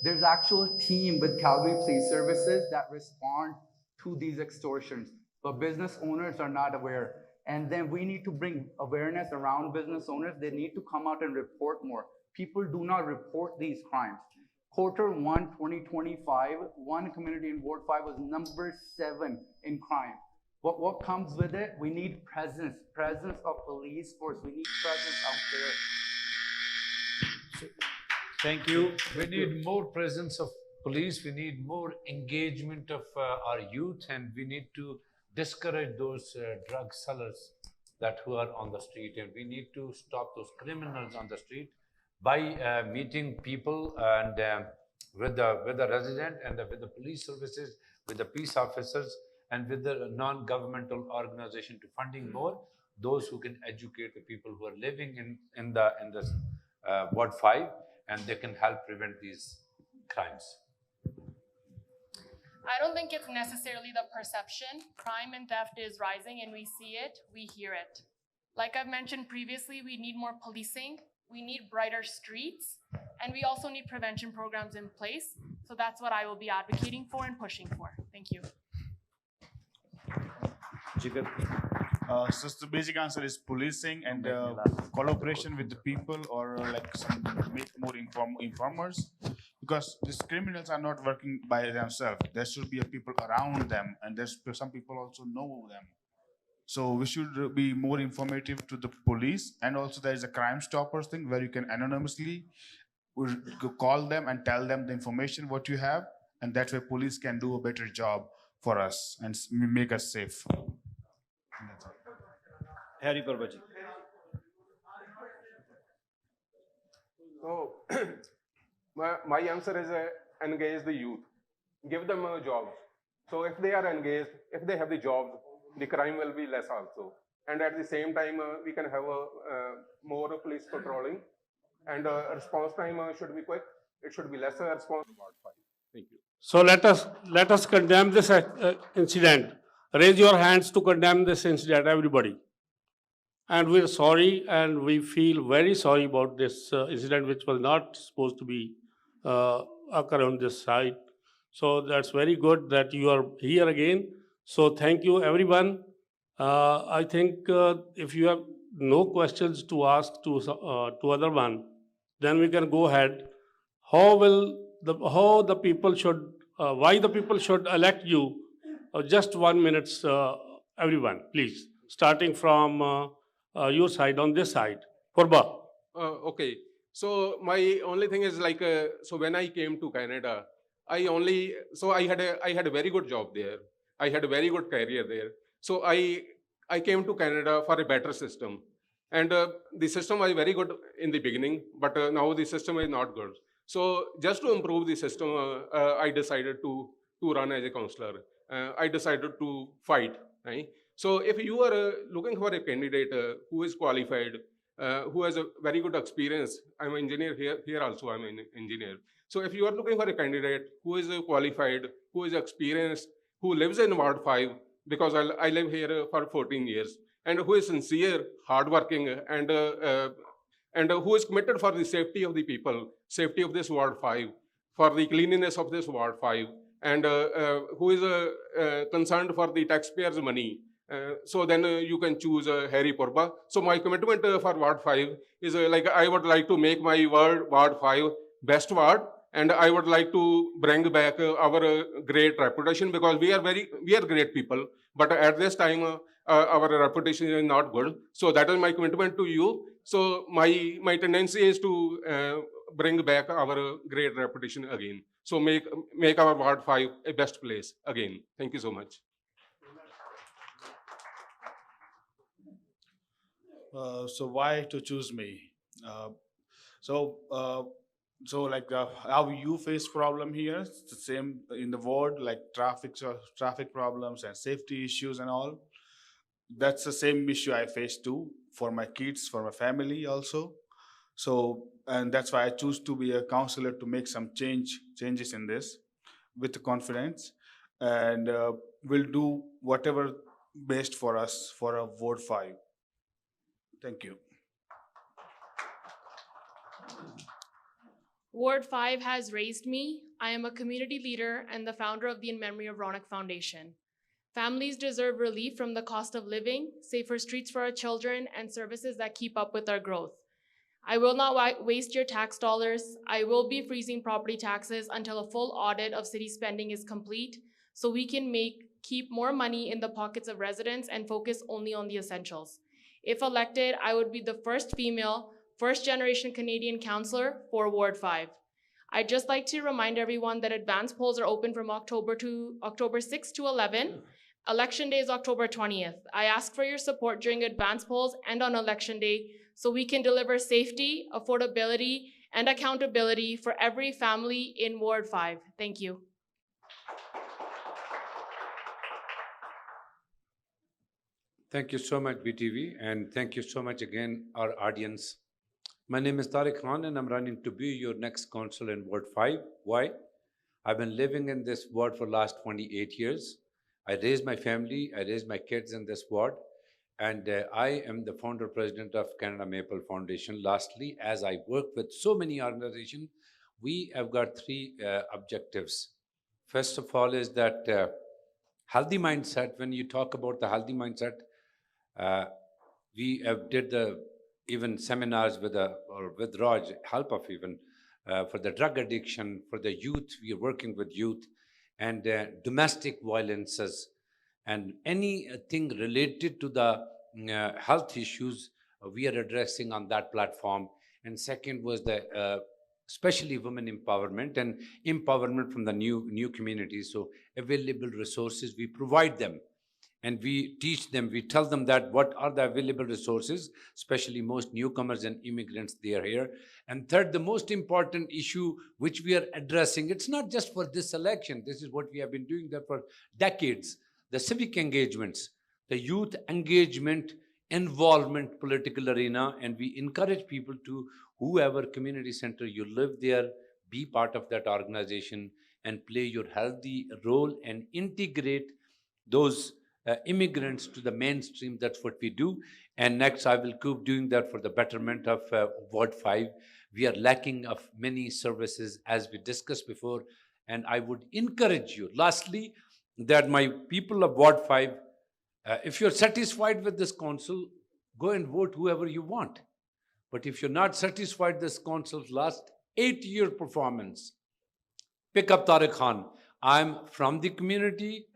there's actually a team with Calgary Police Services that respond to these extortions, but business owners are not aware. And then we need to bring awareness around business owners. They need to come out and report more. People do not report these crimes. Q1 2025, one community in Ward 5 was number 7 in crime. What comes with it? We need presence of police force. We need presence out there. Thank you. We need more presence of police. We need more engagement of our youth, and we need to discourage those drug sellers who are on the street. And we need to stop those criminals on the street by meeting people and with the resident and with the police services, with the peace officers, and with the non-governmental organization to funding more those who can educate the people who are living in this Ward 5, and they can help prevent these crimes. I don't think it's necessarily the perception. Crime and theft is rising, and we see it, we hear it. Like I've mentioned previously, we need more policing, we need brighter streets, and we also need prevention programs in place. So that's what I will be advocating for and pushing for. Thank you. So the basic answer is policing and collaboration with the people, or like some make more informers, because these criminals are not working by themselves. There should be a people around them, and there's some people also know them. So we should be more informative to the police, and also there is a Crime Stoppers thing where you can anonymously call them and tell them the information what you have, and that way police can do a better job for us and make us safe. Harry Parbaji. So my answer is engage the youth, give them jobs. So if they are engaged, if they have the jobs, the crime will be less also. And at the same time, we can have more police patrolling, and response time should be quick. It should be lesser response. Thank you. So let us condemn this incident. Raise your hands to condemn this incident, everybody. And we're sorry, and we feel very sorry about this incident, which was not supposed to be occur on this side. So that's very good that you are here again. So thank you, everyone. I think if you have no questions to ask to other one, then we can go ahead. How the people should, why the people should elect you? Just 1 minute, everyone, please. Starting from your side, on this side. Purba. Okay. So my only thing is like, so when I came to Canada, I had a very good job there. I had a very good career there. So I came to Canada for a better system. And the system was very good in the beginning, but now the system is not good. So just to improve the system, I decided to run as a counselor. I decided to fight. Right? So if you are looking for a candidate who is qualified, who has a very good experience, I'm an engineer here also I'm an engineer. So if you are looking for a candidate who is qualified, who is experienced, who lives in Ward 5, because I live here for 14 years, and who is sincere, hardworking, and who is committed for the safety of the people, safety of this Ward 5, for the cleanliness of this Ward 5, and who is concerned for the taxpayers' money, so then you can choose Harry Purba. So my commitment for Ward 5 is like I would like to make my Ward 5 best ward, and I would like to bring back our great reputation, because we are great people, but at this time our reputation is not good. So that is my commitment to you. So my tendency is to bring back our great reputation again. So make our Ward 5 a best place again. Thank you so much. So why to choose me? So like how you face problem here, it's the same in the ward, like traffic problems and safety issues and all. That's the same issue I face too, for my kids, for my family also. So, and that's why I choose to be a counselor, to make some changes in this with confidence, and we'll do whatever best for us for a Ward 5. Thank you. Ward 5 has raised me. I am a community leader and the founder of the In Memory of Ronak Foundation. Families deserve relief from the cost of living, safer streets for our children, and services that keep up with our growth. I will not waste your tax dollars. I will be freezing property taxes until a full audit of city spending is complete, so we can keep more money in the pockets of residents and focus only on the essentials. If elected, I would be the first female, first-generation Canadian councillor for Ward 5. I'd just like to remind everyone that advance polls are open from October 6 to 11. Election day is October 20th. I ask for your support during advance polls and on election day, so we can deliver safety, affordability, and accountability for every family in Ward 5. Thank you. Thank you so much, BTV, and thank you so much again, our audience. My name is Tariq Khan, and I'm running to be your next councillor in Ward 5. Why? I've been living in this ward for the last 28 years. I raised my family, I raised my kids in this ward, And I am the founder president of Canada Maple Foundation. Lastly, as I work with so many organizations, we have got three objectives. First of all is that healthy mindset. When you talk about the healthy mindset, we have did the even seminars with Raj, help of even for the drug addiction, for the youth. We are working with youth and domestic violences and anything related to the health issues we are addressing on that platform. And second was the especially women empowerment and empowerment from the new communities. So available resources, we provide them. And we teach them, we tell them that what are the available resources, especially most newcomers and immigrants, they are here. And third, the most important issue which we are addressing, it's not just for this election, this is what we have been doing there for decades, the civic engagements, the youth engagement, involvement, political arena, and we encourage people to, whoever community center you live there, be part of that organization and play your healthy role and integrate those immigrants to the mainstream. That's what we do. And next, I will keep doing that for the betterment of Ward 5. We are lacking of many services, as we discussed before. And I would encourage you, lastly, that my people of Ward 5, if you're satisfied with this council, go and vote whoever you want. But if you're not satisfied with this council's last 8-year performance, pick up Tariq Khan. I'm from the community,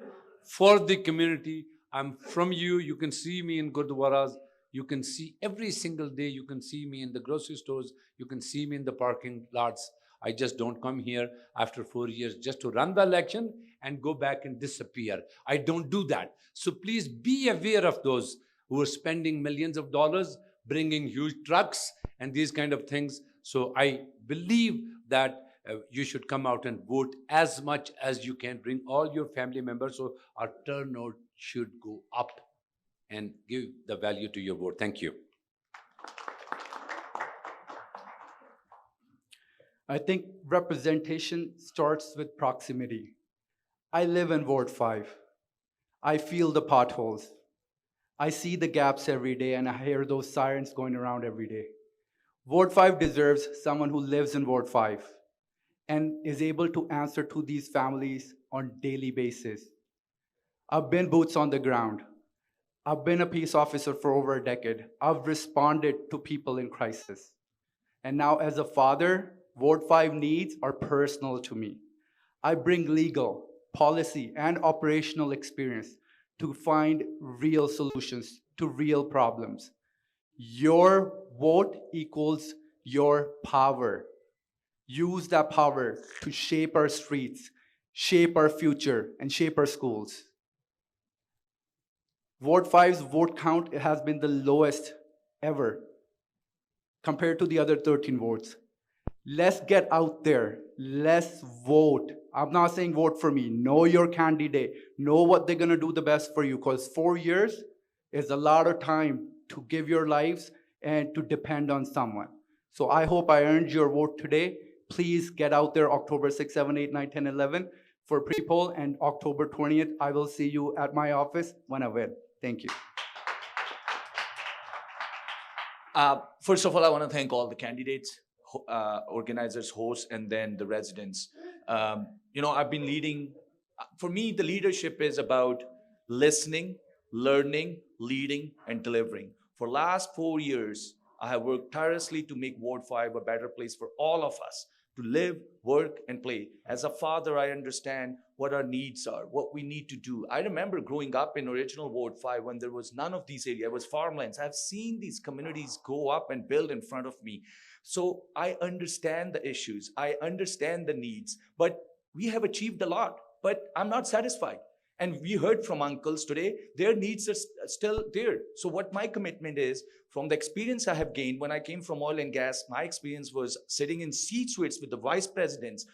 for the community. I'm from you. You can see me in Gurdwaras. You can see every single day. You can see me in the grocery stores. You can see me in the parking lots. I just don't come here after 4 years just to run the election and go back and disappear. I don't do that. So please be aware of those who are spending millions of dollars, bringing huge trucks and these kind of things. So I believe that you should come out and vote as much as you can. Bring all your family members so our turnout should go up and give the value to your vote. Thank you. I think representation starts with proximity. I live in Ward 5. I feel the potholes. I see the gaps every day and I hear those sirens going around every day. Ward 5 deserves someone who lives in Ward 5 and is able to answer to these families on a daily basis. I've been boots on the ground. I've been a peace officer for over a decade. I've responded to people in crisis. And now as a father, Ward 5 needs are personal to me. I bring legal, policy, and operational experience to find real solutions to real problems. Your vote equals your power. Use that power to shape our streets, shape our future, and shape our schools. Ward 5's vote count has been the lowest ever compared to the other 13 wards. Let's get out there. Let's vote. I'm not saying vote for me. Know your candidate. Know what they're going to do the best for you, because 4 years is a lot of time to give your lives and to depend on someone. So I hope I earned your vote today. Please get out there October 6, 7, 8, 9, 10, 11 for pre-poll, and October 20th, I will see you at my office when I win. Thank you. First of all, I want to thank all the candidates, organizers, hosts, and then the residents. I've been leading. For me, the leadership is about listening, learning, leading, and delivering. For last 4 years, I have worked tirelessly to make Ward 5 a better place for all of us to live, work, and play. As a father, I understand what our needs are, what we need to do. I remember growing up in original Ward 5 when there was none of these areas. It was farmlands. I've seen these communities go up and build in front of me. So I understand the issues. I understand the needs. But we have achieved a lot. But I'm not satisfied. And we heard from uncles today, their needs are still there. So what my commitment is, from the experience I have gained when I came from oil and gas, my experience was sitting in C-suites with the vice presidents,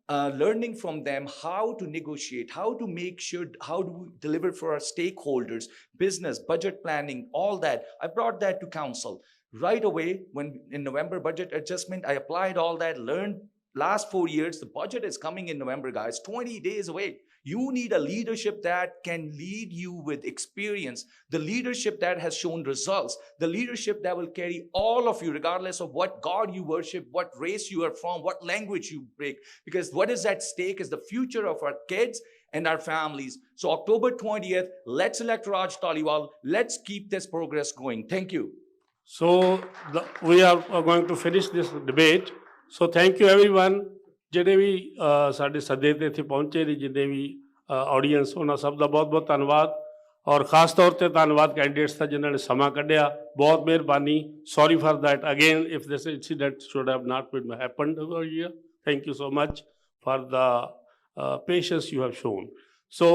learning from them how to negotiate, how to make sure, how do we deliver for our stakeholders, business, budget planning, all that. I brought that to council. Right away, when in November budget adjustment, I applied all that, learned last 4 years. The budget is coming in November, guys, 20 days away. You need a leadership that can lead you with experience, the leadership that has shown results, the leadership that will carry all of you, regardless of what God you worship, what race you are from, what language you break, because what is at stake is the future of our kids and our families. So October 20th, let's elect Raj Taliwal. Let's keep this progress going. Thank you. So we are going to finish this debate. So thank you everyone. ਜਿਹੜੇ ਵੀ ਸਾਡੇ ਸੱਦੇ ਤੇ ਇੱਥੇ ਪਹੁੰਚੇ ਨੇ, ਜਿੰਨੇ ਵੀ audience, ਉਹਨਾਂ ਸਭ ਦਾ ਬਹੁਤ ਬਹੁਤ ਧੰਨਵਾਦ, ਔਰ ਖ਼ਾਸ ਤੌਰ ਤੇ ਧੰਨਵਾਦ ਕੈਂਡੀਡੇਟਸ ਦਾ ਜਿਨ੍ਹਾਂ ਨੇ ਸਮਾਂ ਕੱਢਿਆ। ਬਹੁਤ ਮਿਹਰਬਾਨੀ। Sorry for that again if this incident should have not been happened over here. Thank you so much for the patience you have shown. So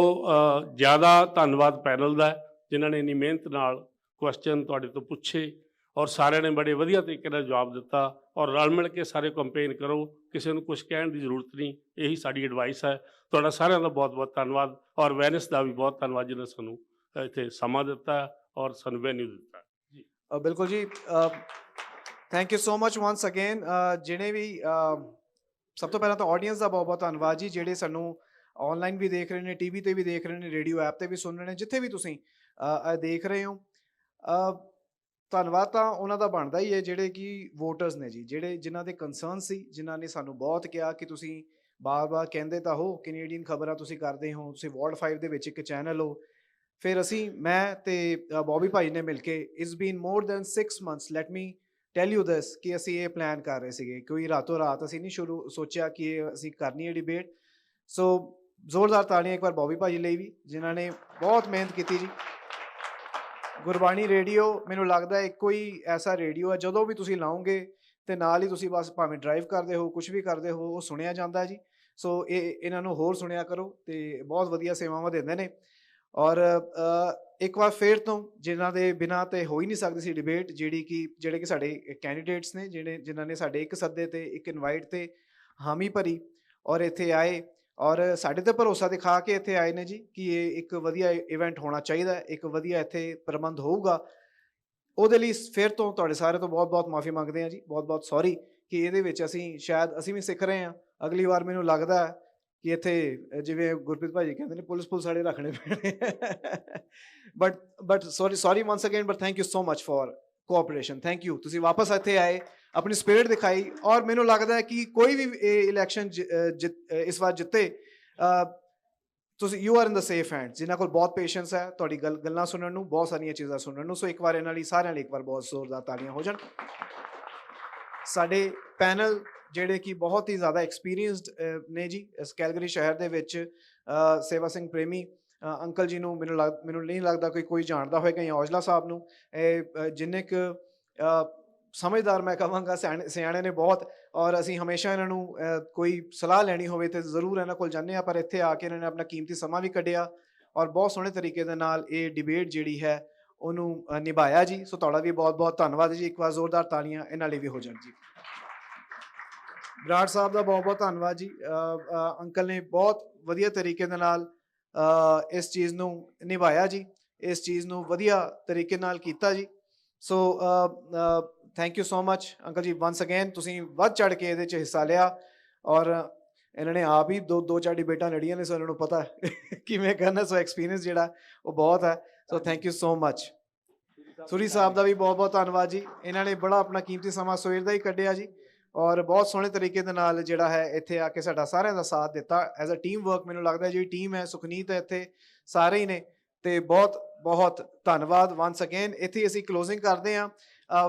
ਜ਼ਿਆਦਾ ਧੰਨਵਾਦ ਪੈਨਲ ਦਾ, ਜਿਨ੍ਹਾਂ ਨੇ ਇੰਨੀ ਮਿਹਨਤ ਨਾਲ ਕੁਐਸਚਨ ਤੁਹਾਡੇ ਤੋਂ ਪੁੱਛੇ, ਔਰ ਸਾਰਿਆਂ ਨੇ ਬੜੇ ਵਧੀਆ ਤਰੀਕੇ ਨਾਲ ਜਵਾਬ ਦਿੱਤਾ। ਔਰ ਰਲ ਮਿਲ ਕੇ ਸਾਰੇ ਕੰਪੇਨ ਕਰੋ, ਕਿਸੇ ਨੂੰ ਕੁਛ ਕਹਿਣ ਦੀ ਜ਼ਰੂਰਤ ਨਹੀਂ, ਇਹੀ ਸਾਡੀ ਐਡਵਾਈਸ ਹੈ। ਤੁਹਾਡਾ ਸਾਰਿਆਂ ਦਾ ਬਹੁਤ ਬਹੁਤ ਧੰਨਵਾਦ, ਔਰ ਵੈਨਿਸ ਦਾ ਵੀ ਬਹੁਤ ਧੰਨਵਾਦ ਜਿਹਨੇ ਸਾਨੂੰ ਇੱਥੇ ਸਮਾਂ ਦਿੱਤਾ ਔਰ ਸਾਨੂੰ ਵੈਨਿਊ ਦਿੱਤਾ ਜੀ। ਬਿਲਕੁਲ ਜੀ, thank you so much once again. ਜਿਹੜੇ ਵੀ ਸਭ ਤੋਂ ਪਹਿਲਾਂ ਤਾਂ ਆਡੀਅנס ਦਾ ਬਹੁਤ ਬਹੁਤ ਧੰਨਵਾਦ ਜੀ, ਜਿਹੜੇ ਸਾਨੂੰ ਆਨਲਾਈਨ ਵੀ ਦੇਖ ਰਹੇ ਨੇ, ਟੀਵੀ ਤੇ ਵੀ ਦੇਖ ਰਹੇ ਨੇ, ਰੇਡੀਓ ਐਪ ਤੇ ਵੀ ਸੁਣ ਰਹੇ ਨੇ, ਜਿੱਥੇ ਵੀ ਤੁਸੀਂ ਦੇਖ ਰਹੇ ਹੋ। ਧੰਨਵਾਦ ਤਾਂ ਉਹਨਾਂ ਦਾ ਬਣਦਾ ਹੀ ਹੈ ਜਿਹੜੇ ਕਿ ਵੋਟਰਸ ਨੇ ਜੀ, ਜਿਹੜੇ ਜਿਨ੍ਹਾਂ ਦੇ ਕੰਸਰਨ ਸੀ, ਜਿਨ੍ਹਾਂ ਨੇ ਸਾਨੂੰ ਬਹੁਤ ਕਿਹਾ ਕਿ ਤੁਸੀਂ ਬਾਰ-ਬਾਰ ਕਹਿੰਦੇ ਤਾਂ ਹੋ ਕੈਨੇਡੀਅਨ ਖਬਰਾਂ ਤੁਸੀਂ ਕਰਦੇ ਹੋ, ਤੁਸੀਂ ਵਾਰਡ 5 ਦੇ ਵਿੱਚ ਇੱਕ ਚੈਨਲ ਹੋ। ਫਿਰ ਅਸੀਂ, ਮੈਂ ਤੇ ਬੌਬੀ ਭਾਈ ਨੇ ਮਿਲ ਕੇ, it's been more than 6 months, let me tell you this, ਕਿ ਅਸੀਂ ਇਹ ਪਲਾਨ ਕਰ ਰਹੇ ਸੀਗੇ। ਕੋਈ ਰਾਤੋਂ ਰਾਤ ਅਸੀਂ ਨਹੀਂ ਸੋਚਿਆ ਕਿ ਇਹ ਅਸੀਂ ਕਰਨੀ ਹੈ ਡਿਬੇਟ। ਸੋ ਜ਼ੋਰਦਾਰ ਤਾੜੀਆਂ ਇੱਕ ਵਾਰ ਬੌਬੀ ਭਾਈ ਲਈ ਵੀ, ਜਿਨ੍ਹਾਂ ਨੇ ਬਹੁਤ ਮਿਹਨਤ ਕੀਤੀ ਜੀ। ਗੁਰਬਾਣੀ ਰੇਡੀਓ ਮੈਨੂੰ ਲੱਗਦਾ ਇੱਕੋ ਹੀ ਐਸਾ ਰੇਡੀਓ ਹੈ, ਜਦੋਂ ਵੀ ਤੁਸੀਂ ਲਾਓਗੇ ਤੇ ਨਾਲ ਹੀ ਤੁਸੀਂ ਬਸ ਭਾਵੇਂ ਡਰਾਈਵ ਕਰਦੇ ਹੋ, ਕੁਛ ਵੀ ਕਰਦੇ ਹੋ, ਉਹ ਸੁਣਿਆ ਜਾਂਦਾ ਜੀ। ਸੋ ਇਹਨਾਂ ਨੂੰ ਹੋਰ ਸੁਣਿਆ ਕਰੋ, ਤੇ ਬਹੁਤ ਵਧੀਆ ਸੇਵਾਵਾਂ ਦਿੰਦੇ ਨੇ। ਔਰ ਇੱਕ ਵਾਰ ਫਿਰ ਤੋਂ, ਜਿਨ੍ਹਾਂ ਦੇ ਬਿਨਾਂ ਤੇ ਹੋ ਹੀ ਨਹੀਂ ਸਕਦੀ ਸੀ ਡਿਬੇਟ, ਜਿਹੜੇ ਕਿ ਸਾਡੇ ਕੈਂਡੀਡੇਟਸ ਨੇ, ਜਿਨ੍ਹਾਂ ਨੇ ਸਾਡੇ ਇੱਕ ਸੱਦੇ ਤੇ, ਇੱਕ ਇਨਵਾਈਟ ਤੇ ਹਾਮੀ ਭਰੀ ਔਰ ਇੱਥੇ ਆਏ, ਔਰ ਸਾਡੇ 'ਤੇ ਭਰੋਸਾ ਦਿਖਾ ਕੇ ਇੱਥੇ ਆਏ ਨੇ ਜੀ ਕਿ ਇਹ ਇੱਕ ਵਧੀਆ ਇਵੈਂਟ ਹੋਣਾ ਚਾਹੀਦਾ, ਇੱਕ ਵਧੀਆ ਇੱਥੇ ਪ੍ਰਬੰਧ ਹੋਊਗਾ। ਉਹਦੇ ਲਈ ਫਿਰ ਤੋਂ ਤੁਹਾਡੇ ਸਾਰਿਆਂ ਤੋਂ ਬਹੁਤ ਬਹੁਤ ਮਾਫੀ ਮੰਗਦੇ ਹਾਂ ਜੀ, ਬਹੁਤ ਬਹੁਤ ਸੌਰੀ ਕਿ ਇਹਦੇ ਵਿੱਚ ਸ਼ਾਇਦ ਅਸੀਂ ਵੀ ਸਿੱਖ ਰਹੇ ਹਾਂ। ਅਗਲੀ ਵਾਰ ਮੈਨੂੰ ਲੱਗਦਾ ਕਿ ਇੱਥੇ ਜਿਵੇਂ ਗੁਰਪ੍ਰੀਤ ਭਾਜੀ ਕਹਿੰਦੇ ਨੇ, ਪੁਲਿਸ ਸਾਡੇ ਰੱਖਣੇ ਪੈਣੇ। But sorry once again, but thank you so much for cooperation. Thank you, ਤੁਸੀਂ ਵਾਪਸ ਇੱਥੇ ਆਏ, ਆਪਣੀ ਸਪਿਰਿਟ ਦਿਖਾਈ, ਔਰ ਮੈਨੂੰ ਲੱਗਦਾ ਹੈ ਕਿ ਕੋਈ ਵੀ ਇਹ ਇਲੈਕਸ਼ਨ ਇਸ ਵਾਰ ਜਿੱਤੇ, ਤੁਸੀਂ you are in the safe hand, ਜਿਨ੍ਹਾਂ ਕੋਲ ਬਹੁਤ ਪੇਸ਼ੈਂਸ ਹੈ ਤੁਹਾਡੀ ਗੱਲਾਂ ਸੁਣਨ ਨੂੰ, ਬਹੁਤ ਸਾਰੀਆਂ ਚੀਜ਼ਾਂ ਸੁਣਨ ਨੂੰ। ਸੋ ਇੱਕ ਵਾਰ ਇਹਨਾਂ ਲਈ, ਸਾਰਿਆਂ ਲਈ ਇੱਕ ਵਾਰ ਬਹੁਤ ਜ਼ੋਰਦਾਰ ਤਾੜੀਆਂ ਹੋ ਜਾਣ। ਸਾਡੇ ਪੈਨਲ ਜਿਹੜੇ ਕਿ ਬਹੁਤ ਹੀ ਜ਼ਿਆਦਾ ਐਕਸਪੀਰੀਅੰਸਡ ਨੇ ਜੀ ਇਸ ਕੈਲਗਰੀ ਸ਼ਹਿਰ ਦੇ ਵਿੱਚ, ਸੇਵਾ ਸਿੰਘ ਪ੍ਰੇਮੀ ਅੰਕਲ ਜੀ ਨੂੰ ਮੈਨੂੰ ਨਹੀਂ ਲੱਗਦਾ ਕੋਈ ਜਾਣਦਾ ਹੋਏਗਾ, ਜਾਂ ਔਜਲਾ ਸਾਹਿਬ ਨੂੰ, ਜਿੰਨੇ ਕੁ ਸਮਝਦਾਰ ਮੈਂ ਕਹਾਂਗਾ, ਸਿਆਣੇ ਨੇ ਬਹੁਤ। ਔਰ ਅਸੀਂ ਹਮੇਸ਼ਾ ਇਹਨਾਂ ਨੂੰ ਕੋਈ ਸਲਾਹ ਲੈਣੀ ਹੋਵੇ ਤਾਂ ਜ਼ਰੂਰ ਇਹਨਾਂ ਕੋਲ ਜਾਂਦੇ ਹਾਂ, ਪਰ ਇੱਥੇ ਆ ਕੇ ਇਹਨਾਂ ਨੇ ਆਪਣਾ ਕੀਮਤੀ ਸਮਾਂ ਵੀ ਕੱਢਿਆ ਔਰ ਬਹੁਤ ਸੋਹਣੇ ਤਰੀਕੇ ਦੇ ਨਾਲ ਇਹ ਡਿਬੇਟ ਜਿਹੜੀ ਹੈ ਉਹਨੂੰ ਨਿਭਾਇਆ ਜੀ। ਸੋ ਤੁਹਾਡਾ ਵੀ ਬਹੁਤ ਬਹੁਤ ਧੰਨਵਾਦ ਜੀ। ਇੱਕ ਵਾਰ ਜ਼ੋਰਦਾਰ ਤਾਲੀਆਂ ਇਹਨਾਂ ਲਈ ਵੀ ਹੋ ਜਾਣ ਜੀ। ਬਰਾੜ ਸਾਹਿਬ ਦਾ ਬਹੁਤ ਬਹੁਤ ਧੰਨਵਾਦ ਜੀ। ਅੰਕਲ ਨੇ ਬਹੁਤ ਵਧੀਆ ਤਰੀਕੇ ਦੇ ਨਾਲ ਇਸ ਚੀਜ਼ ਨੂੰ ਨਿਭਾਇਆ ਜੀ, ਇਸ ਚੀਜ਼ ਨੂੰ ਵਧੀਆ ਤਰੀਕੇ ਨਾਲ ਕੀਤਾ ਜੀ। ਸੋ thank you so much uncle ਜੀ, ਵਾਂਸ ਅਗੇਨ ਤੁਸੀਂ ਵੱਧ ਚੜ੍ਹ ਕੇ ਇਹਦੇ 'ਚ ਹਿੱਸਾ ਲਿਆ, ਔਰ ਇਹਨਾਂ ਨੇ ਆਪ ਹੀ ਦੋ ਚਾਰ ਡਿਬੇਟਾਂ ਲੜੀਆਂ ਨੇ, ਸੋ ਇਹਨਾਂ ਨੂੰ ਪਤਾ ਕਿਵੇਂ ਕਰਨਾ। ਸੋ ਐਕਸਪੀਰੀਅੰਸ ਜਿਹੜਾ ਉਹ ਬਹੁਤ ਹੈ। So thank you so much. Suri Sahib ਦਾ ਵੀ ਬਹੁਤ ਬਹੁਤ ਧੰਨਵਾਦ ਜੀ, ਇਹਨਾਂ ਨੇ ਬੜਾ ਆਪਣਾ ਕੀਮਤੀ ਸਮਾਂ ਸਵੇਰ ਦਾ ਹੀ ਕੱਢਿਆ ਜੀ, ਔਰ ਬਹੁਤ ਸੋਹਣੇ ਤਰੀਕੇ ਦੇ ਨਾਲ ਜਿਹੜਾ ਹੈ ਇੱਥੇ ਆ ਕੇ ਸਾਡਾ ਸਾਰਿਆਂ ਦਾ ਸਾਥ ਦਿੱਤਾ ਐਜ਼ ਅ ਟੀਮ ਵਰਕ। ਮੈਨੂੰ ਲੱਗਦਾ ਜਿਹੜੀ ਟੀਮ ਹੈ, ਸੁਖਨੀਤ ਹੈ, ਇੱਥੇ ਸਾਰੇ ਹੀ ਨੇ, ਤੇ ਬਹੁਤ ਬਹੁਤ ਧੰਨਵਾਦ ਵਾਂਸ ਅਗੇਨ। ਇੱਥੇ ਅਸੀਂ ਕਲੋਜ਼ਿੰਗ ਕਰਦੇ ਹਾਂ।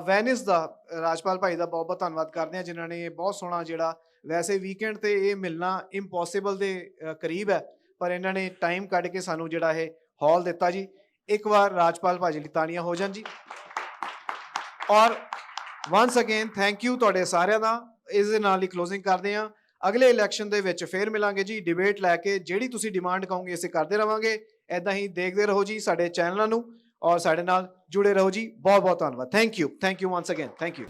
ਵੈਨਿਸ ਦਾ ਰਾਜਪਾਲ ਭਾਈ ਦਾ ਬਹੁਤ ਬਹੁਤ ਧੰਨਵਾਦ ਕਰਦੇ ਹਾਂ, ਜਿਨ੍ਹਾਂ ਨੇ ਬਹੁਤ ਸੋਹਣਾ, ਜਿਹੜਾ ਵੈਸੇ ਵੀਕਐਂਡ 'ਤੇ ਇਹ ਮਿਲਣਾ ਇੰਪੋਸੀਬਲ ਦੇ ਕਰੀਬ ਹੈ, ਪਰ ਇਹਨਾਂ ਨੇ ਟਾਈਮ ਕੱਢ ਕੇ ਸਾਨੂੰ ਜਿਹੜਾ ਇਹ ਹਾਲ ਦਿੱਤਾ ਜੀ। ਇੱਕ ਵਾਰ ਰਾਜਪਾਲ ਭਾਜੀ ਲਈ ਤਾੜੀਆਂ ਹੋ ਜਾਣ ਜੀ। ਔਰ ਵਾਂਸ ਅਗੇਨ ਥੈਂਕ ਯੂ ਤੁਹਾਡੇ ਸਾਰਿਆਂ ਦਾ। ਇਸ ਦੇ ਨਾਲ ਹੀ ਕਲੋਜ਼ਿੰਗ ਕਰਦੇ ਹਾਂ। ਅਗਲੇ ਇਲੈਕਸ਼ਨ ਦੇ ਵਿੱਚ ਫੇਰ ਮਿਲਾਂਗੇ ਜੀ, ਡਿਬੇਟ ਲੈ ਕੇ। ਜਿਹੜੀ ਤੁਸੀਂ ਡਿਮਾਂਡ ਕਹੋਗੇ ਅਸੀਂ ਕਰਦੇ ਰਹਾਂਗੇ। ਇੱਦਾਂ ਹੀ ਦੇਖਦੇ ਰਹੋ ਜੀ ਸਾਡੇ ਚੈਨਲਾਂ ਨੂੰ, ਔਰ ਸਾਡੇ ਨਾਲ ਜੁੜੇ ਰਹੋ ਜੀ। ਬਹੁਤ ਬਹੁਤ ਧੰਨਵਾਦ। Thank you once again. Thank you.